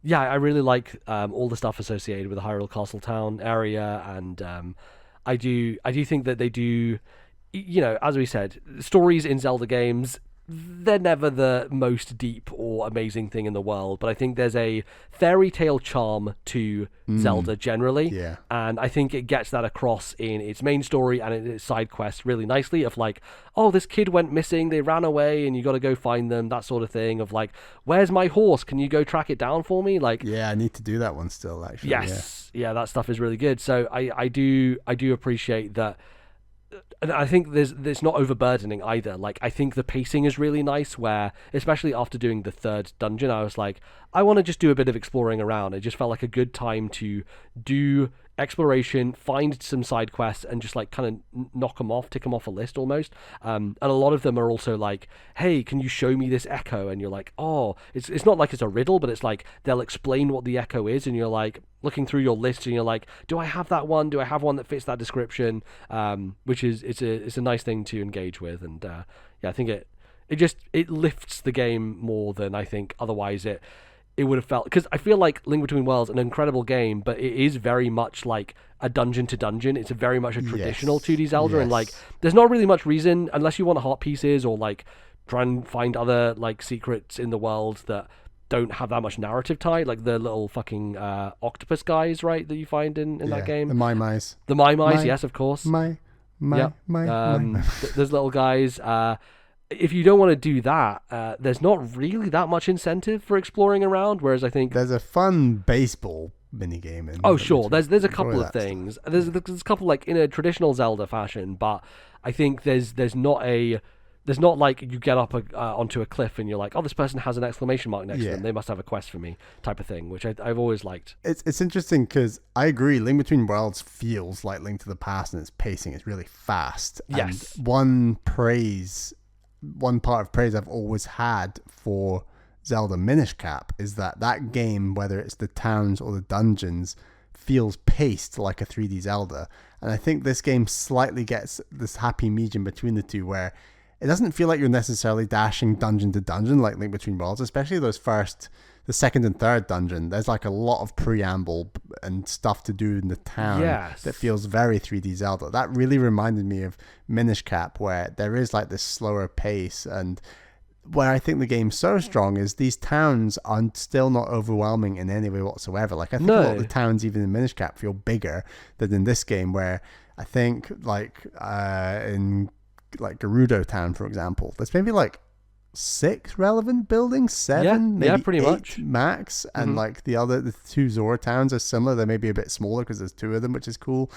Yeah, I really like all the stuff associated with the Hyrule Castle Town area, and I do think that they do, as we said, stories in Zelda games, they're never the most deep or amazing thing in the world, but I think there's a fairy tale charm to Zelda generally, and I think it gets that across in its main story and in its side quests really nicely, of like, oh, this kid went missing, they ran away, and you got to go find them, that sort of thing, of like, where's my horse, can you go track it down for me? Like, I need to do that one still, actually. Yeah, that stuff is really good. So I do appreciate that. And I think there's not overburdening either. Like, I think the pacing is really nice, where, especially after doing the third dungeon, I was like, I want to just do a bit of exploring around. It just felt like a good time to do exploration, find some side quests, and just like kind of knock them off, tick them off a list almost. And a lot of them are also like, hey, can you show me this echo? And you're like, oh, it's not like it's a riddle, but it's like they'll explain what the echo is, and you're like looking through your list, and you're like, do I have that one? Do I have one that fits that description? Which is it's a nice thing to engage with, and I think it lifts the game more than I think otherwise it would have felt, because I feel like Link Between Worlds, an incredible game, but it is very much like a dungeon to dungeon. It's very much a traditional 2D Zelda, and like there's not really much reason, unless you want heart pieces or like try and find other like secrets in the world that don't have that much narrative tie, like the little fucking octopus guys, right, that you find in that game. The Mai-Mais. The Mai-Mais, yes, of course. My. Those little guys. If you don't want to do that, there's not really that much incentive for exploring around. Whereas I think there's a fun baseball minigame in. Oh, sure. There's a couple of things. There's a couple like in a traditional Zelda fashion, but I think there's not like you get up onto a cliff and you're like, oh, this person has an exclamation mark next to them, they must have a quest for me, type of thing, which I've always liked. It's interesting because I agree, Link Between Worlds feels like Link to the Past, and its pacing is really fast. Yes. And one part of praise I've always had for Zelda Minish Cap is that game, whether it's the towns or the dungeons, feels paced like a 3D Zelda. And I think this game slightly gets this happy medium between the two, where it doesn't feel like you're necessarily dashing dungeon to dungeon like Link Between Worlds, especially the second and third dungeon. There's like a lot of preamble and stuff to do in the town that feels very 3D Zelda. That really reminded me of Minish Cap, where there is like this slower pace, and where I think the game's so strong is these towns are still not overwhelming in any way whatsoever. Like, I think a lot of the towns, even in Minish Cap, feel bigger than in this game, where I think like in like Gerudo Town, for example, there's maybe like 6 relevant buildings, 7, maybe pretty 8 much max, and like the 2 Zora towns are similar. They may be a bit smaller because there's 2 of them, which is cool.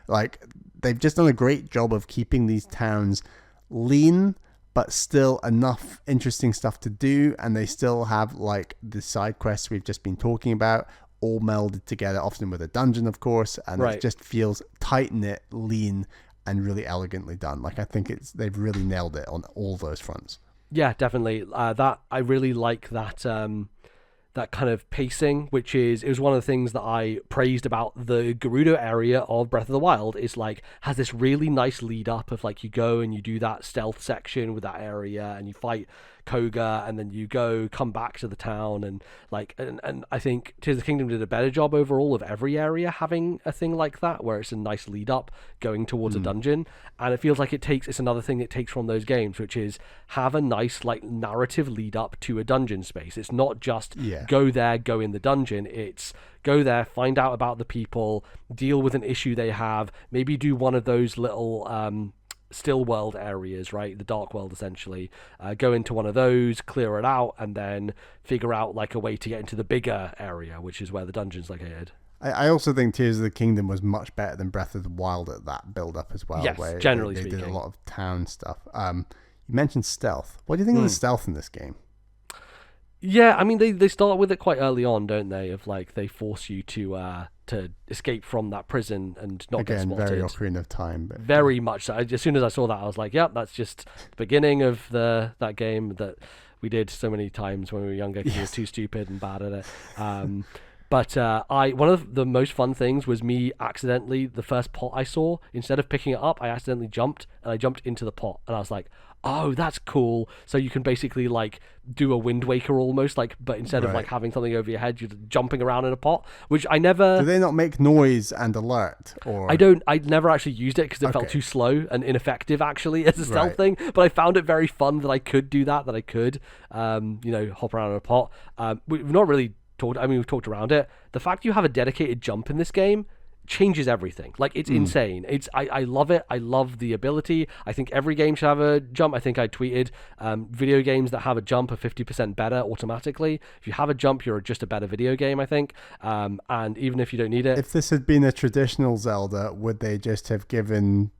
Like, they've just done a great job of keeping these towns lean, but still enough interesting stuff to do, and they still have like the side quests we've just been talking about, all melded together, often with a dungeon, of course, and it just feels tight-knit, lean, and really elegantly done. Like, I think they've really nailed it on all those fronts. Yeah, definitely. That I really like that that kind of pacing, it was one of the things that I praised about the Gerudo area of Breath of the Wild, is like has this really nice lead up of like you go and you do that stealth section with that area and you fight Koga, and then you come back to the town, and like and I think Tears of the Kingdom did a better job overall of every area having a thing like that, where it's a nice lead up going towards a dungeon, and it feels like it's another thing it takes from those games, which is have a nice like narrative lead up to a dungeon space. It's not just go there, go in the dungeon. It's go there, find out about the people, deal with an issue they have, maybe do one of those little still world areas, right, the dark world essentially, go into one of those, clear it out, and then figure out like a way to get into the bigger area, which is where the dungeon's located. I also think Tears of the Kingdom was much better than Breath of the Wild at that build up as well. Yes, where generally they speaking. did a lot of town stuff. You mentioned stealth. What do you think of the stealth in this game? Yeah, I mean they start with it quite early on, don't they? Of like they force you to escape from that prison and not get Again, spotted. very Ocarina of Time. But, Very much so. As soon as I saw that, I was like, "Yep, that's just the beginning of that game that we did so many times when we were younger because we were too stupid and bad at it." But one of the most fun things was me accidentally, the first pot I saw, instead of picking it up, I accidentally jumped, and I jumped into the pot, and I was like, oh, that's cool. So you can basically like do a Wind Waker almost, like, but instead of like having something over your head, you're jumping around in a pot, which I never... Do they not make noise and alert? Or I never actually used it because it felt too slow and ineffective actually as a stealth thing, but I found it very fun that I could do that I could, hop around in a pot. We've not really talked, I mean, we've talked around it. The fact you have a dedicated jump in this game changes everything. Like, it's insane. I love it. I love the ability. I think every game should have a jump. I think I tweeted video games that have a jump are 50% better automatically. If you have a jump, you're just a better video game, I think. And even if you don't need it. If this had been a traditional Zelda, would they just have given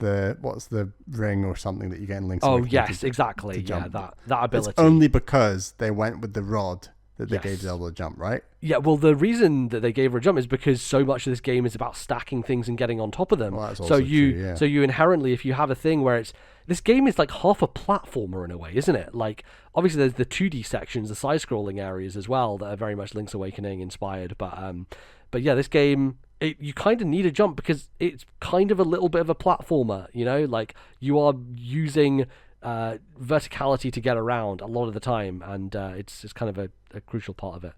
what's the ring or something that you get in Link's Awakening? Yes, exactly. Yeah, that ability. It's only because they went with the rod that they gave Zelda a jump, right? Yeah, well, the reason that they gave her a jump is because so much of this game is about stacking things and getting on top of them. Well, that's also true, so you inherently, if you have a thing where this game is like half a platformer in a way, isn't it? Like, obviously there's the 2D sections, the side-scrolling areas as well that are very much Link's Awakening inspired. But yeah, this game, you kind of need a jump because it's kind of a little bit of a platformer, you know? Like, you are using verticality to get around a lot of the time, and it's kind of a crucial part of it.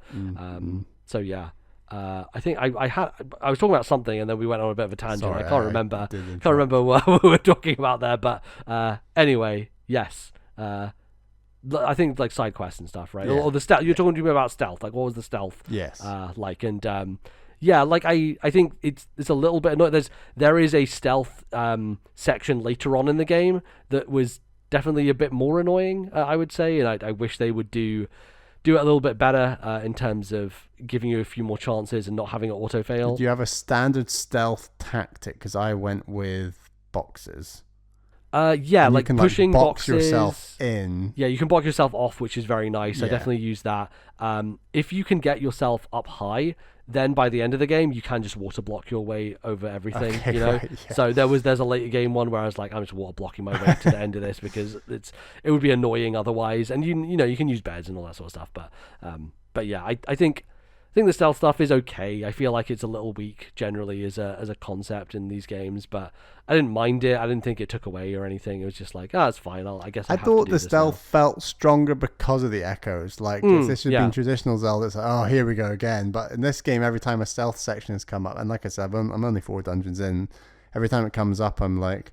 So yeah, I think I was talking about something and then we went on a bit of a tangent. Sorry, I can't remember what we were talking about there, but anyway, yes, I think like side quests and stuff, right? Or the stealth. You're talking to me about stealth. Like, what was the stealth? Yes. Like, and yeah, like I think it's a little bit annoying. There is a stealth section later on in the game that was definitely a bit more annoying, I would say, and I wish they would do it a little bit better in terms of giving you a few more chances and not having it auto fail. Did you have a standard stealth tactic? Because I went with boxes. Yeah, like pushing box boxes. yourself in. Yeah, you can block yourself off, which is very nice. Yeah. I definitely use that. If you can get yourself up high, then by the end of the game, you can just water block your way over everything, Okay, you know? right, yeah. So there's a later game one where I was like, I'm just water blocking my way to the end of this because it would be annoying otherwise. And you know, you can use beds and all that sort of stuff. But yeah, I think the stealth stuff is okay. I feel like it's a little weak generally as a concept in these games, but I didn't mind it. I didn't think it took away or anything. It was just like, it's fine. I guess I thought the stealth felt stronger because of the echoes. Like, if this had been traditional Zelda, it's like, oh, here we go again. But in this game, every time a stealth section has come up, and like I said, I'm only 4 dungeons in, every time it comes up, I'm like,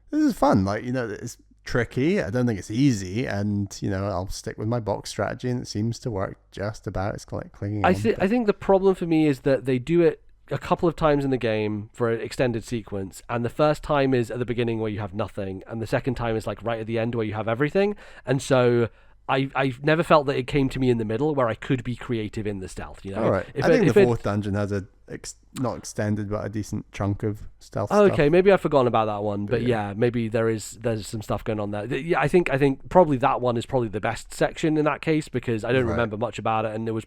this is fun. Like, you know, it's tricky. I don't think it's easy, and you know, I'll stick with my box strategy, and it seems to work just about. It's like clinging on. I think the problem for me is that they do it a couple of times in the game for an extended sequence, and the first time is at the beginning where you have nothing, and the second time is like right at the end where you have everything. And so I've never felt that it came to me in the middle where I could be creative in the stealth, you know. All right. I think the fourth dungeon has not extended, but a decent chunk of stealth stuff. Okay, maybe I've forgotten about that one, but yeah, maybe there's some stuff going on there. Yeah, I think probably that one is probably the best section in that case because I don't remember much about it, and I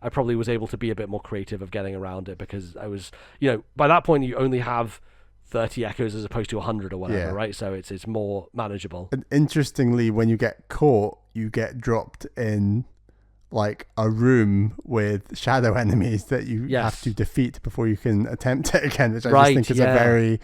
probably was able to be a bit more creative of getting around it because I was, you know, by that point you only have 30 echoes as opposed to 100 or whatever, right? So it's more manageable. And interestingly, when you get caught, you get dropped in like a room with shadow enemies that you have to defeat before you can attempt it again, which I just think is a very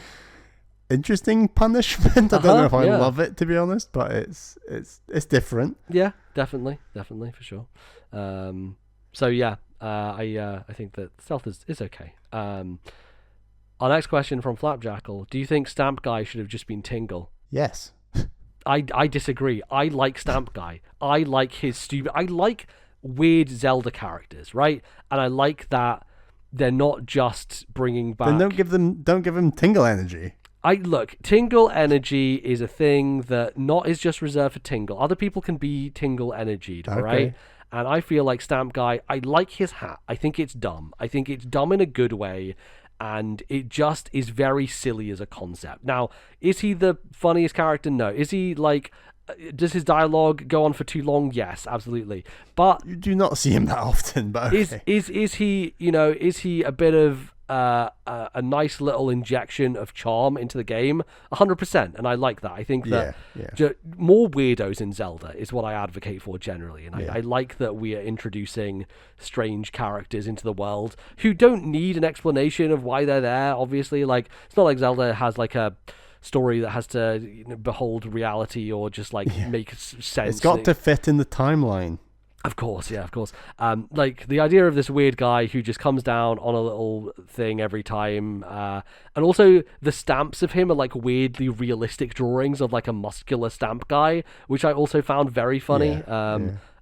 interesting punishment. I don't know if I love it, to be honest, but it's different. Yeah, definitely for sure. So yeah, I think that stealth is okay. Our next question from Flapjackal: do you think Stamp Guy should have just been Tingle? Yes. I disagree. I like Stamp Guy. I like his stupid. I like weird Zelda characters, right? And I like that they're not just bringing back. Then don't give them Tingle energy. Tingle energy is a thing that is just reserved for Tingle. Other people can be Tingle energied, all right? And I feel like Stamp Guy. I like his hat. I think it's dumb. I think it's dumb in a good way. And it just is very silly as a concept. Now, is he the funniest character? No. Is he like Does his dialogue go on for too long? Yes, absolutely. But You do not see him that often, but okay. is he, is he a bit of a nice little injection of charm into the game? 100%, and I like that. I think that more weirdos in Zelda is what I advocate for generally, and I like that we are introducing strange characters into the world who don't need an explanation of why they're there. Obviously, like, it's not like Zelda has like a story that has to behold reality or just like make sense. It's got to fit in the timeline. Of course, yeah, of course. Like the idea of this weird guy who just comes down on a little thing every time, and also the stamps of him are like weirdly realistic drawings of like a muscular stamp guy, which I also found very funny.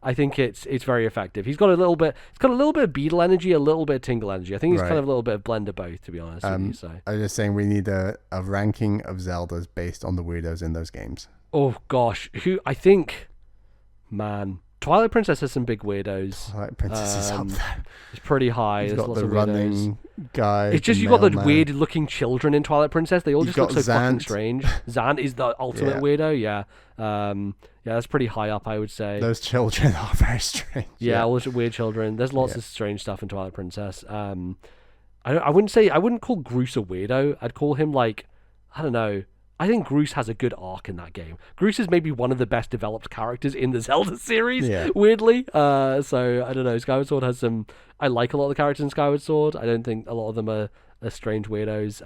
I think it's very effective. It's got a little bit of Beetle energy, a little bit of Tingle energy. I think he's kind of a little bit of blend of both, to be honest with you. So I was just saying we need a ranking of Zeldas based on the weirdos in those games. Oh gosh, man. Twilight Princess has some big weirdos. Twilight Princess is up there. It's pretty high. He's There's got lots the of running guy. It's just you've got the weird-looking children in Twilight Princess. They all just look so fucking strange. Zant is the ultimate weirdo. Yeah, that's pretty high up, I would say. Those children are very strange. Yeah, all those weird children. There's lots of strange stuff in Twilight Princess. I wouldn't call Groose a weirdo. I'd call him like, I don't know. I think Groose has a good arc in that game. Groose is maybe one of the best developed characters in the Zelda series, weirdly. So, I don't know. Skyward Sword has some... I like a lot of the characters in Skyward Sword. I don't think a lot of them are strange weirdos.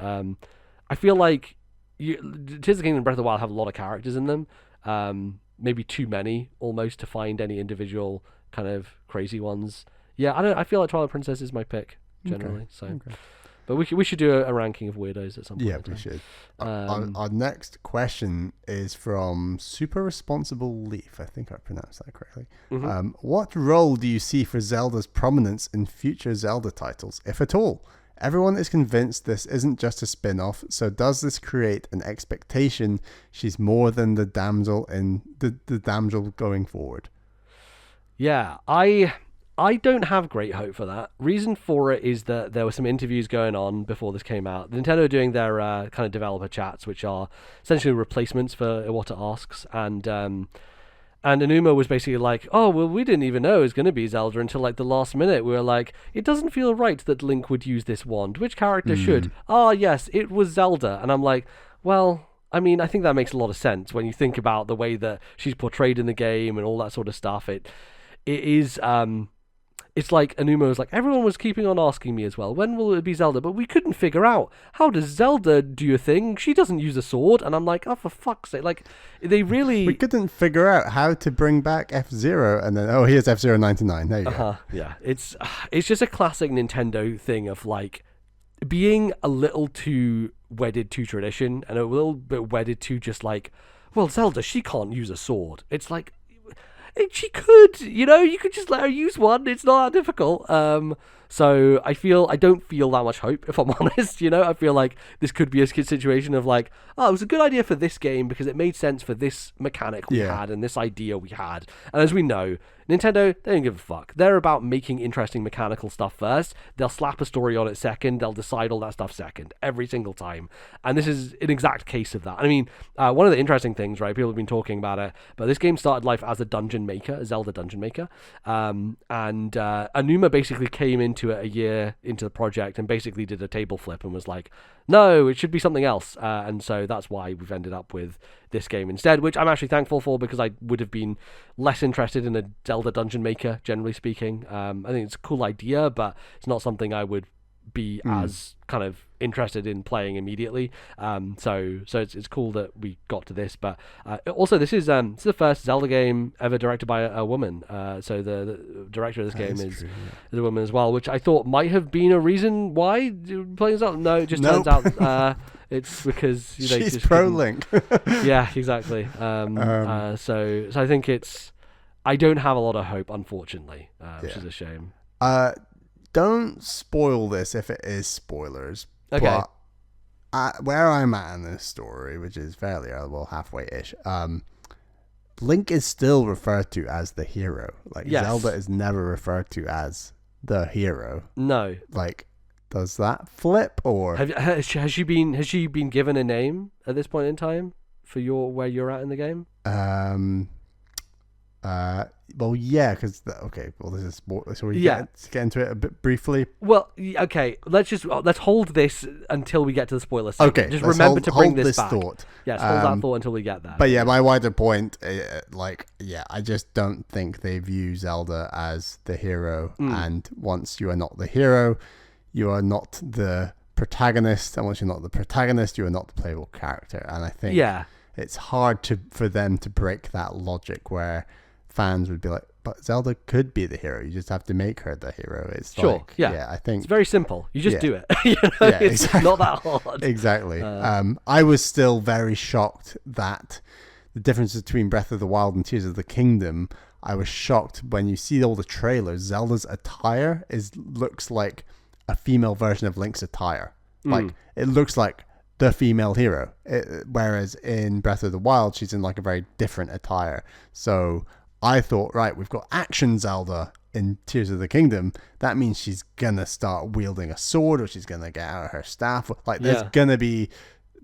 I feel like Tears of the Kingdom and Breath of the Wild have a lot of characters in them. Maybe too many, almost, to find any individual kind of crazy ones. Yeah, I feel like Twilight Princess is my pick, generally. But we should do a ranking of weirdos at some point. Yeah, we should. Our next question is from Super Responsible Leaf. I think I pronounced that correctly. Mm-hmm. What role do you see for Zelda's prominence in future Zelda titles, if at all? Everyone is convinced this isn't just a spin-off, so does this create an expectation she's more than the damsel in the damsel going forward? Yeah, I don't have great hope for that. Reason for it is that there were some interviews going on before this came out. Nintendo are doing their kind of developer chats, which are essentially replacements for Iwata Asks, and Aonuma was basically like, oh, well, we didn't even know it was going to be Zelda until like the last minute. We were like, it doesn't feel right that Link would use this wand. Which character should? Ah, yes, it was Zelda. And I'm like, well, I mean, I think that makes a lot of sense when you think about the way that she's portrayed in the game and all that sort of stuff. It is... It's like Aonuma was like, everyone was keeping on asking me as well, when will it be Zelda? But we couldn't figure out, how does Zelda do a thing? She doesn't use a sword. And I'm like, oh, for fuck's sake. Like, they really... We couldn't figure out how to bring back F-Zero. And then, oh, here's F-Zero 99. There you go. Yeah, it's just a classic Nintendo thing of, like, being a little too wedded to tradition and a little bit wedded to just, like, well, Zelda, she can't use a sword. It's like... She could, you could just let her use one. It's not that difficult. So I don't feel that much hope, if I'm honest. I feel like this could be a situation of like, oh, it was a good idea for this game because it made sense for this mechanic we had and this idea we had. And as we know, Nintendo, they don't give a fuck. They're about making interesting mechanical stuff first. They'll slap a story on it second. They'll decide all that stuff second, every single time. And this is an exact case of that. I mean, one of the interesting things, right, people have been talking about it, but this game started life as a dungeon maker, a Zelda dungeon maker. And Aonuma basically came into it a year into the project and basically did a table flip and was like, no, it should be something else. And so that's why we've ended up with this game instead, which I'm actually thankful for because I would have been less interested in a Zelda dungeon maker, generally speaking. I think it's a cool idea, but it's not something I would be as kind of interested in playing immediately. So it's cool that we got to this, but also this is the first Zelda game ever directed by a woman. So the director of this game is a woman as well, which I thought might have been a reason why playing Zelda. No, it just turns out it's because she's pro Link. Yeah, exactly. So I think I don't have a lot of hope, unfortunately, which is a shame. Don't spoil this if it is spoilers. Okay. But where I'm at in this story, which is fairly early, halfway-ish, Link is still referred to as the hero. Like, Zelda is never referred to as the hero. No. Like, does that flip or has she been given a name at this point in time for where you're at in the game? Um. Well, yeah, because this is so we Yeah. get into it a bit briefly. Well, okay. Let's hold this until we get to the spoiler segment. Okay, Just let's remember to bring hold this this back. thought. Yes, hold that thought until we get there. But yeah, my wider point, I just don't think they view Zelda as the hero. And once you are not the hero, you are not the protagonist. And once you're not the protagonist, you are not the playable character. And I think it's hard for them to break that logic where fans would be like, but Zelda could be the hero. You just have to make her the hero. It's I think it's very simple. You just do it. It's not that hard. Exactly. I was still very shocked that the difference between Breath of the Wild and Tears of the Kingdom. I was shocked when you see all the trailers. Zelda's attire looks like a female version of Link's attire. Like it looks like the female hero, whereas in Breath of the Wild, she's in like a very different attire. So I thought, right, we've got action Zelda in Tears of the Kingdom. That means she's gonna start wielding a sword, or she's gonna get out her staff. Like there's gonna be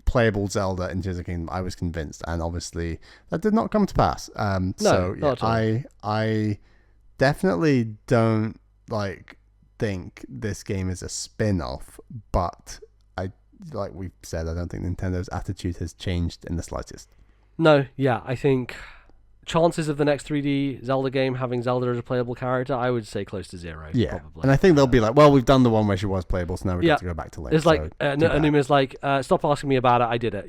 playable Zelda in Tears of the Kingdom. I was convinced, and obviously that did not come to pass. I definitely don't think this game is a spin-off, but like we've said, I don't think Nintendo's attitude has changed in the slightest. No, yeah, I think chances of the next 3D Zelda game having Zelda as a playable character, I would say close to zero. Yeah, probably. And I think they'll be like, well, we've done the one where she was playable, so now we have to go back to Link. It's like Anuma's like, stop asking me about it. I did it.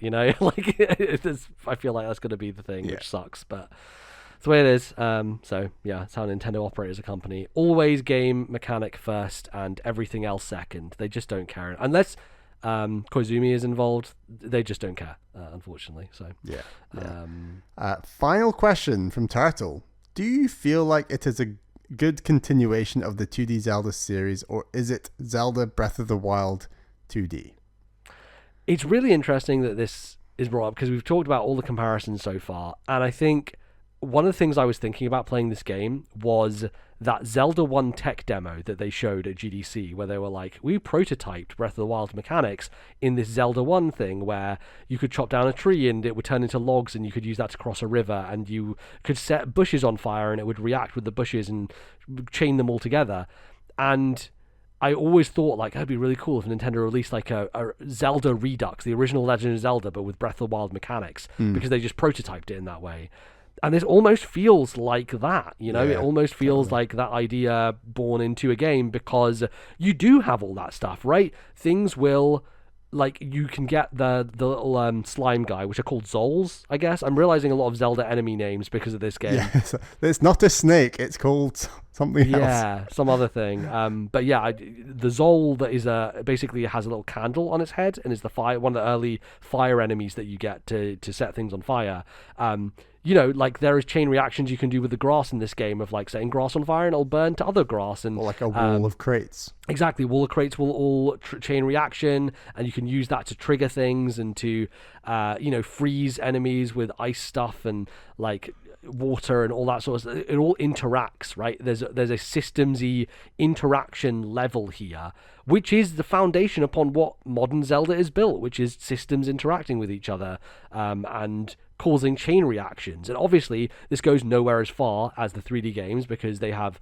I feel like that's going to be the thing, which sucks, but it's the way it is. So yeah, it's how Nintendo operates as a company. Always game mechanic first, and everything else second. They just don't care unless Koizumi is involved. They just don't care, unfortunately. So final question from Turtle: do you feel like it is a good continuation of the 2D Zelda series, or is it Zelda Breath of the Wild 2D? It's really interesting that this is brought up because we've talked about all the comparisons so far, and I think one of the things I was thinking about playing this game was that Zelda 1 tech demo that they showed at GDC, where they were like, we prototyped Breath of the Wild mechanics in this Zelda 1 thing where you could chop down a tree and it would turn into logs and you could use that to cross a river, and you could set bushes on fire and it would react with the bushes and chain them all together. And I always thought, like, that'd be really cool if Nintendo released like a Zelda Redux, the original Legend of Zelda, but with Breath of the Wild mechanics, because they just prototyped it in that way. And this almost feels like that, it almost feels like that idea born into a game, because you do have all that stuff, right? Things will, like, you can get the little slime guy, which are called Zols, I guess. I'm realizing a lot of Zelda enemy names because of this game. Yeah, it's not a snake, it's called something else. Yeah, some other thing. But yeah, the Zol that is basically has a little candle on its head and is one of the early fire enemies that you get to set things on fire. Like there is chain reactions you can do with the grass in this game of like setting grass on fire and it'll burn to other grass, and or like a wall of crates. Exactly, wall of crates will all chain reaction, and you can use that to trigger things and to freeze enemies with ice stuff and like water and all that sort of stuff. It all interacts, right? There's a systemsy interaction level here, which is the foundation upon what modern Zelda is built, which is systems interacting with each other and causing chain reactions. And obviously this goes nowhere as far as the 3D games because they have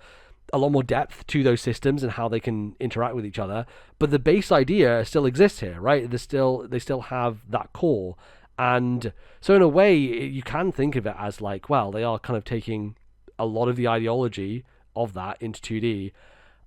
a lot more depth to those systems and how they can interact with each other, but the base idea still exists here, right? They still have that core. And so in a way you can think of it as like, well, they are kind of taking a lot of the ideology of that into 2D.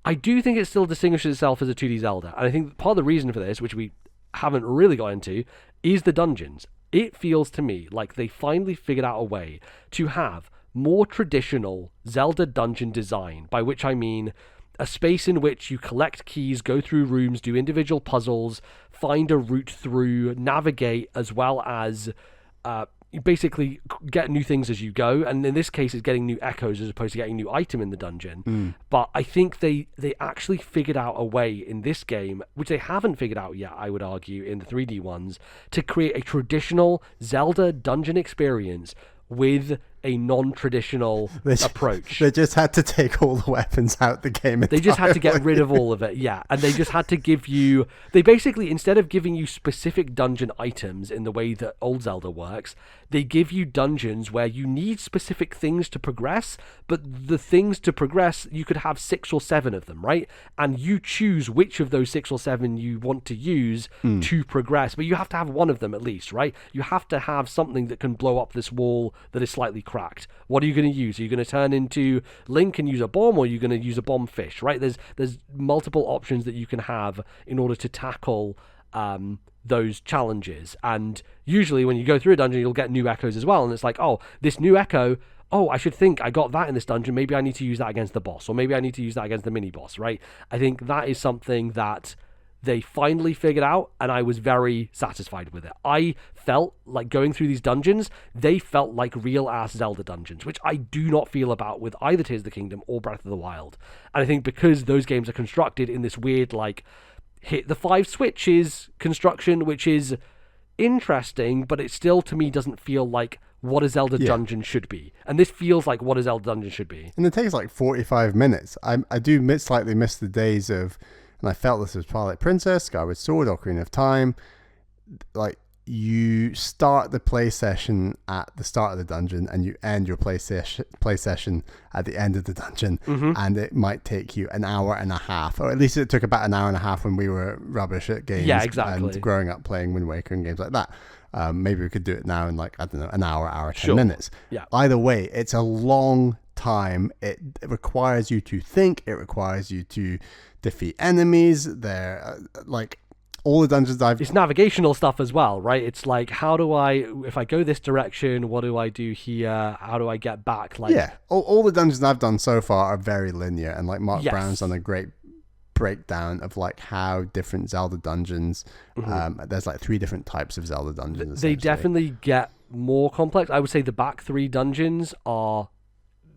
I do think it still distinguishes itself as a 2D Zelda, and I think part of the reason for this, which we haven't really got into, is the dungeons. It feels to me like they finally figured out a way to have more traditional Zelda dungeon design, by which I mean a space in which you collect keys, go through rooms, do individual puzzles, find a route through, navigate, as well as you basically get new things as you go. And in this case, it's getting new echoes as opposed to getting a new item in the dungeon. But I think they actually figured out a way in this game, which they haven't figured out yet, I would argue, in the 3D ones, to create a traditional Zelda dungeon experience with a non-traditional approach. They just had to take all the weapons out the game entirely. They just had to get rid of all of it, yeah. And they just had to give you... They basically, instead of giving you specific dungeon items in the way that old Zelda works, they give you dungeons where you need specific things to progress, but the things to progress, you could have 6 or 7 of them, right? And you choose which of those 6 or 7 you want to use to progress, but you have to have one of them at least, right? You have to have something that can blow up this wall that is slightly cracked. What are you going to use? Are you going to turn into Link and use a bomb, or are you going to use a bomb fish, right? There's multiple options that you can have in order to tackle those challenges. And usually when you go through a dungeon, you'll get new echoes as well. And it's like, oh, this new echo, oh, I should think I got that in this dungeon. Maybe I need to use that against the boss, or maybe I need to use that against the mini boss, right? I think that is something that they finally figured out, and I was very satisfied with it. I felt like going through these dungeons, they felt like real-ass Zelda dungeons, which I do not feel about with either Tears of the Kingdom or Breath of the Wild. And I think because those games are constructed in this weird, like, hit the 5 switches construction, which is interesting, but it still, to me, doesn't feel like what a Zelda dungeon should be. And this feels like what a Zelda dungeon should be. And it takes like 45 minutes. I do slightly miss the days of... And I felt this was Twilight Princess, Skyward Sword, Ocarina of Time. Like, you start the play session at the start of the dungeon, and you end your play session at the end of the dungeon, and it might take you an hour and a half, or at least it took about an hour and a half when we were rubbish at games. Yeah, exactly. And growing up playing Wind Waker and games like that. Maybe we could do it now in, like, I don't know, an hour, 10 minutes. Yeah. Either way, it's a long time. It requires you to think. It requires you to defeat enemies. They're like all the dungeons it's navigational stuff as well, right? It's like, how do I, if I go this direction, what do I do here? How do I get back? Like, yeah, all the dungeons I've done so far are very linear, and like Mark Brown's done a great breakdown of like how different Zelda dungeons there's like 3 different types of Zelda dungeons. They definitely get more complex. I would say the back 3 dungeons are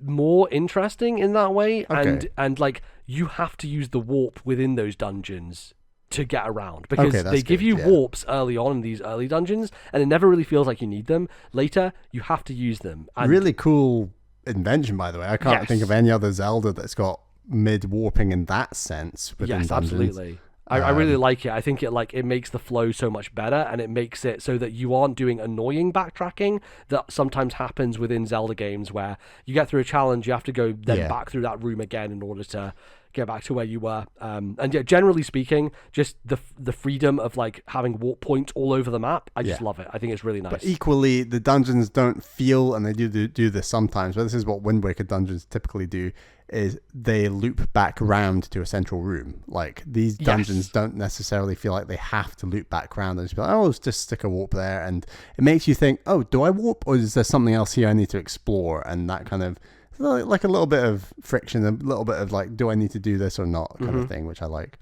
more interesting in that way. Okay. And like, you have to use the warp within those dungeons to get around, because they give you warps early on in these early dungeons, and it never really feels like you need them. Later, you have to use them. And really cool invention, by the way. I can't think of any other Zelda that's got mid-warping in that sense within dungeons. Absolutely. I really like it. I think it makes the flow so much better, and it makes it so that you aren't doing annoying backtracking that sometimes happens within Zelda games, where you get through a challenge, you have to go back through that room again in order to get back to where you were. And yeah, generally speaking, just the freedom of like having warp points all over the map, I just love it. I think it's really nice. But equally, the dungeons don't feel, and they do this sometimes, but this is what Wind Waker dungeons typically do, is they loop back round to a central room. Like, these dungeons don't necessarily feel like they have to loop back round and just be like, oh, let's just stick a warp there. And it makes you think, oh, do I warp, or is there something else here I need to explore? And that kind of, like a little bit of friction, a little bit of like, do I need to do this or not kind of thing, which I like.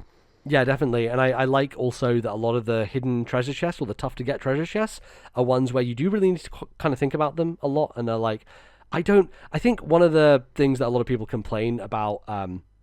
Yeah, definitely. And I like also that a lot of the hidden treasure chests, or the tough to get treasure chests, are ones where you do really need to kind of think about them a lot, and are like, I think one of the things that a lot of people complain about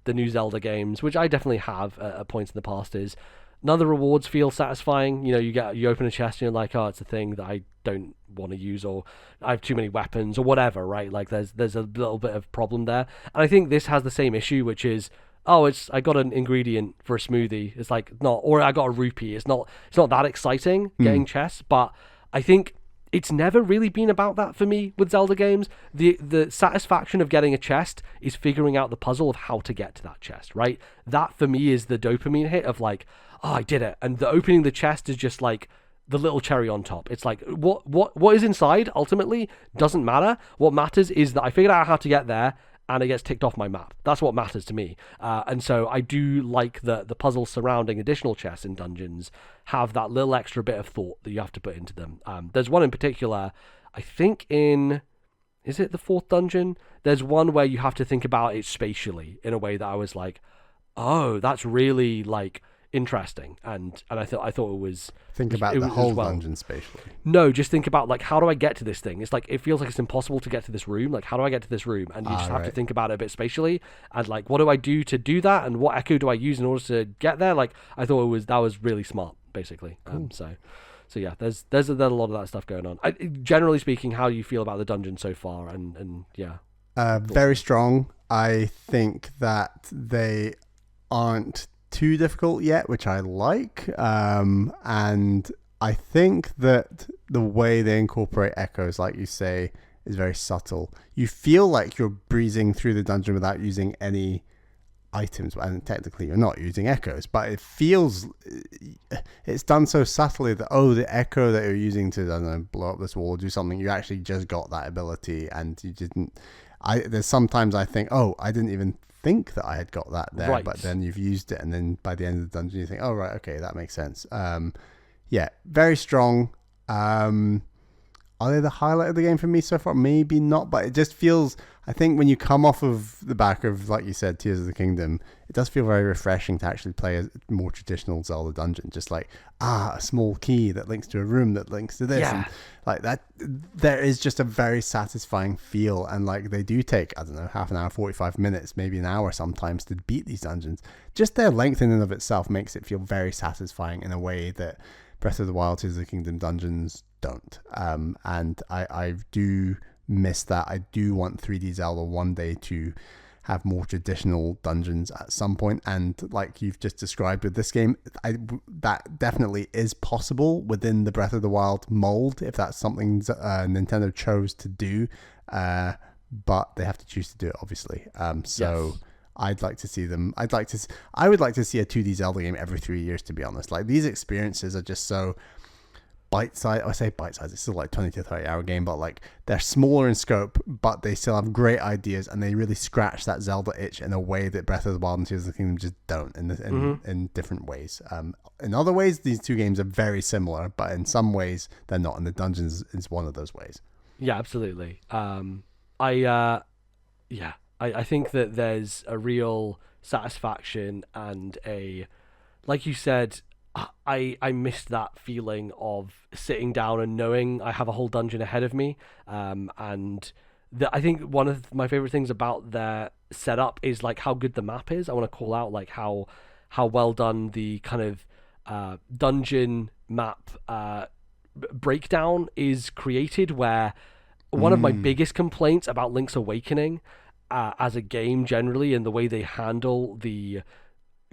the new Zelda games, which I definitely have at points in the past, is none of the rewards feel satisfying. You know, you open a chest and you're like, oh, it's a thing that I don't want to use, or I have too many weapons, or whatever, right? Like, there's a little bit of problem there. And I think this has the same issue, which is, oh, I got an ingredient for a smoothie. It's like, not, or I got a rupee. It's not that exciting getting chests, but I think it's never really been about that for me with Zelda games. The satisfaction of getting a chest is figuring out the puzzle of how to get to that chest, right? That for me is the dopamine hit of like, oh, I did it. And the opening the chest is just like the little cherry on top. It's like, what is inside ultimately doesn't matter. What matters is that I figured out how to get there, and it gets ticked off my map. That's what matters to me. And so I do like the puzzles surrounding additional chests in dungeons have that little extra bit of thought that you have to put into them. There's one in particular, I think is it the 4th dungeon? There's one where you have to think about it spatially in a way that I was like, oh, that's really like interesting, and I thought it was think about the whole dungeon spatially. No, just think about like, how do I get to this thing? It's like, it feels like it's impossible to get to this room. Like, how do I get to this room? And you just have to think about it a bit spatially, and like, what do I do to do that, and what echo do I use in order to get there? Like, I thought that was really smart. basically. Cool. So yeah, there's a lot of that stuff going on. Generally speaking, how do you feel about the dungeon so far? And yeah, very strong. I think that they aren't too difficult yet, which I like. And I think that the way they incorporate echoes, like you say, is very subtle. You feel like you're breezing through the dungeon without using any items, and technically you're not using echoes, but it feels, it's done so subtly that, oh, the echo that you're using to, I don't know, blow up this wall or do something, you actually just got that ability, and you didn't. There's sometimes I think, oh, I didn't even think that I had got that there, Right. but then you've used it, and then by the end of the dungeon you think, oh right, okay, that makes sense. Yeah, very strong. Are they the highlight of the game for me so far? Maybe not, but it just feels, I think when you come off of the back of, like you said, Tears of the Kingdom, it does feel very refreshing to actually play a more traditional Zelda dungeon. Just like, a small key that links to a room that links to this. Yeah. And like that, there is just a very satisfying feel. And like they do take, I don't know, half an hour, 45 minutes, maybe an hour sometimes to beat these dungeons. Just their length in and of itself makes it feel very satisfying in a way that Breath of the Wild, Tears of the Kingdom dungeons don't. And I do miss that. I do want 3D Zelda one day to have more traditional dungeons at some point, and like you've just described with this game, that definitely is possible within the Breath of the Wild mold if that's something Nintendo chose to do, but they have to choose to do it, obviously. So yes. I'd like to see them. I would like to see a 2D Zelda game every 3 years, to be honest. Like, these experiences are just so bite-sized. I say bite-sized, it's still like 20 to 30 hour game, but like they're smaller in scope, but they still have great ideas, and they really scratch that Zelda itch in a way that Breath of the Wild and Tears of the Kingdom just don't, in different ways. In other ways, these two games are very similar, but in some ways they're not, and the dungeons is one of those ways. Yeah, absolutely. I think that there's a real satisfaction and like you said, I missed that feeling of sitting down and knowing I have a whole dungeon ahead of me. And I think one of my favorite things about their setup is like how good the map is. I want to call out like how well done the kind of dungeon map breakdown is created, where one of my biggest complaints about Link's Awakening as a game generally, and the way they handle the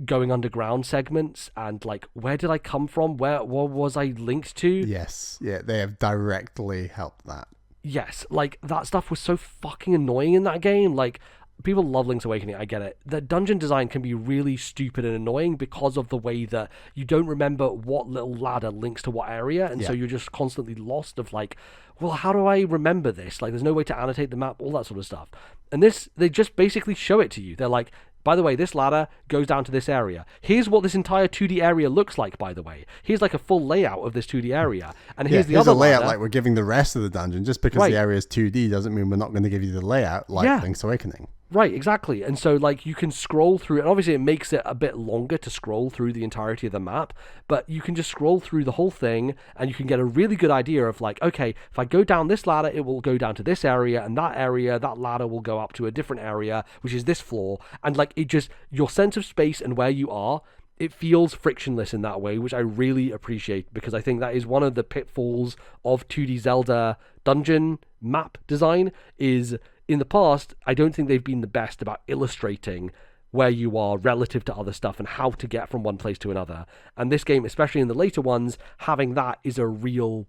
going underground segments and like, where did I come from, what was I linked to? Yes, yeah, they have directly helped that. Yes, like that stuff was so fucking annoying in that game. Like, people love Link's Awakening, I get it. The dungeon design can be really stupid and annoying because of the way that you don't remember what little ladder links to what area, and so you're just constantly lost of like, well, how do I remember this? Like, there's no way to annotate the map, all that sort of stuff. And this, they just basically show it to you. They're like, by the way, this ladder goes down to this area. Here's what this entire 2D area looks like, by the way. Here's like a full layout of this 2D area. And here's the other layout ladder. Like we're giving the rest of the dungeon. Just because the area is 2D doesn't mean we're not going to give you the layout like Link's Awakening. Right, exactly. And so like you can scroll through, and obviously it makes it a bit longer to scroll through the entirety of the map, but you can just scroll through the whole thing and you can get a really good idea of like, okay, if I go down this ladder, it will go down to this area, and that ladder will go up to a different area, which is this floor. And like, it just, your sense of space and where you are, it feels frictionless in that way, which I really appreciate, because I think that is one of the pitfalls of 2D Zelda dungeon map design is, in the past, I don't think they've been the best about illustrating where you are relative to other stuff and how to get from one place to another. And this game, especially in the later ones, having that is a real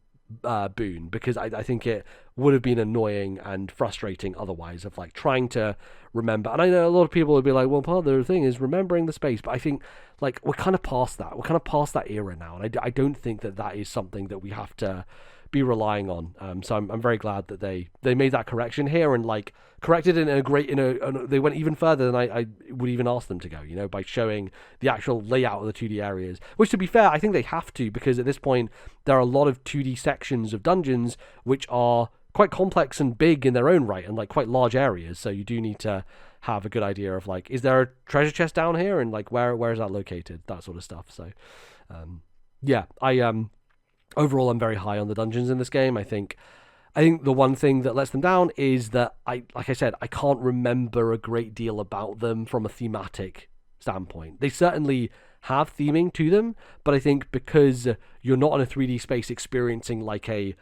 boon, because I think it would have been annoying and frustrating otherwise, of like trying to remember. And I know a lot of people would be like, well, part of the thing is remembering the space, but I think like we're kind of past that. We're kind of past that era now, and I don't think that is something that we have to be relying on. So I'm very glad that they made that correction here, and like corrected it in a great, they went even further than I would even ask them to go, by showing the actual layout of the 2D areas, which, to be fair, I think they have to, because at this point there are a lot of 2D sections of dungeons which are quite complex and big in their own right, and like quite large areas, so you do need to have a good idea of like, is there a treasure chest down here, and like where is that located, that sort of stuff. So overall, I'm very high on the dungeons in this game. I think the one thing that lets them down is that like I said, I can't remember a great deal about them from a thematic standpoint. They certainly have theming to them, but I think because you're not in a 3D space experiencing like a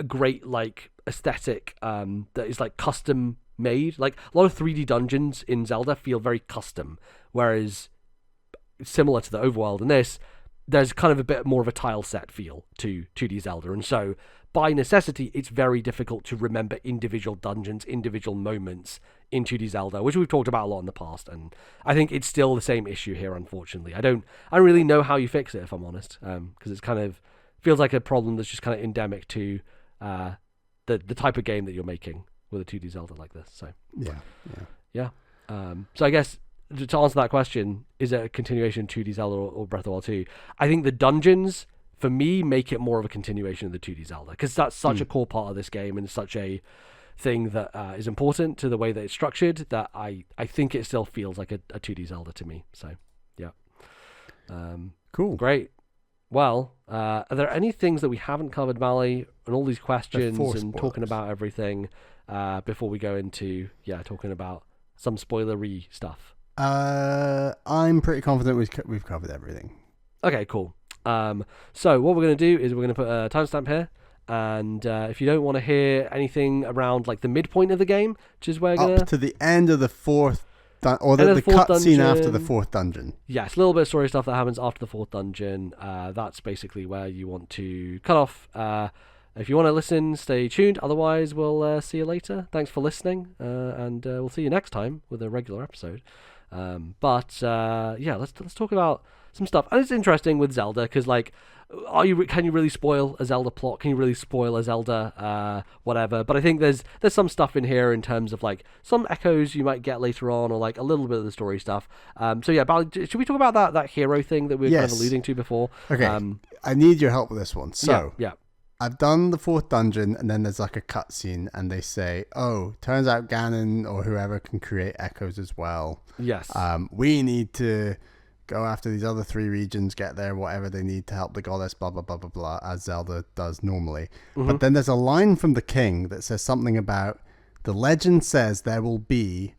great like aesthetic that is like custom made. Like a lot of 3D dungeons in Zelda feel very custom, whereas similar to the overworld in this, there's kind of a bit more of a tile set feel to 2D Zelda, and so by necessity, it's very difficult to remember individual dungeons, individual moments in 2D Zelda, which we've talked about a lot in the past, and I think it's still the same issue here, unfortunately. I don't really know how you fix it, if I'm honest, because it's kind of feels like a problem that's just kind of endemic to the type of game that you're making with a 2D Zelda like this. So yeah. So I guess to answer that question, is it a continuation of 2D Zelda or Breath of the Wild 2? I think the dungeons, for me, make it more of a continuation of the 2D Zelda, because that's such a core part of this game and such a thing that is important to the way that it's structured, that I think it still feels like a 2D Zelda to me. So, yeah. Cool. Great. Well, are there any things that we haven't covered, Mally, and all these questions and talking about everything before we go into, talking about some spoilery stuff? I'm pretty confident we've covered everything. Okay, cool. So what we're going to do is we're going to put a timestamp here, and if you don't want to hear anything around like the midpoint of the game, which is where up to the end of the fourth or the cutscene after the fourth dungeon. Yes, a little bit of story stuff that happens after the fourth dungeon. That's basically where you want to cut off. If you want to listen, stay tuned. Otherwise, we'll see you later. Thanks for listening, and we'll see you next time with a regular episode. Let's talk about some stuff. And it's interesting with Zelda because, like, can you really spoil a Zelda plot? Can you really spoil a Zelda whatever? But I think there's some stuff in here in terms of like some echoes you might get later on, or like a little bit of the story stuff. Should we talk about that hero thing that we were kind of alluding to before? Okay, I need your help with this one. So yeah. I've done the fourth dungeon, and then there's like a cutscene, and they say, "Oh, turns out Ganon or whoever can create echoes as well." Yes. We need to go after these other three regions, get there, whatever they need to help the goddess, blah, blah, blah, blah, blah, as Zelda does normally. Mm-hmm. But then there's a line from the king that says something about, the legend says there will be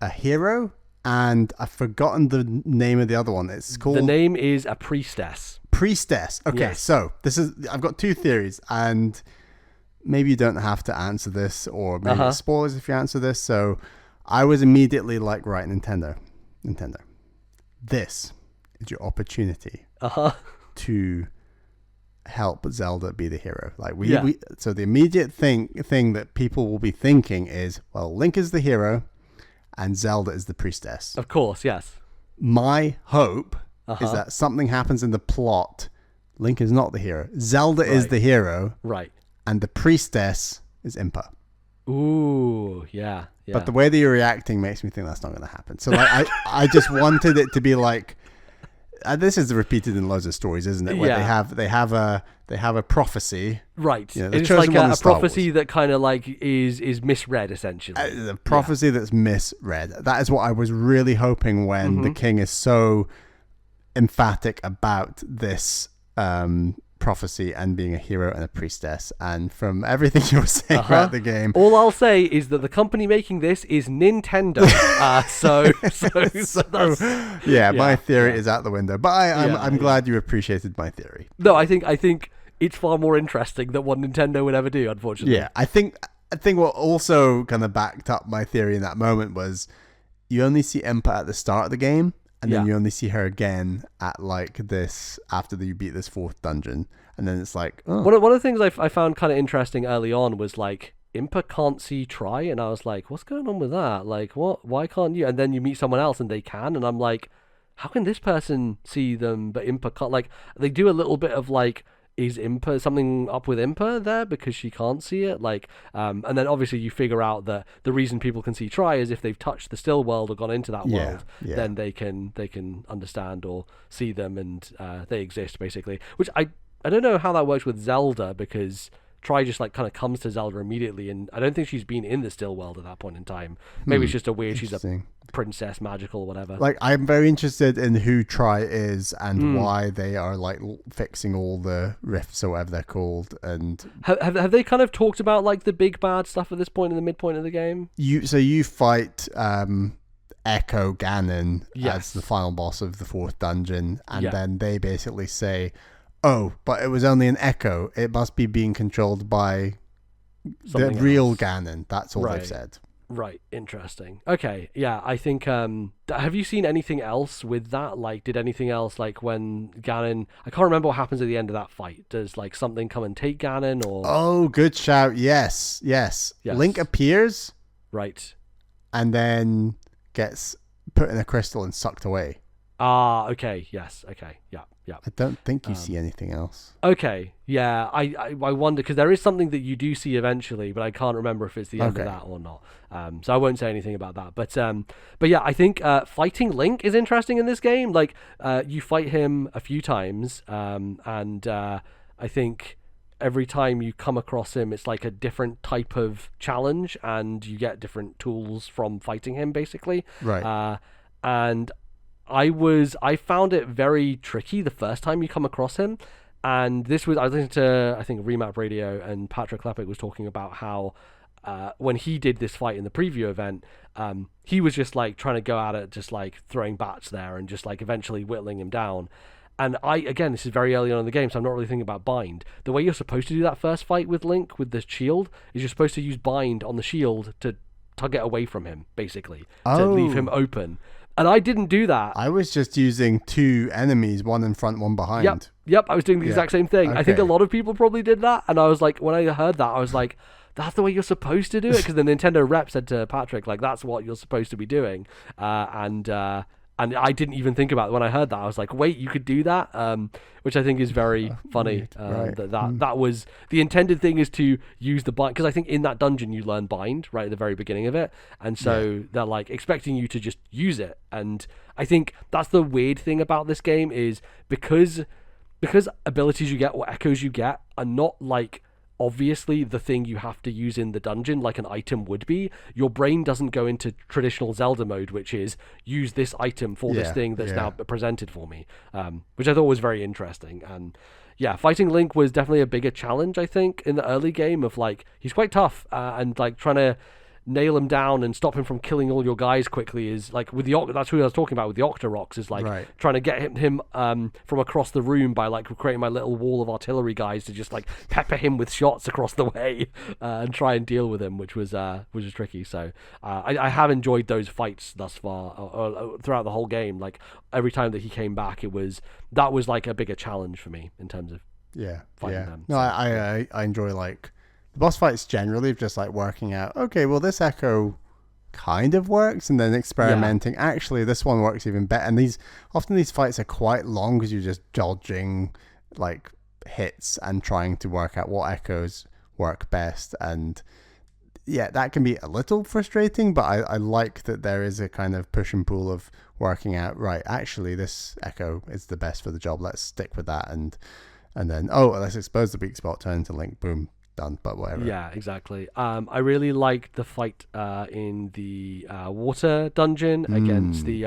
a hero, and I've forgotten the name of the other one. It's called... The name is a priestess. Priestess. Okay, yes. So I've got two theories, and maybe you don't have to answer this, or maybe it's spoilers if you answer this. So I was immediately like, right, Nintendo, this is your opportunity to help Zelda be the hero. Like so the immediate thing that people will be thinking is, well, Link is the hero and Zelda is the priestess. Of course, yes. My hope is that something happens in the plot. Link is not the hero. Zelda is the hero. Right. And the priestess is Impa. Ooh, yeah. But the way that you're reacting makes me think that's not going to happen. So like, I just wanted it to be like, this is repeated in loads of stories, isn't it? Where they have a prophecy, right? You know, it's like a prophecy that kind of like is misread essentially. The prophecy that's misread. That is what I was really hoping when the king is so emphatic about this prophecy and being a hero and a priestess. And from everything you were saying about the game, all I'll say is that the company making this is Nintendo. My theory is out the window, but I'm glad you appreciated my theory. No, I think it's far more interesting than what Nintendo would ever do, unfortunately. Yeah, I think what also kind of backed up my theory in that moment was you only see Impa at the start of the game, and then you only see her again at like this after you beat this fourth dungeon, and then it's like one of the things I found kind of interesting early on was like Impa can't see Tri, and I was like, what's going on with that? Like, what? Why can't you? And then you meet someone else and they can, and I'm like, how can this person see them but Impa can't? Like, they do a little bit of like, is Impa something up with Impa there because she can't see it? Like, and then obviously you figure out that the reason people can see Tri is if they've touched the still world or gone into that world, then they can understand or see them, and they exist basically. Which I don't know how that works with Zelda, because Tri just like kind of comes to Zelda immediately, and I don't think she's been in the still world at that point in time. Maybe it's just a weird, she's a princess, magical, whatever. Like, I'm very interested in who Tri is and why they are like fixing all the rifts or whatever they're called. And have they kind of talked about like the big bad stuff at this point in the midpoint of the game? You fight Echo Ganon Yes. as the final boss of the 4th dungeon, and Yeah. then they basically say, oh, but it was only an echo. It must be being controlled by Something the real else. Ganon. That's all Right. they've said. Right, interesting. Okay, yeah, I think have you seen anything else with that? Like, did anything else, like when Ganon, I can't remember what happens at the end of that fight. Does like something come and take Ganon, or Oh, good shout. Yes. Link appears right? and then gets put in a crystal and sucked away. Ah, okay, yes, okay, yeah. I don't think you see anything else. Okay, yeah, I wonder, because there is something that you do see eventually, but I can't remember if it's the end of that or not. So I won't say anything about that. But yeah, I think fighting Link is interesting in this game. Like, you fight him a few times, and I think every time you come across him, it's like a different type of challenge, and you get different tools from fighting him, basically. Right. And I found it very tricky the first time you come across him, and I was listening to, I think, Remap Radio, and Patrick Klepek was talking about how when he did this fight in the preview event, he was just like trying to go at it, just like throwing bats there and just like eventually whittling him down. And again, this is very early on in the game, so I'm not really thinking about bind. The way you're supposed to do that first fight with Link with the shield is you're supposed to use bind on the shield to tug it away from him, basically, to leave him open. And I didn't do that. I was just using 2 enemies, one in front, one behind. Yep, I was doing the exact same thing. Okay. I think a lot of people probably did that, and I was like, when I heard that, I was like, that's the way you're supposed to do it, because the Nintendo rep said to Patrick, like, that's what you're supposed to be doing. And I didn't even think about it when I heard that. I was like, wait, you could do that? Which I think is very funny. Right. That was the intended thing, is to use the bind, because I think in that dungeon you learn bind right at the very beginning of it, and so they're like expecting you to just use it. And I think that's the weird thing about this game, is because abilities you get or echoes you get are not like obviously the thing you have to use in the dungeon like an item would be. Your brain doesn't go into traditional Zelda mode, which is use this item for this thing that's now presented for me, which I thought was very interesting. And yeah, fighting Link was definitely a bigger challenge, I think, in the early game, of like, he's quite tough, and like trying to nail him down and stop him from killing all your guys quickly is like, with the that's who I was talking about with the Octoroks, is like trying to get him from across the room by like creating my little wall of artillery guys to just like pepper him with shots across the way, and try and deal with him, which was tricky. So I have enjoyed those fights thus far, throughout the whole game. Like, every time that he came back, that was like a bigger challenge for me in terms of fighting them. No, I enjoy like the boss fights generally, of just like working out, okay, well, this echo kind of works, and then experimenting. Actually, this one works even better. And these fights are quite long, because you're just dodging like hits and trying to work out what echoes work best. And yeah, that can be a little frustrating, but I like that there is a kind of push and pull of working out, right, actually this echo is the best for the job, let's stick with that. And then, let's expose the weak spot, turn into Link, boom, done. But whatever. Yeah, exactly. I really liked the fight in the water dungeon against the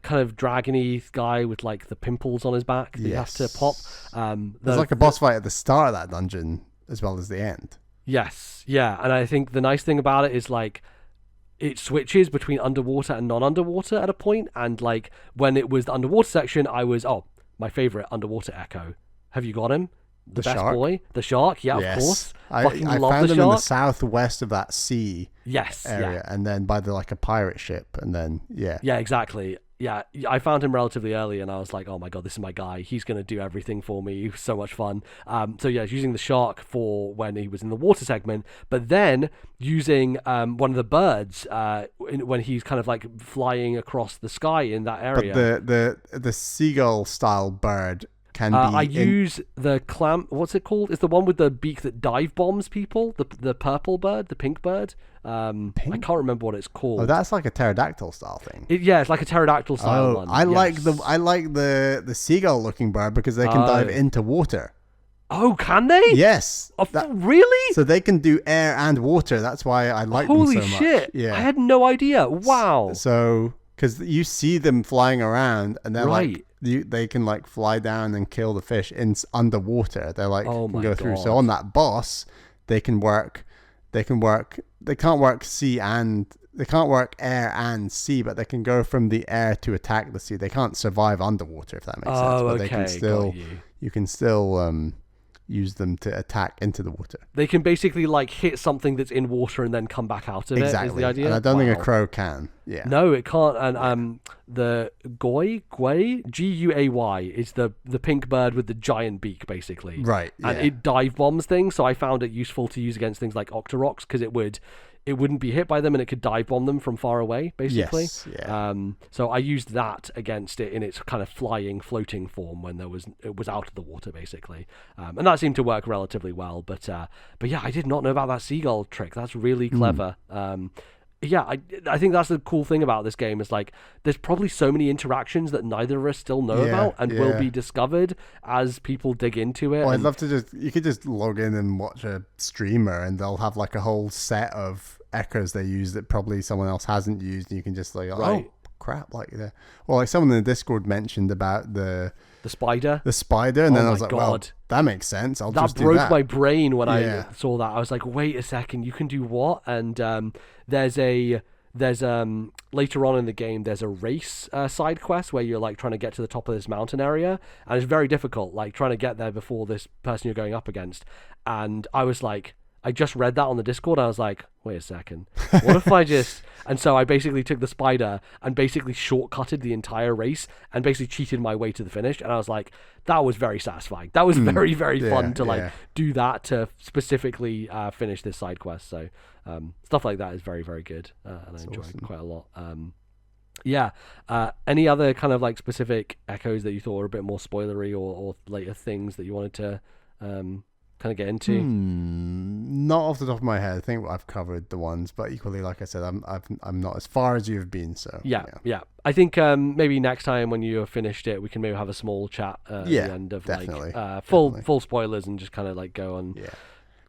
kind of dragony guy with like the pimples on his back that you have to pop. There's like a boss fight at the start of that dungeon as well as the end. Yes, yeah, and I think the nice thing about it is like it switches between underwater and non-underwater at a point, and like when it was the underwater section, I was my favorite underwater echo. Have you got him? The best shark? Boy, the shark, yeah, yes. Of course. I Fucking love found the him shark. in the southwest of that sea area, and then by the like a pirate ship, and then yeah, exactly. Yeah, I found him relatively early, and I was like, oh my god, this is my guy. He's going to do everything for me. It was so much fun. So yeah, using the shark for when he was in the water segment, but then using one of the birds when he's kind of like flying across the sky in that area. But the seagull style bird can be. I use the clam. What's it called? It's the one with the beak that dive bombs people. The purple bird, the pink bird. I can't remember what it's called. Oh, that's like a pterodactyl style thing. It's like a pterodactyl style one. I like the seagull looking bird, because they can dive into water. Oh, can they? Yes. Really? So they can do air and water. That's why I like them so much. Holy shit! Yeah. I had no idea. Wow. So because you see them flying around, and they're like, they can like fly down and kill the fish underwater. They're like, can go through. So on that boss, they can work. They can't work sea and they can't work air and sea, but they can go from the air to attack the sea. They can't survive underwater, if that makes sense. But okay, they can still, got you can still use them to attack into the water. They can basically like hit something that's in water and then come back out of it. Is the idea? And I don't think a crow can. Yeah. No, it can't. And the Guay, Guay is the pink bird with the giant beak, basically. Right. Yeah. And it dive bombs things, so I found it useful to use against things like Octoroks because it wouldn't be hit by them and it could dive bomb them from far away, basically. Yes, yeah. So I used that against it in its kind of flying, floating form when it was out of the water, basically. And that seemed to work relatively well. But yeah, I did not know about that seagull trick. That's really clever. Yeah, I think that's the cool thing about this game is like there's probably so many interactions that neither of us still know about and will be discovered as people dig into it. I'd love to you could just log in and watch a streamer and they'll have like a whole set of echoes they use that probably someone else hasn't used, and you can just like, oh crap, like well, like someone in the Discord mentioned about the spider, and then I was like, well, that makes sense. That broke my brain when I saw that. I was like, wait a second, you can do what? And there's later on in the game there's a race side quest where you're like trying to get to the top of this mountain area, and it's very difficult, like trying to get there before this person you're going up against. And I was like, I just read that on the Discord and I was like, wait a second, what if I just... And so I basically took the spider and basically shortcutted the entire race and basically cheated my way to the finish. And I was like, that was very satisfying. That was very, very fun to do that to specifically finish this side quest. So stuff like that is very, very good. And I enjoyed it quite a lot. Any other kind of like specific echoes that you thought were a bit more spoilery or later things that you wanted to... kind of get into? Not off the top of my head. I think I've covered the ones, but equally, like I said, I'm not as far as you've been. So yeah. I think maybe next time when you have finished it, we can maybe have a small chat at the end of like full spoilers and just kind of like go on.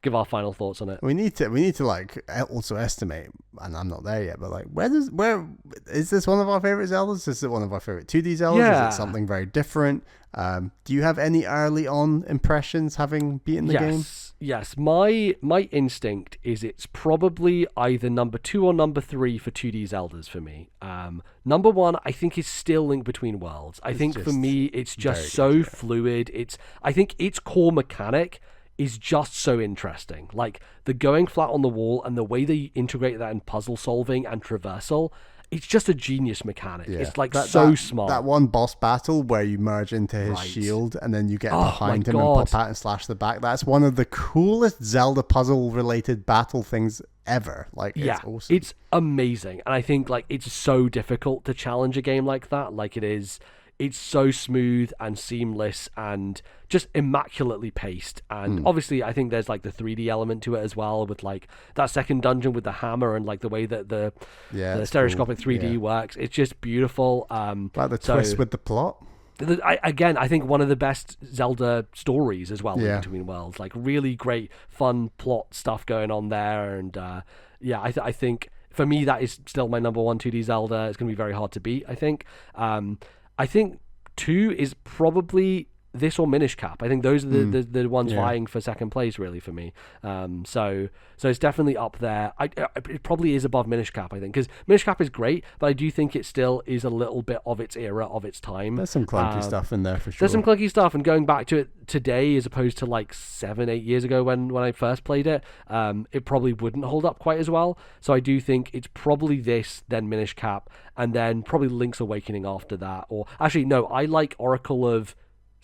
Give our final thoughts on it. We need to like also estimate, and I'm not there yet, but like where is this one of our favorite Zeldas? Is it one of our favorite 2D Zeldas? Is it something very different? Do you have any early on impressions having beaten the game? Yes. My instinct is it's probably either number 2 or number 3 for 2D Zeldas for me. Number 1, I think, is still Link Between Worlds. I think for me, it's just so fluid. I think its core mechanic is just so interesting. Like the going flat on the wall and the way they integrate that in puzzle solving and traversal, it's just a genius mechanic. It's like smart. That one boss battle where you merge into his shield and then you get behind him and pop out and slash the back. That's one of the coolest Zelda puzzle related battle things ever. Like it's awesome. It's amazing. And I think like it's so difficult to challenge a game like that. Like it's so smooth and seamless and just immaculately paced. And obviously I think there's like the 3D element to it as well, with like that second dungeon with the hammer and like the way that the stereoscopic 3D works. It's just beautiful. Like the twist with the plot. I think one of the best Zelda stories as well, Link Between Worlds. Like really great, fun plot stuff going on there. And I think for me that is still my number 1 2D Zelda. It's going to be very hard to beat, I think. I think 2 is probably this or Minish Cap. I think those are the ones vying for second place, really, for me. So it's definitely up there. It probably is above Minish Cap, I think, because Minish Cap is great, but I do think it still is a little bit of its era, of its time. There's some clunky stuff in there, for sure. There's some clunky stuff, and going back to it today as opposed to like 7-8 years ago when I first played it, it probably wouldn't hold up quite as well. So I do think it's probably this, then Minish Cap, and then probably Link's Awakening after that. Or actually, no, I like Oracle of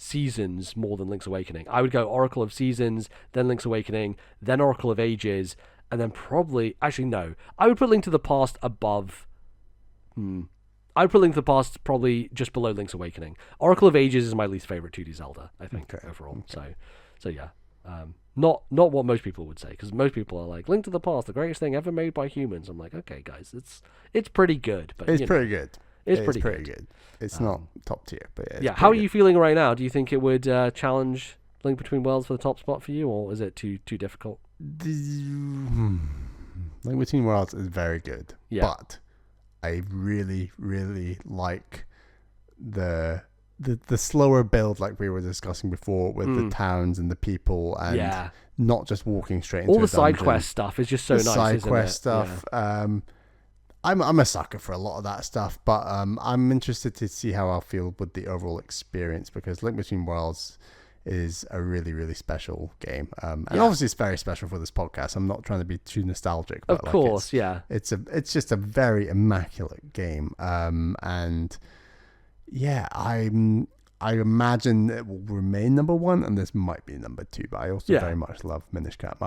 Seasons more than Link's Awakening. I would go Oracle of Seasons, then Link's Awakening, then Oracle of Ages, and then probably... Actually, no. I would put Link to the Past above... I would put Link to the Past probably just below Link's Awakening. Oracle of Ages is my least favorite 2D Zelda, I think, overall. Okay. So yeah. Not what most people would say, because most people are like, Link to the Past, the greatest thing ever made by humans. I'm like, okay, guys, it's pretty good. But it's pretty good. It's pretty good. It's not top tier, but how are you feeling right now? Do you think it would challenge Link Between Worlds for the top spot for you, or is it too difficult? Link Between Worlds is very good, but I really, really like the slower build, like we were discussing before, with the towns and the people, and not just walking straight into all the side quest stuff is just so nice. Side quest stuff. I'm a sucker for a lot of that stuff, but I'm interested to see how I'll feel with the overall experience, because Link Between Worlds is a really, really special game. And obviously it's very special for this podcast. I'm not trying to be too nostalgic, but of course, it's just a very immaculate game. And yeah, I imagine it will remain number one, and this might be number two, but I also very much love Minish Cap.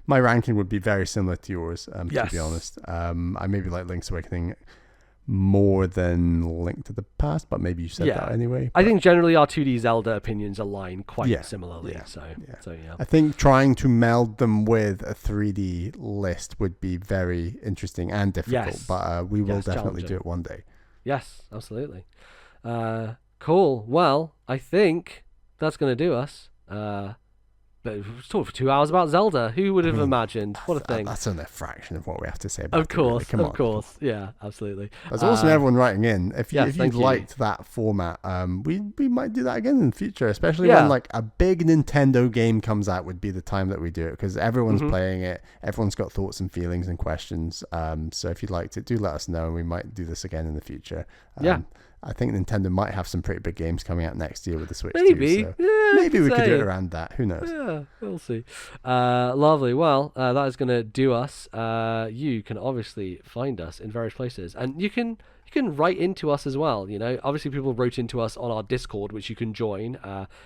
My ranking would be very similar to yours, to be honest. I maybe like Link's Awakening more than Link to the Past, but maybe you said that anyway. I think generally our 2D Zelda opinions align quite similarly. So I think trying to meld them with a 3D list would be very interesting and difficult, but we will definitely do it one day. Yes, absolutely. Cool. Well, I think that's going to do us. But we've talked for 2 hours about Zelda. Who would have imagined? What a thing. That's only a fraction of what we have to say about it. Of course, it. Really. of course. Yeah, absolutely. There's also everyone writing in. If you liked that format, we might do that again in the future, especially when like a big Nintendo game comes out would be the time that we do it, because everyone's playing it. Everyone's got thoughts and feelings and questions. So if you liked it, do let us know, and we might do this again in the future. I think Nintendo might have some pretty big games coming out next year with the Switch maybe. too. So maybe we could do it around that. Who knows? Yeah, we'll see. Lovely. Well, that is going to do us. You can obviously find us in various places, and you can write into us as well. You know, obviously people wrote into us on our Discord, which you can join,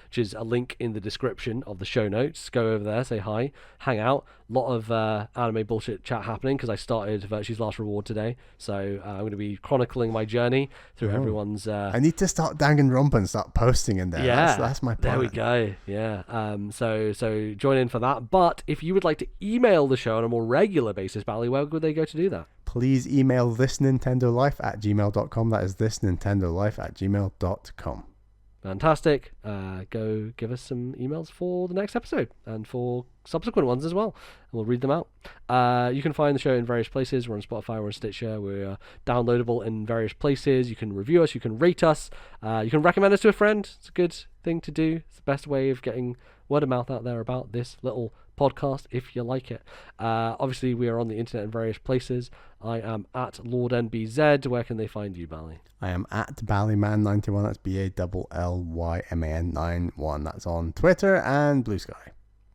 which is a link in the description of the show notes. Go over there, say hi, hang out. A lot of anime bullshit chat happening because I started Virtue's Last Reward today, so I'm going to be chronicling my journey through everyone's. I need to start Danganronpa and start posting in there. Yeah, that's my plan. There we go. Yeah. So join in for that. But if you would like to email the show on a more regular basis, Bally, where would they go to do that? Please email thisnintendolife@gmail.com. That is thisnintendolife@gmail.com. Fantastic. Go give us some emails for the next episode and for subsequent ones as well, and we'll read them out. You can find the show in various places. We're on Spotify, we're on Stitcher, we're downloadable in various places. You can review us, you can rate us, you can recommend us to a friend. It's a good thing to do. It's the best way of getting word of mouth out there about this little podcast if you like it. Obviously we are on the internet in various places. I am at LordNBZ. Where can they find you, Bally? I am at Ballyman91. That's BALLYMAN91. That's on Twitter and Blue Sky.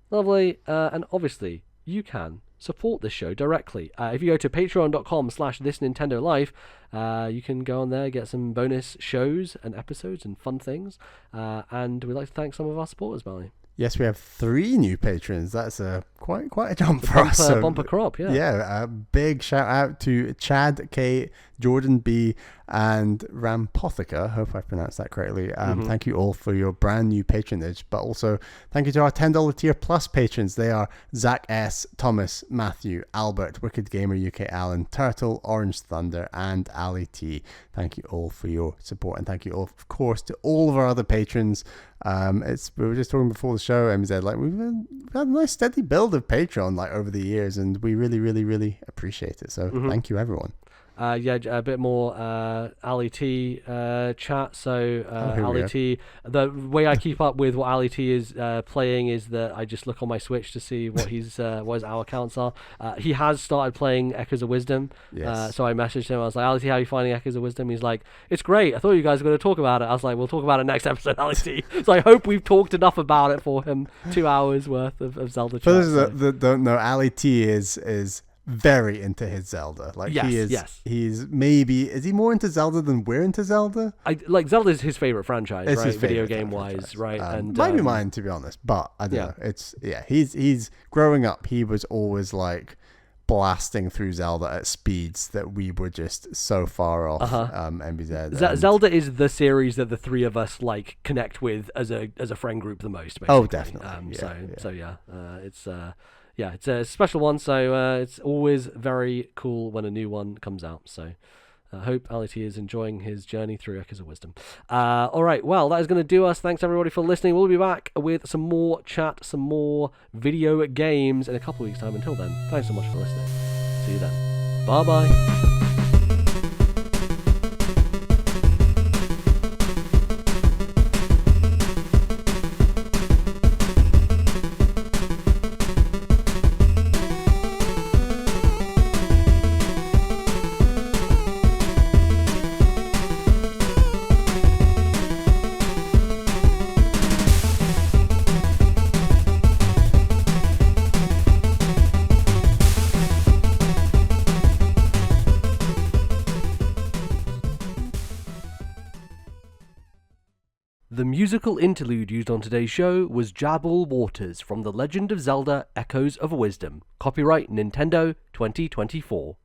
Lovely. And obviously you can support this show directly. If you go to patreon.com/ThisNintendoLife, you can go on there, get some bonus shows and episodes and fun things. And we'd like to thank some of our supporters, Bally. Yes, we have 3 new patrons. That's quite a jump for us. So, bumper crop, yeah. Yeah, a big shout out to Chad K, Jordan B, and Rampothika. Hope I pronounced that correctly. Thank you all for your brand new patronage, but also thank you to our $10 tier plus patrons. They are Zach S, Thomas, Matthew, Albert, Wicked Gamer UK, Alan, Turtle, Orange Thunder, and Ali T. Thank you all for your support, and thank you all, of course, to all of our other patrons. We were just talking before the show, MZ, like we've had a nice steady build of Patreon like over the years, and we really, really, really appreciate it. So thank you, everyone. A bit more Ali T chat. So Ali T, the way I keep up with what Ali T is playing is that I just look on my Switch to see what his our accounts are. He has started playing Echoes of Wisdom. Yes. So I messaged him. I was like, Ali T, how are you finding Echoes of Wisdom? He's like, it's great. I thought you guys were going to talk about it. I was like, we'll talk about it next episode, Ali T. So I hope we've talked enough about it for him. 2 hours worth of Zelda chat. For those that don't know, Ali T is very into his Zelda. Like he's maybe, is he more into Zelda than we're into Zelda? Zelda is his favorite franchise, right? Video game wise, right? And might be mine, to be honest, but I don't know. He's growing up, he was always like blasting through Zelda at speeds that we were just so far off. MBZ. Zelda is the series that the three of us like connect with as a friend group the most, basically. Oh, definitely. It's a special one, so it's always very cool when a new one comes out. So I hope Ali T is enjoying his journey through Echoes of Wisdom. All right, well, that is going to do us. Thanks, everybody, for listening. We'll be back with some more chat, some more video games in a couple of weeks' time. Until then, thanks so much for listening. See you then. Bye-bye. The musical interlude used on today's show was Jabal Waters from The Legend of Zelda Echoes of Wisdom. Copyright Nintendo 2024.